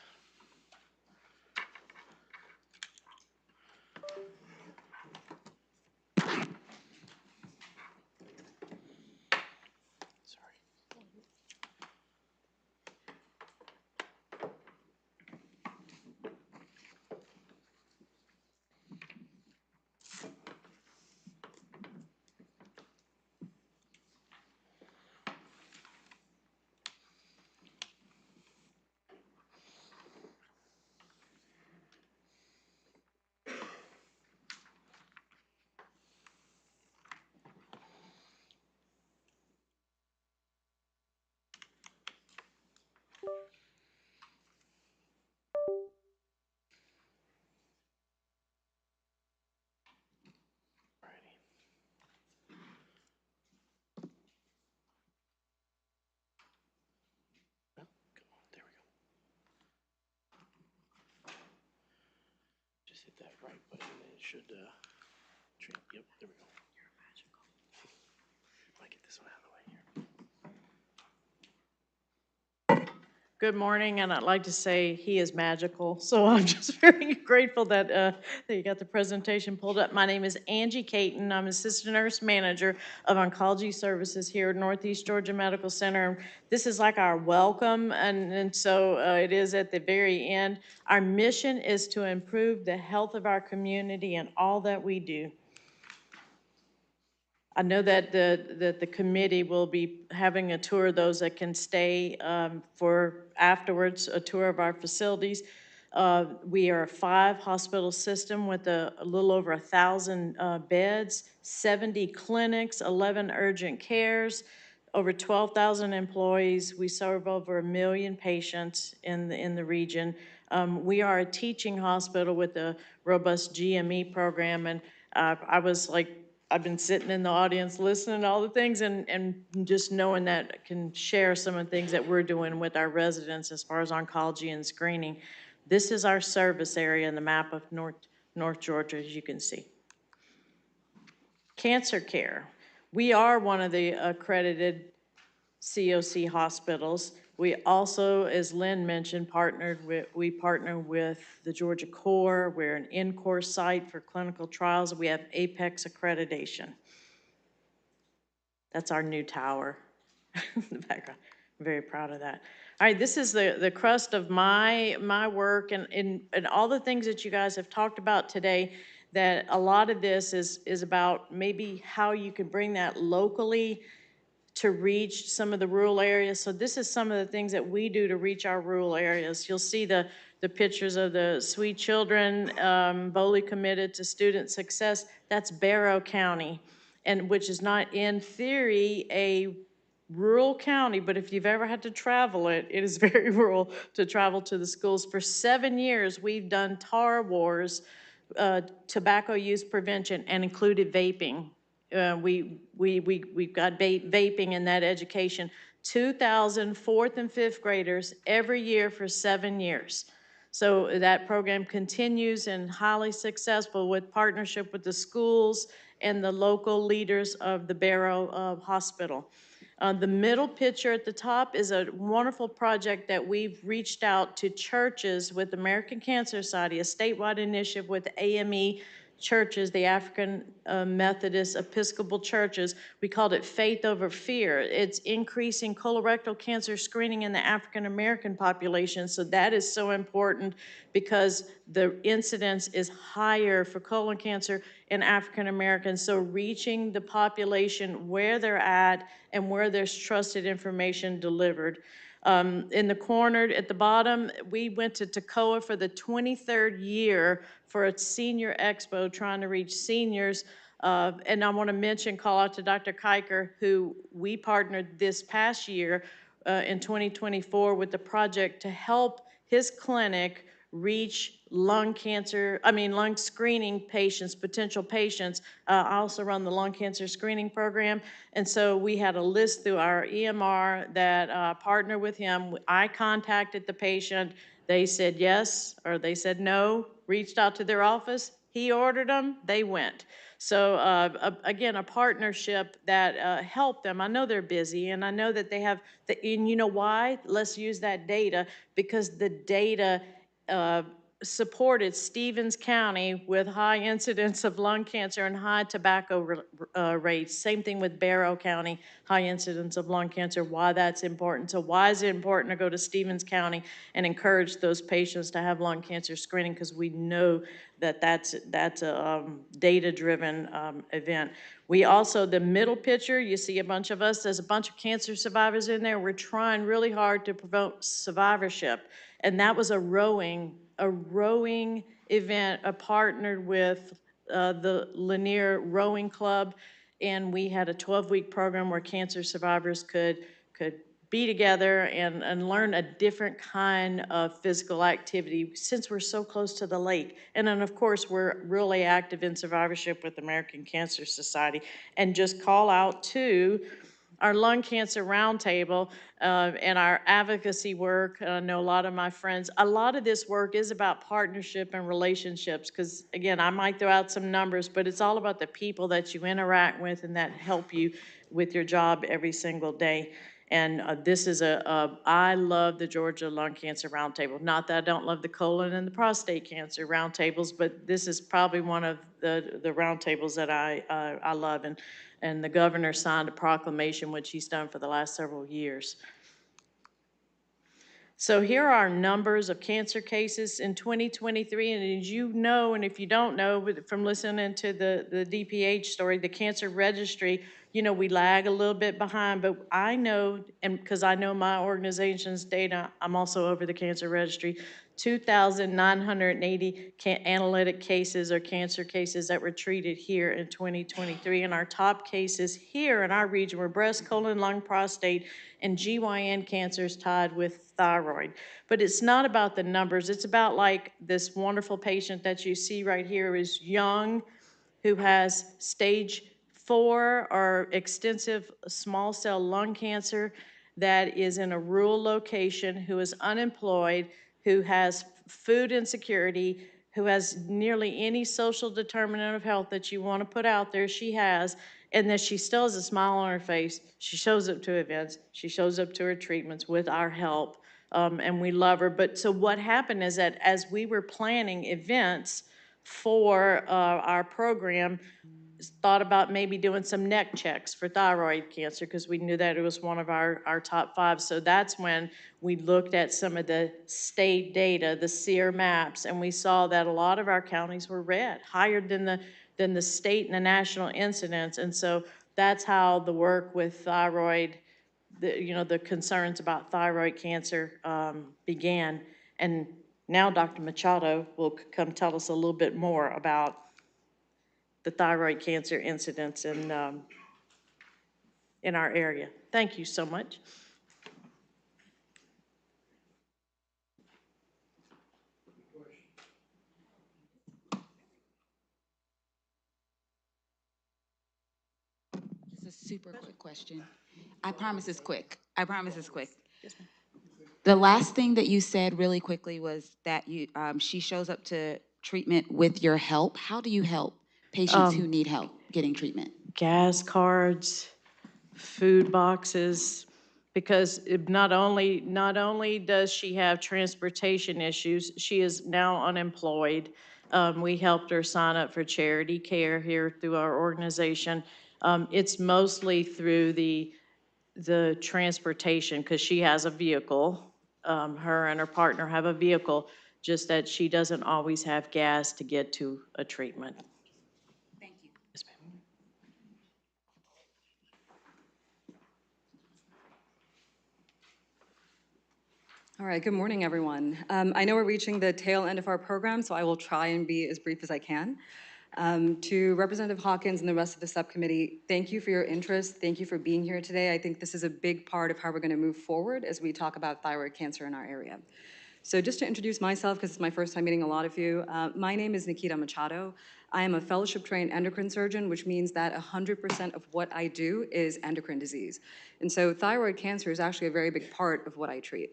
Hit that right button and it should, yep, there we go. You're magical. If I get this one out of the way here. Good morning, and I'd like to say he is magical. So I'm just very grateful that that you got the presentation pulled up. My name is Angie Caton. I'm Assistant Nurse Manager of Oncology Services here at Northeast Georgia Medical Center. This is like our welcome, and so it is at the very end. Our mission is to improve the health of our community and all that we do. I know that the committee will be having a tour of those that can stay for afterwards, a tour of our facilities. We are a 5-hospital system with a little over 1,000 beds, 70 clinics, 11 urgent cares, over 12,000 employees. We serve over 1 million patients in the region. We are a teaching hospital with a robust GME program, and I was like, I've been sitting in the audience listening to all the things and just knowing that I can share some of the things that we're doing with our residents as far as oncology and screening. This is our service area in the map of North Georgia, as you can see. Cancer care. We are one of the accredited COC hospitals. We also, as Lynn mentioned, we partner with the Georgia Corps. We're an in-core site for clinical trials. We have APEX accreditation. That's our new tower in the background. I'm very proud of that. All right, this is the crust of my work and all the things that you guys have talked about today, that a lot of this is about maybe how you can bring that locally to reach some of the rural areas. So this is some of the things that we do to reach our rural areas. You'll see the pictures of the sweet children, Boley Committed to Student Success. That's Barrow County, and which is not in theory a rural county, but if you've ever had to travel it, it is very rural to travel to the schools. For 7 years, we've done TAR Wars, tobacco use prevention, and included vaping. We've got vaping in that education. 2,000 4th and 5th graders every year for 7 years. So that program continues and highly successful with partnership with the schools and the local leaders of the Barrow Hospital. The middle picture at the top is a wonderful project that we've reached out to churches with American Cancer Society, a statewide initiative with AME churches, the African Methodist Episcopal churches. We called it Faith Over Fear. It's increasing colorectal cancer screening in the African American population. So that is so important because the incidence is higher for colon cancer in African Americans. So reaching the population where they're at and where there's trusted information delivered. In the corner at the bottom, we went to Toccoa for the 23rd year for a senior expo trying to reach seniors. And I want to call out to Dr. Kiker, who we partnered this past year in 2024 with the project to help his clinic reach lung screening patients, potential patients. I also run the lung cancer screening program. And so we had a list through our EMR that partnered with him. I contacted the patient. They said yes, or they said no, reached out to their office. He ordered them, they went. So again, a partnership that helped them. I know they're busy and I know that they have, and you know why? Let's use that data, because the data supported Stevens County with high incidence of lung cancer and high tobacco rates. Same thing with Barrow County, high incidence of lung cancer, why that's important. So why is it important to go to Stevens County and encourage those patients to have lung cancer screening? Because we know that that's a data-driven event. We also, the middle picture, you see a bunch of us, there's a bunch of cancer survivors in there. We're trying really hard to promote survivorship. And that was a rowing event, partnered with the Lanier Rowing Club. And we had a 12-week program where cancer survivors could be together and learn a different kind of physical activity since we're so close to the lake. And then, of course, we're really active in survivorship with American Cancer Society. And just call out to our lung cancer roundtable and our advocacy work. I know a lot of my friends, a lot of this work is about partnership and relationships, because again, I might throw out some numbers, but it's all about the people that you interact with and that help you with your job every single day. And this is I love the Georgia Lung Cancer Roundtable. Not that I don't love the colon and the prostate cancer roundtables, but this is probably one of the roundtables that I love. And the governor signed a proclamation, which he's done for the last several years. So here are our numbers of cancer cases in 2023, and as you know, and if you don't know, but from listening to the DPH story, the cancer registry, you know, we lag a little bit behind, but I know, and because I know my organization's data, I'm also over the cancer registry, 2,980 analytic cases or cancer cases that were treated here in 2023. And our top cases here in our region were breast, colon, lung, prostate, and GYN cancers tied with thyroid. But it's not about the numbers. It's about like this wonderful patient that you see right here is young, who has stage 4 or extensive small cell lung cancer that is in a rural location, who is unemployed, who has food insecurity, who has nearly any social determinant of health that you want to put out there, she has, and that she still has a smile on her face. She shows up to events. She shows up to her treatments with our help, and we love her. But so what happened is that as we were planning events for our program, thought about maybe doing some neck checks for thyroid cancer because we knew that it was one of our top 5. So that's when we looked at some of the state data, the SEER maps, and we saw that a lot of our counties were red, higher than the state and the national incidence. And so that's how the work with thyroid, the concerns about thyroid cancer began. And now Dr. Machado will come tell us a little bit more about the thyroid cancer incidence in our area. Thank you so much. Just a super quick question. I promise it's quick. I promise it's quick. The last thing that you said really quickly was that she shows up to treatment with your help. How do you help patients who need help getting treatment? Gas cards, food boxes, because not only does she have transportation issues, she is now unemployed. We helped her sign up for charity care here through our organization. It's mostly through the transportation because she has a vehicle. Her and her partner have a vehicle, just that she doesn't always have gas to get to a treatment. Thank you. Yes, ma'am. All right, good morning, everyone. I know we're reaching the tail end of our program, so I will try and be as brief as I can. To Representative Hawkins and the rest of the subcommittee, thank you for your interest. Thank you for being here today. I think this is a big part of how we're going to move forward as we talk about thyroid cancer in our area. So just to introduce myself, because it's my first time meeting a lot of you, my name is Nikita Machado. I am a fellowship-trained endocrine surgeon, which means that 100% of what I do is endocrine disease. And so thyroid cancer is actually a very big part of what I treat.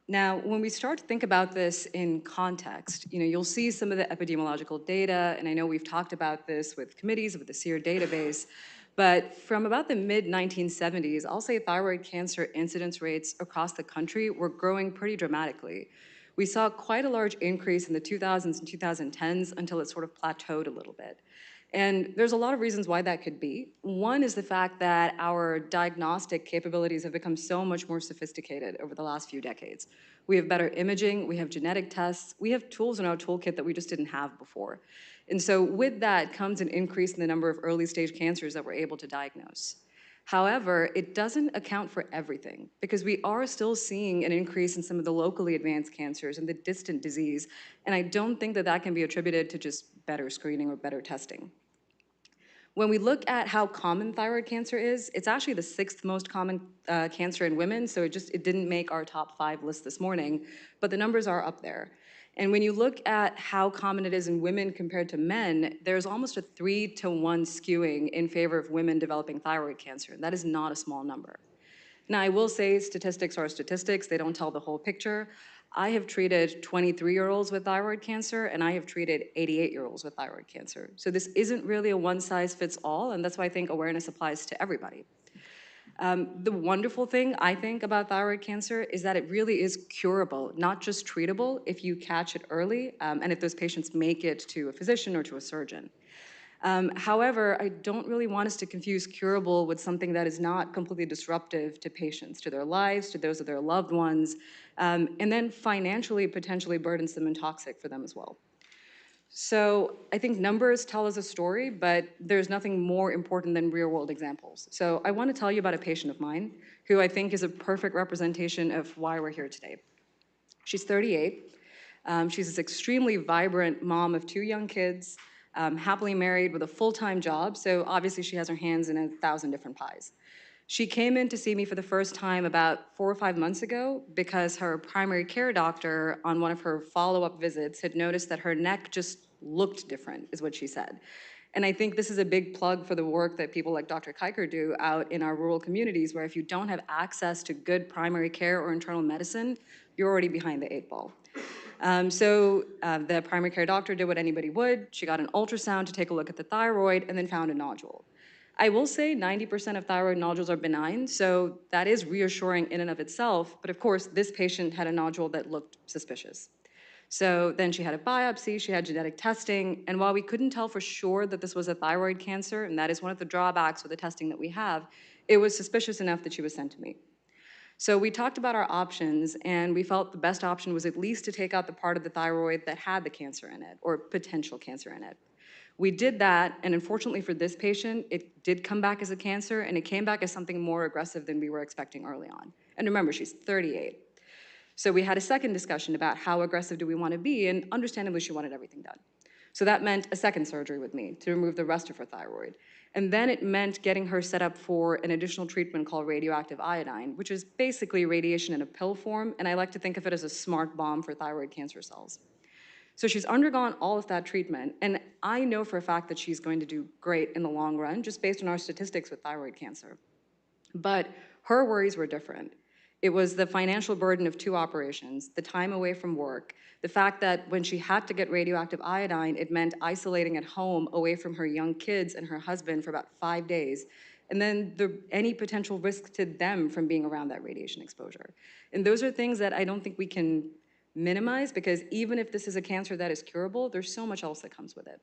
Now, when we start to think about this in context, you'll see some of the epidemiological data, and I know we've talked about this with committees, with the SEER database, but from about the mid-1970s, I'll say thyroid cancer incidence rates across the country were growing pretty dramatically. We saw quite a large increase in the 2000s and 2010s until it sort of plateaued a little bit. And there's a lot of reasons why that could be. One is the fact that our diagnostic capabilities have become so much more sophisticated over the last few decades. We have better imaging, we have genetic tests, we have tools in our toolkit that we just didn't have before. And so with that comes an increase in the number of early stage cancers that we're able to diagnose. However, it doesn't account for everything because we are still seeing an increase in some of the locally advanced cancers and the distant disease. And I don't think that that can be attributed to just better screening or better testing. When we look at how common thyroid cancer is, it's actually the 6th most common cancer in women, so it didn't make our top 5 list this morning, but the numbers are up there. And when you look at how common it is in women compared to men, there's almost a 3-to-1 skewing in favor of women developing thyroid cancer. That is not a small number. Now, I will say statistics are statistics. They don't tell the whole picture. I have treated 23-year-olds with thyroid cancer, and I have treated 88-year-olds with thyroid cancer. So this isn't really a one-size-fits-all, and that's why I think awareness applies to everybody. The wonderful thing, I think, about thyroid cancer is that it really is curable, not just treatable if you catch it early, and if those patients make it to a physician or to a surgeon. However, I don't really want us to confuse curable with something that is not completely disruptive to patients, to their lives, to those of their loved ones, and then financially potentially burdensome and toxic for them as well. So I think numbers tell us a story, but there's nothing more important than real-world examples. So I want to tell you about a patient of mine who I think is a perfect representation of why we're here today. She's 38. She's this extremely vibrant mom of 2 young kids, happily married with a full-time job, so obviously she has her hands in 1,000 different pies. She came in to see me for the first time about 4 or 5 months ago because her primary care doctor on one of her follow-up visits had noticed that her neck just looked different, is what she said. And I think this is a big plug for the work that people like Dr. Kiker do out in our rural communities, where if you don't have access to good primary care or internal medicine, you're already behind the 8 ball. The primary care doctor did what anybody would. She got an ultrasound to take a look at the thyroid and then found a nodule. I will say 90% of thyroid nodules are benign, so that is reassuring in and of itself, but of course, this patient had a nodule that looked suspicious. So then she had a biopsy, she had genetic testing, and while we couldn't tell for sure that this was a thyroid cancer, and that is one of the drawbacks with the testing that we have, it was suspicious enough that she was sent to me. So we talked about our options, and we felt the best option was at least to take out the part of the thyroid that had the cancer in it, or potential cancer in it. We did that, and unfortunately for this patient, it did come back as a cancer, and it came back as something more aggressive than we were expecting early on. And remember, she's 38. So we had a second discussion about how aggressive do we want to be, and understandably, she wanted everything done. So that meant a second surgery with me to remove the rest of her thyroid. And then it meant getting her set up for an additional treatment called radioactive iodine, which is basically radiation in a pill form, and I like to think of it as a smart bomb for thyroid cancer cells. So she's undergone all of that treatment, and I know for a fact that she's going to do great in the long run, just based on our statistics with thyroid cancer. But her worries were different. It was the financial burden of 2 operations, the time away from work, the fact that when she had to get radioactive iodine, it meant isolating at home away from her young kids and her husband for about 5 days, and then any potential risk to them from being around that radiation exposure. And those are things that I don't think we can minimize, because even if this is a cancer that is curable, there's so much else that comes with it.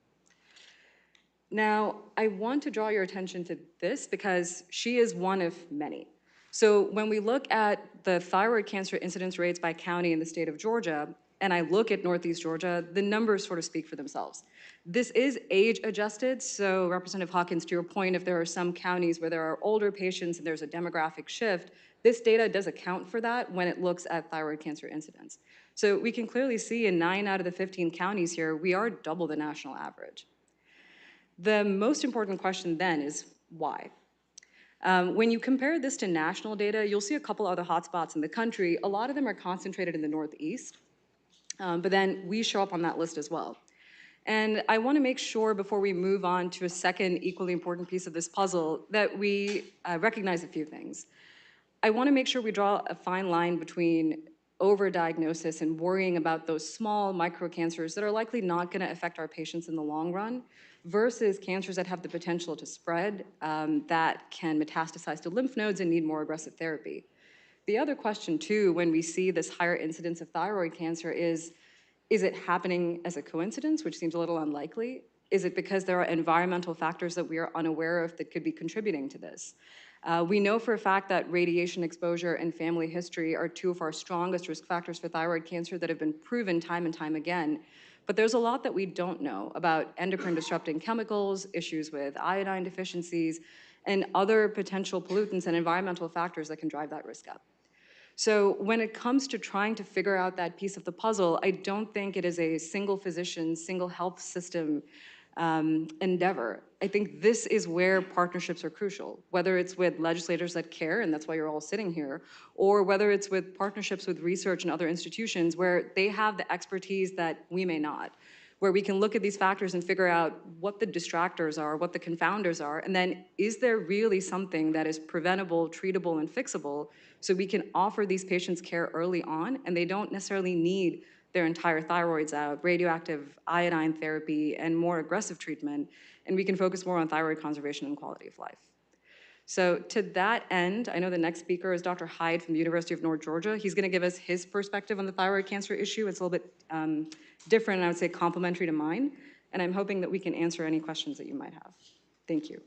Now, I want to draw your attention to this because she is one of many. So when we look at the thyroid cancer incidence rates by county in the state of Georgia, and I look at Northeast Georgia, the numbers sort of speak for themselves. This is age adjusted, so Representative Hawkins, to your point, if there are some counties where there are older patients and there's a demographic shift, this data does account for that when it looks at thyroid cancer incidence. So we can clearly see in 9 out of the 15 counties here, we are double the national average. The most important question then is why? When you compare this to national data, you'll see a couple other hotspots in the country. A lot of them are concentrated in the Northeast, but then we show up on that list as well. And I want to make sure before we move on to a second equally important piece of this puzzle that we recognize a few things. I want to make sure we draw a fine line between overdiagnosis and worrying about those small microcancers that are likely not going to affect our patients in the long run versus cancers that have the potential to spread, that can metastasize to lymph nodes and need more aggressive therapy. The other question too, when we see this higher incidence of thyroid cancer is it happening as a coincidence, which seems a little unlikely? Is it because there are environmental factors that we are unaware of that could be contributing to this? We know for a fact that radiation exposure and family history are 2 of our strongest risk factors for thyroid cancer that have been proven time and time again. But there's a lot that we don't know about endocrine disrupting chemicals, issues with iodine deficiencies, and other potential pollutants and environmental factors that can drive that risk up. So when it comes to trying to figure out that piece of the puzzle, I don't think it is a single physician, single health system endeavor. I think this is where partnerships are crucial, whether it's with legislators that care, and that's why you're all sitting here, or whether it's with partnerships with research and other institutions where they have the expertise that we may not, where we can look at these factors and figure out what the distractors are, what the confounders are, and then is there really something that is preventable, treatable, and fixable so we can offer these patients care early on and they don't necessarily need their entire thyroids out, radioactive iodine therapy, and more aggressive treatment, and we can focus more on thyroid conservation and quality of life. So to that end, I know the next speaker is Dr. Hyde from the University of North Georgia. He's gonna give us his perspective on the thyroid cancer issue. It's a little bit different, and I would say complementary to mine. and I'm hoping that we can answer any questions that you might have. Thank you.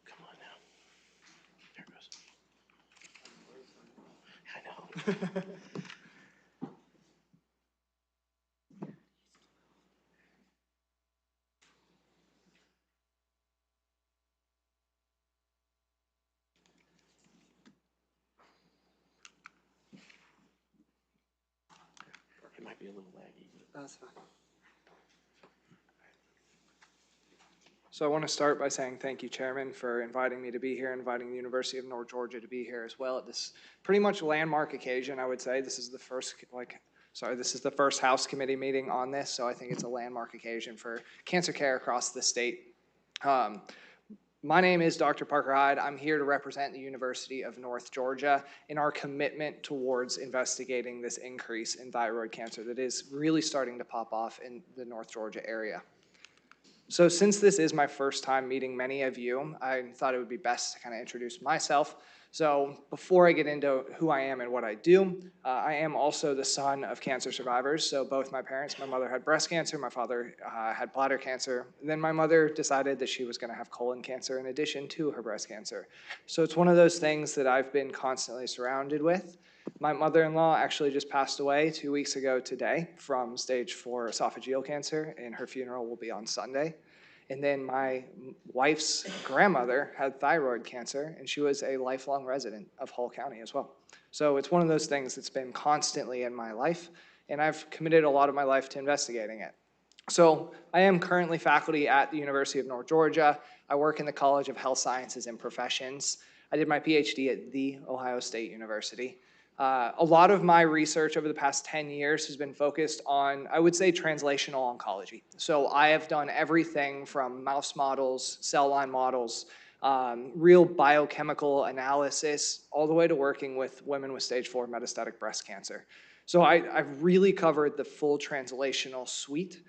Come on now. There it goes. I know. It might be a little laggy. That's fine. So I want to start by saying thank you, Chairman, for inviting me to be here, inviting the University of North Georgia to be here as well at this pretty much landmark occasion, I would say. This is the first, this is the first House Committee meeting on this, so I think it's a landmark occasion for cancer care across the state. My name is Dr. Parker Hyde. I'm here to represent the University of North Georgia in our commitment towards investigating this increase in thyroid cancer that is really starting to pop off in the North Georgia area. So since this is my first time meeting many of you, I thought it would be best to kind of introduce myself. So before I get into who I am and what I do, I am also the son of cancer survivors. So both my parents, my mother had breast cancer, my father had bladder cancer. And then my mother decided that she was going to have colon cancer in addition to her breast cancer. So it's one of those things that I've been constantly surrounded with. My mother-in-law actually just passed away 2 weeks ago today from stage 4 esophageal cancer, and her funeral will be on Sunday. And then my wife's grandmother had thyroid cancer, and she was a lifelong resident of Hull County as well. So it's one of those things that's been constantly in my life, and I've committed a lot of my life to investigating it. So I am currently faculty at the University of North Georgia. I work in the College of Health Sciences and Professions. I did my PhD at The Ohio State University. A lot of my research over the past 10 years has been focused on, I would say, translational oncology. So I have done everything from mouse models, cell line models, real biochemical analysis, all the way to working with women with stage 4 metastatic breast cancer. So I've really covered the full translational suite.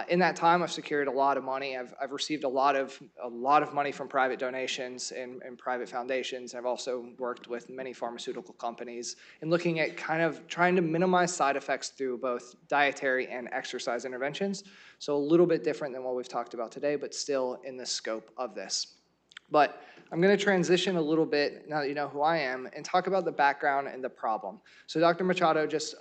In that time, I've secured a lot of money. I've received a lot of money from private donations and private foundations. I've also worked with many pharmaceutical companies in looking at kind of trying to minimize side effects through both dietary and exercise interventions. So a little bit different than what we've talked about today, but still in the scope of this. But I'm going to transition a little bit, now that you know who I am, and talk about the background and the problem. So Dr. Machado just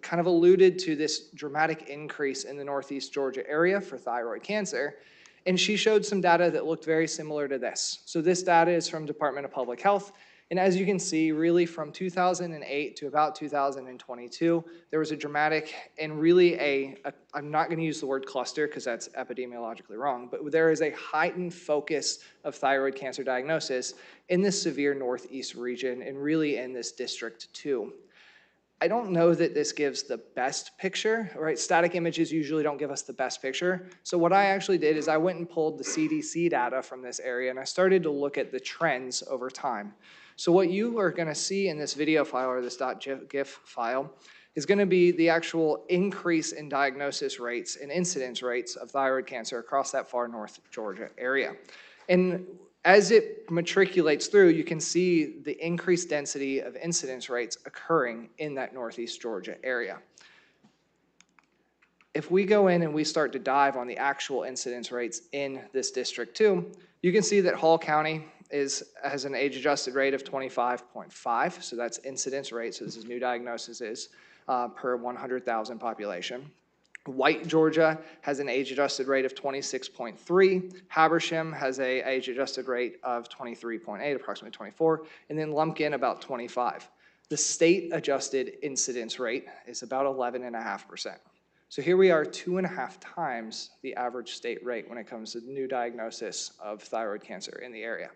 kind of alluded to this dramatic increase in the Northeast Georgia area for thyroid cancer, and she showed some data that looked very similar to this. So this data is from Department of Public Health, and as you can see, really from 2008 to about 2022, there was a dramatic and really I'm not going to use the word cluster because that's epidemiologically wrong, but there is a heightened focus of thyroid cancer diagnosis in this severe Northeast region and really in this district too. I don't know that this gives the best picture, right? Static images usually don't give us the best picture. So what I actually did is I went and pulled the CDC data from this area and I started to look at the trends over time. So what you are going to see in this video file or this .gif file is going to be the actual increase in diagnosis rates and incidence rates of thyroid cancer across that far North Georgia area. And as it matriculates through, you can see the increased density of incidence rates occurring in that Northeast Georgia area. If we go in and we start to dive on the actual incidence rates in this district too, you can see that Hull County has an age-adjusted rate of 25.5, so that's incidence rate, so this is new diagnoses per 100,000 population. White Georgia has an age-adjusted rate of 26.3. Habersham has an age-adjusted rate of 23.8, approximately 24, and then Lumpkin about 25. The state-adjusted incidence rate is about 11.5%. So here we are 2.5 times the average state rate when it comes to new diagnosis of thyroid cancer in the area.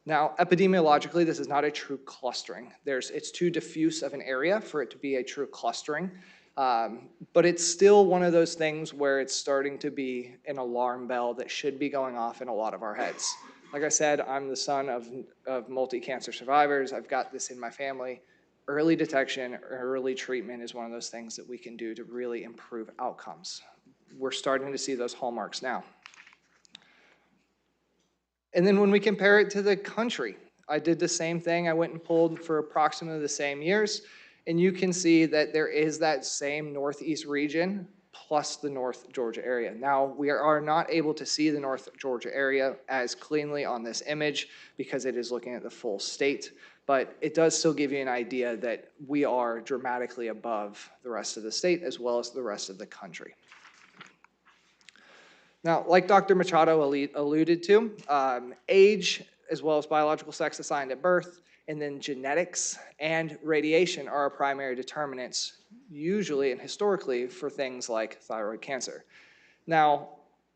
Now, epidemiologically, this is not a true clustering. It's too diffuse of an area for it to be a true clustering. But it's still one of those things where it's starting to be an alarm bell that should be going off in a lot of our heads. Like I said, I'm the son of multi-cancer survivors. I've got this in my family. Early detection, early treatment is one of those things that we can do to really improve outcomes. We're starting to see those hallmarks now. And then when we compare it to the country, I did the same thing. I went and pulled for approximately the same years, and you can see that there is that same Northeast region plus the North Georgia area. Now, we are not able to see the North Georgia area as cleanly on this image because it is looking at the full state, but it does still give you an idea that we are dramatically above the rest of the state as well as the rest of the country. Now, like Dr. Machado alluded to, age as well as biological sex assigned at birth, and then genetics and radiation are our primary determinants, usually and historically, for things like thyroid cancer. Now,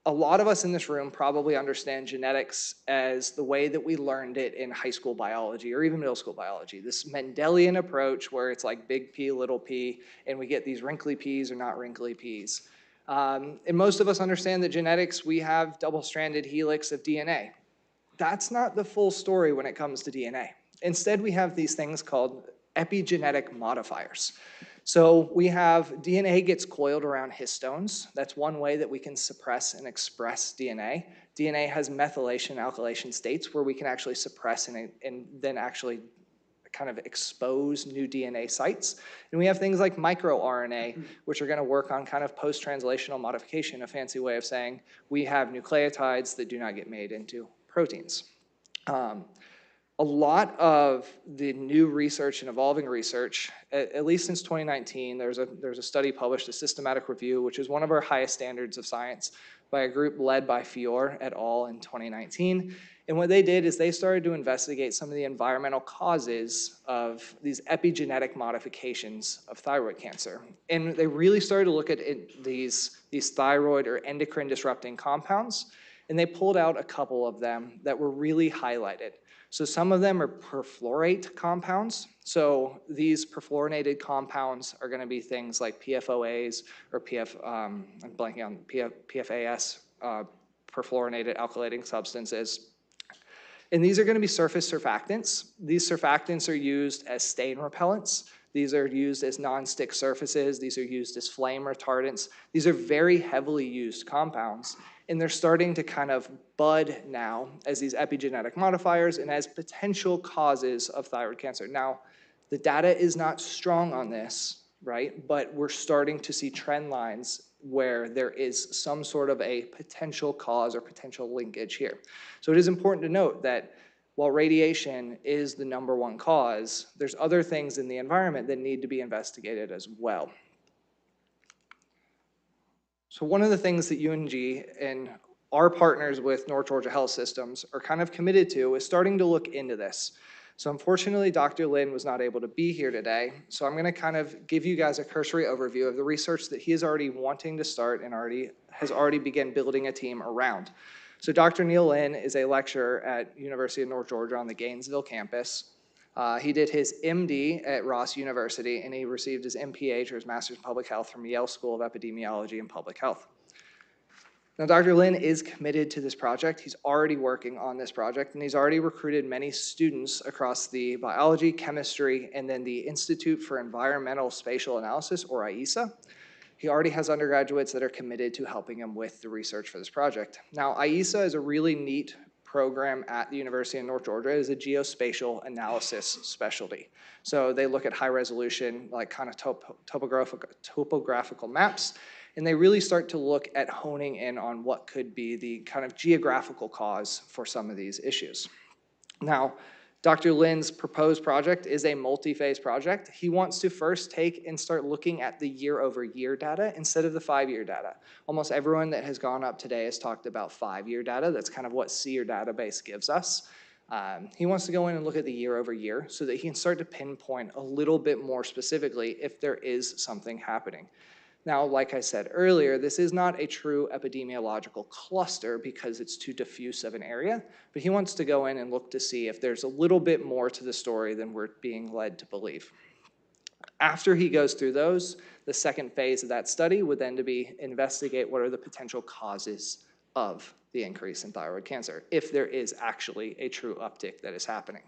a lot of us in this room probably understand genetics as the way that we learned it in high school biology or even middle school biology. This Mendelian approach where it's like big P, little p, and we get these wrinkly Ps or not wrinkly Ps. And most of us understand that genetics, we have double-stranded helix of DNA. That's not the full story when it comes to DNA. Instead, we have these things called epigenetic modifiers. So we have DNA gets coiled around histones. That's one way that we can suppress and express DNA. DNA has methylation, alkylation states where we can actually suppress and then actually kind of expose new DNA sites. And we have things like microRNA, which are going to work on kind of post-translational modification, a fancy way of saying we have nucleotides that do not get made into proteins. A lot of the new research and evolving research, at least since 2019, there's a study published, a systematic review, which is one of our highest standards of science by a group led by Fior et al. In 2019. And what they did is they started to investigate some of the environmental causes of these epigenetic modifications of thyroid cancer. And they really started to look at these thyroid or endocrine disrupting compounds, and they pulled out a couple of them that were really highlighted. So some of them are perfluorate compounds. So these perfluorinated compounds are going to be things like PFOAs or I'm blanking on PFAS, perfluorinated alkylating substances. And these are going to be surface surfactants. These surfactants are used as stain repellents. These are used as non-stick surfaces. These are used as flame retardants. These are very heavily used compounds. And they're starting to kind of bud now as these epigenetic modifiers and as potential causes of thyroid cancer. Now, the data is not strong on this, right? But we're starting to see trend lines where there is some sort of a potential cause or potential linkage here. So it is important to note that while radiation is the #1 cause, there's other things in the environment that need to be investigated as well. So one of the things that UNG and our partners with North Georgia Health Systems are kind of committed to is starting to look into this. So unfortunately, Dr. Lin was not able to be here today. So I'm going to kind of give you guys a cursory overview of the research that he is already wanting to start and has already begun building a team around. So Dr. Neil Lin is a lecturer at University of North Georgia on the Gainesville campus. He did his MD at Ross University, and he received his MPH, or his Master's in Public Health, from Yale School of Epidemiology and Public Health. Now, Dr. Lin is committed to this project. He's already working on this project, and he's already recruited many students across the biology, chemistry, and then the Institute for Environmental Spatial Analysis, or IESA. He already has undergraduates that are committed to helping him with the research for this project. Now, IESA is a really neat program at the University of North Georgia. It is a geospatial analysis specialty. So they look at high resolution, like kind of topographical maps, and they really start to look at honing in on what could be the kind of geographical cause for some of these issues. Now, Dr. Lin's proposed project is a multi-phase project. He wants to first take and start looking at the year-over-year data instead of the 5-year data. Almost everyone that has gone up today has talked about 5-year data. That's kind of what SEER database gives us. He wants to go in and look at the year-over-year so that he can start to pinpoint a little bit more specifically if there is something happening. Now, like I said earlier, this is not a true epidemiological cluster because it's too diffuse of an area, but he wants to go in and look to see if there's a little bit more to the story than we're being led to believe. After he goes through those, The second phase of that study would then to be investigate what are the potential causes of the increase in thyroid cancer, if there is actually a true uptick that is happening.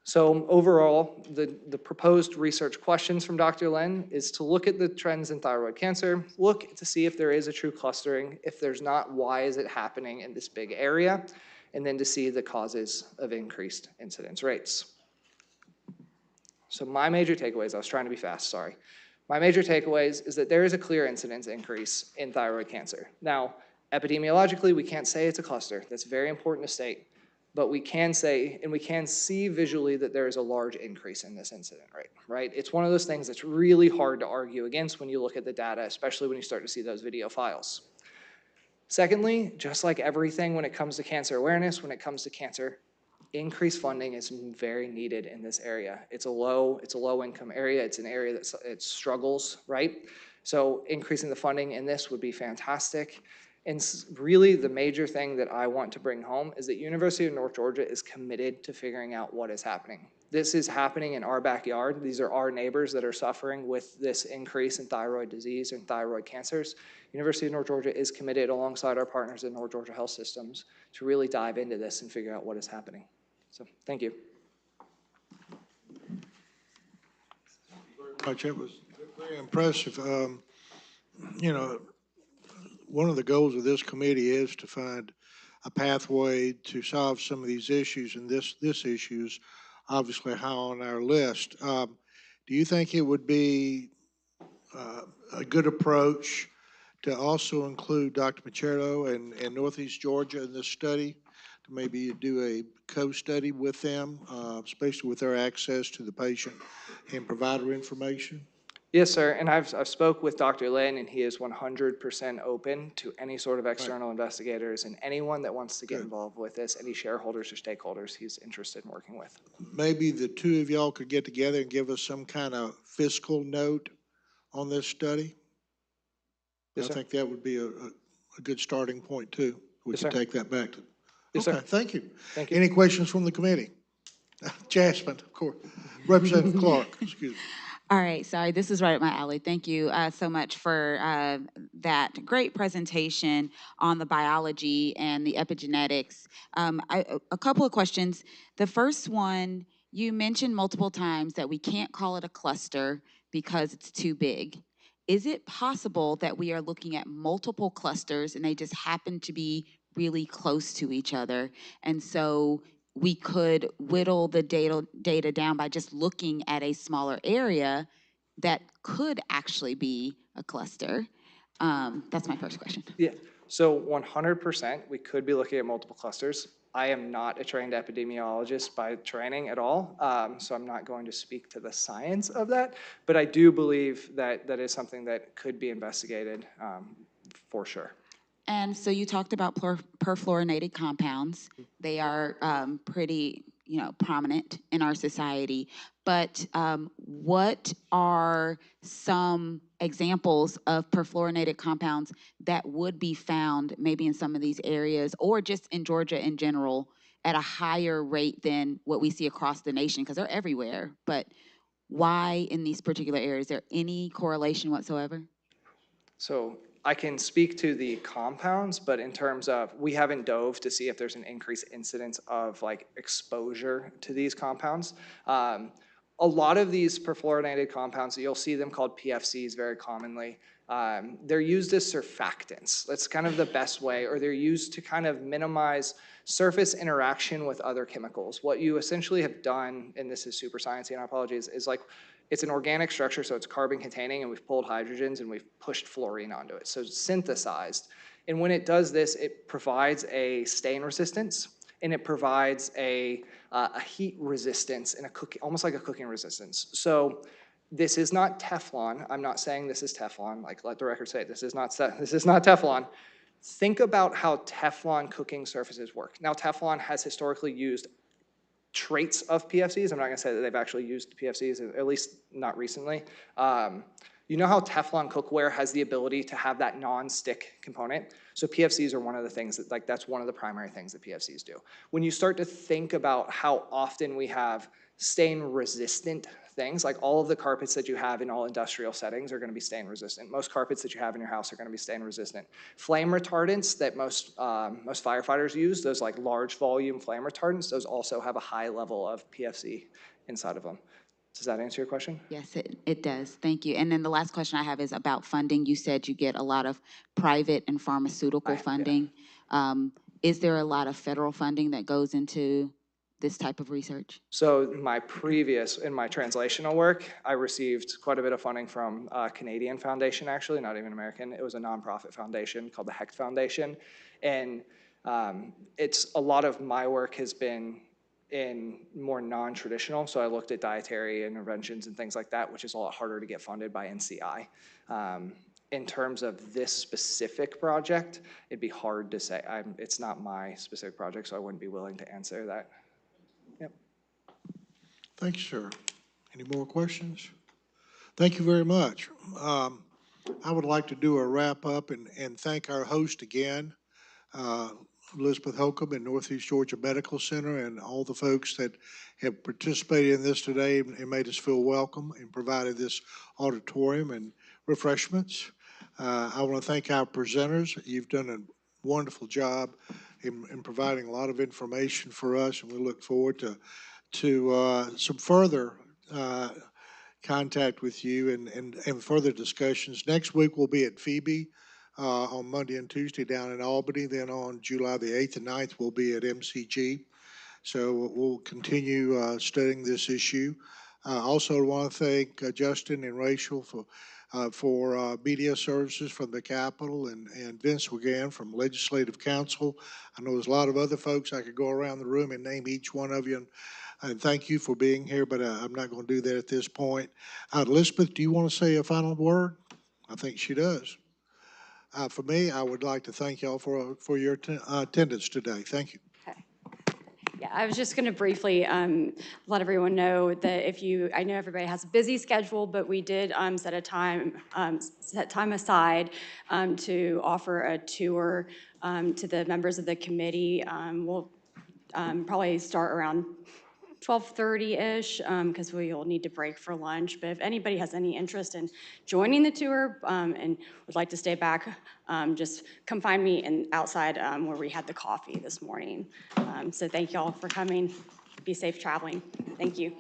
So overall, the proposed research questions from Dr. Len is to look at the trends in thyroid cancer, look to see if there is a true clustering. If there's not, why is it happening in this big area? And then to see the causes of increased incidence rates. So my major takeaways, I was trying to be fast, sorry. My major takeaways is that there is a clear incidence increase in thyroid cancer. Now, epidemiologically, we can't say it's a cluster. That's very important to state. But we can say, and we can see visually, that there is a large increase in this incident rate, right? It's one of those things that's really hard to argue against when you look at the data, especially when you start to see those video files. Secondly, just like everything when it comes to cancer awareness, when it comes to cancer, increased funding is very needed in this area. It's a low income area. It's an area that it struggles, right? So increasing the funding in this would be fantastic. And really the major thing that I want to bring home is that University of North Georgia is committed to figuring out what is happening. This is happening in our backyard. These are our neighbors that are suffering with this increase in thyroid disease and thyroid cancers. University of North Georgia is committed alongside our partners in North Georgia Health Systems to really dive into this and figure out what is happening. So thank you. Much. It was very impressive. You know, one of the goals of this committee is to find a pathway to solve some of these issues, and this issue is obviously high on our list. Do you think it would be a good approach to also include Dr. Machado and Northeast Georgia in this study, to maybe do a co-study with them, especially with their access to the patient and provider information? Yes, sir, and I've spoke with Dr. Lin, and he is 100% open to any sort of external investigators and anyone that wants to get involved with this, any shareholders or stakeholders he's interested in working with. Maybe the two of y'all could get together and give us some kind of fiscal note on this study? Yes, I sir. think that would be a good starting point too. We Yes, could sir. take that back to. Yes, Okay, sir. thank you. Thank you. Any questions from the committee? Jasmine, of course. Representative Clark, excuse me. All right, sorry, this is right up my alley. Thank you so much for that great presentation on the biology and the epigenetics. A couple of questions. The first one, you mentioned multiple times that we can't call it a cluster because it's too big. Is it possible that we are looking at multiple clusters and they just happen to be really close to each other? And so we could whittle the data down by just looking at a smaller area that could actually be a cluster. That's my first question. Yeah, so 100%, we could be looking at multiple clusters. I am not a trained epidemiologist by training at all, so I'm not going to speak to the science of that, but I do believe that that is something that could be investigated for sure. And so you talked about perfluorinated compounds. They are pretty, prominent in our society. But what are some examples of perfluorinated compounds that would be found maybe in some of these areas or just in Georgia in general at a higher rate than what we see across the nation? Because they're everywhere. But why in these particular areas? Is there any correlation whatsoever? So I can speak to the compounds, but in terms of, we haven't dove to see if there's an increased incidence of exposure to these compounds. A lot of these perfluorinated compounds, you'll see them called PFCs very commonly. They're used as surfactants. That's kind of the best way, or they're used to kind of minimize surface interaction with other chemicals. What you essentially have done, and this is super sciencey and I apologize, is it's an organic structure, so it's carbon containing, and we've pulled hydrogens and we've pushed fluorine onto it. So it's synthesized. And when it does this, it provides a stain resistance, and it provides a heat resistance and almost like a cooking resistance. So this is not Teflon. I'm not saying this is Teflon. Let the record say this is not Teflon. Think about how Teflon cooking surfaces work. Now, Teflon has historically used traits of PFCs. I'm not going to say that they've actually used PFCs, at least not recently. You know how Teflon cookware has the ability to have that non-stick component? So PFCs are one of the things that, that's one of the primary things that PFCs do. When you start to think about how often we have stain-resistant things. Like all of the carpets that you have in all industrial settings are going to be stain resistant. Most carpets that you have in your house are going to be stain resistant. Flame retardants that most firefighters use, those like large volume flame retardants, those also have a high level of PFC inside of them. Does that answer your question? Yes, it does. Thank you. And then the last question I have is about funding. You said you get a lot of private and pharmaceutical funding. Is there a lot of federal funding that goes into this type of research? So in my translational work, I received quite a bit of funding from a Canadian foundation, actually, not even American. It was a nonprofit foundation called the Hecht Foundation. And it's a lot of my work has been in more non-traditional. So I looked at dietary interventions and things like that, which is a lot harder to get funded by NCI. In terms of this specific project, it'd be hard to say. It's not my specific project, so I wouldn't be willing to answer that. Yep. Thank you, sir. Any more questions? Thank you very much. I would like to do a wrap up and thank our host again, Elizabeth Holcomb in Northeast Georgia Medical Center, and all the folks that have participated in this today and made us feel welcome and provided this auditorium and refreshments. I want to thank our presenters. You've done a wonderful job in providing a lot of information for us, and we look forward to some further contact with you and further discussions. Next week we'll be at Phoebe on Monday and Tuesday down in Albany. Then on July the 8th and 9th we'll be at MCG. So we'll continue studying this issue. Also want to thank Justin and Rachel for media services from the Capitol and Vince Wigan from Legislative Council. I know there's a lot of other folks. I could go around the room and name each one of you. And thank you for being here, but I'm not going to do that at this point. Elizabeth, do you want to say a final word? I think she does. For me, I would like to thank y'all for your attendance today. Thank you. Yeah, I was just going to briefly let everyone know that I know everybody has a busy schedule, but we did set time aside to offer a tour to the members of the committee. We'll probably start around 12:30-ish, because we will need to break for lunch. But if anybody has any interest in joining the tour and would like to stay back, just come find me outside where we had the coffee this morning. So thank you all for coming. Be safe traveling. Thank you.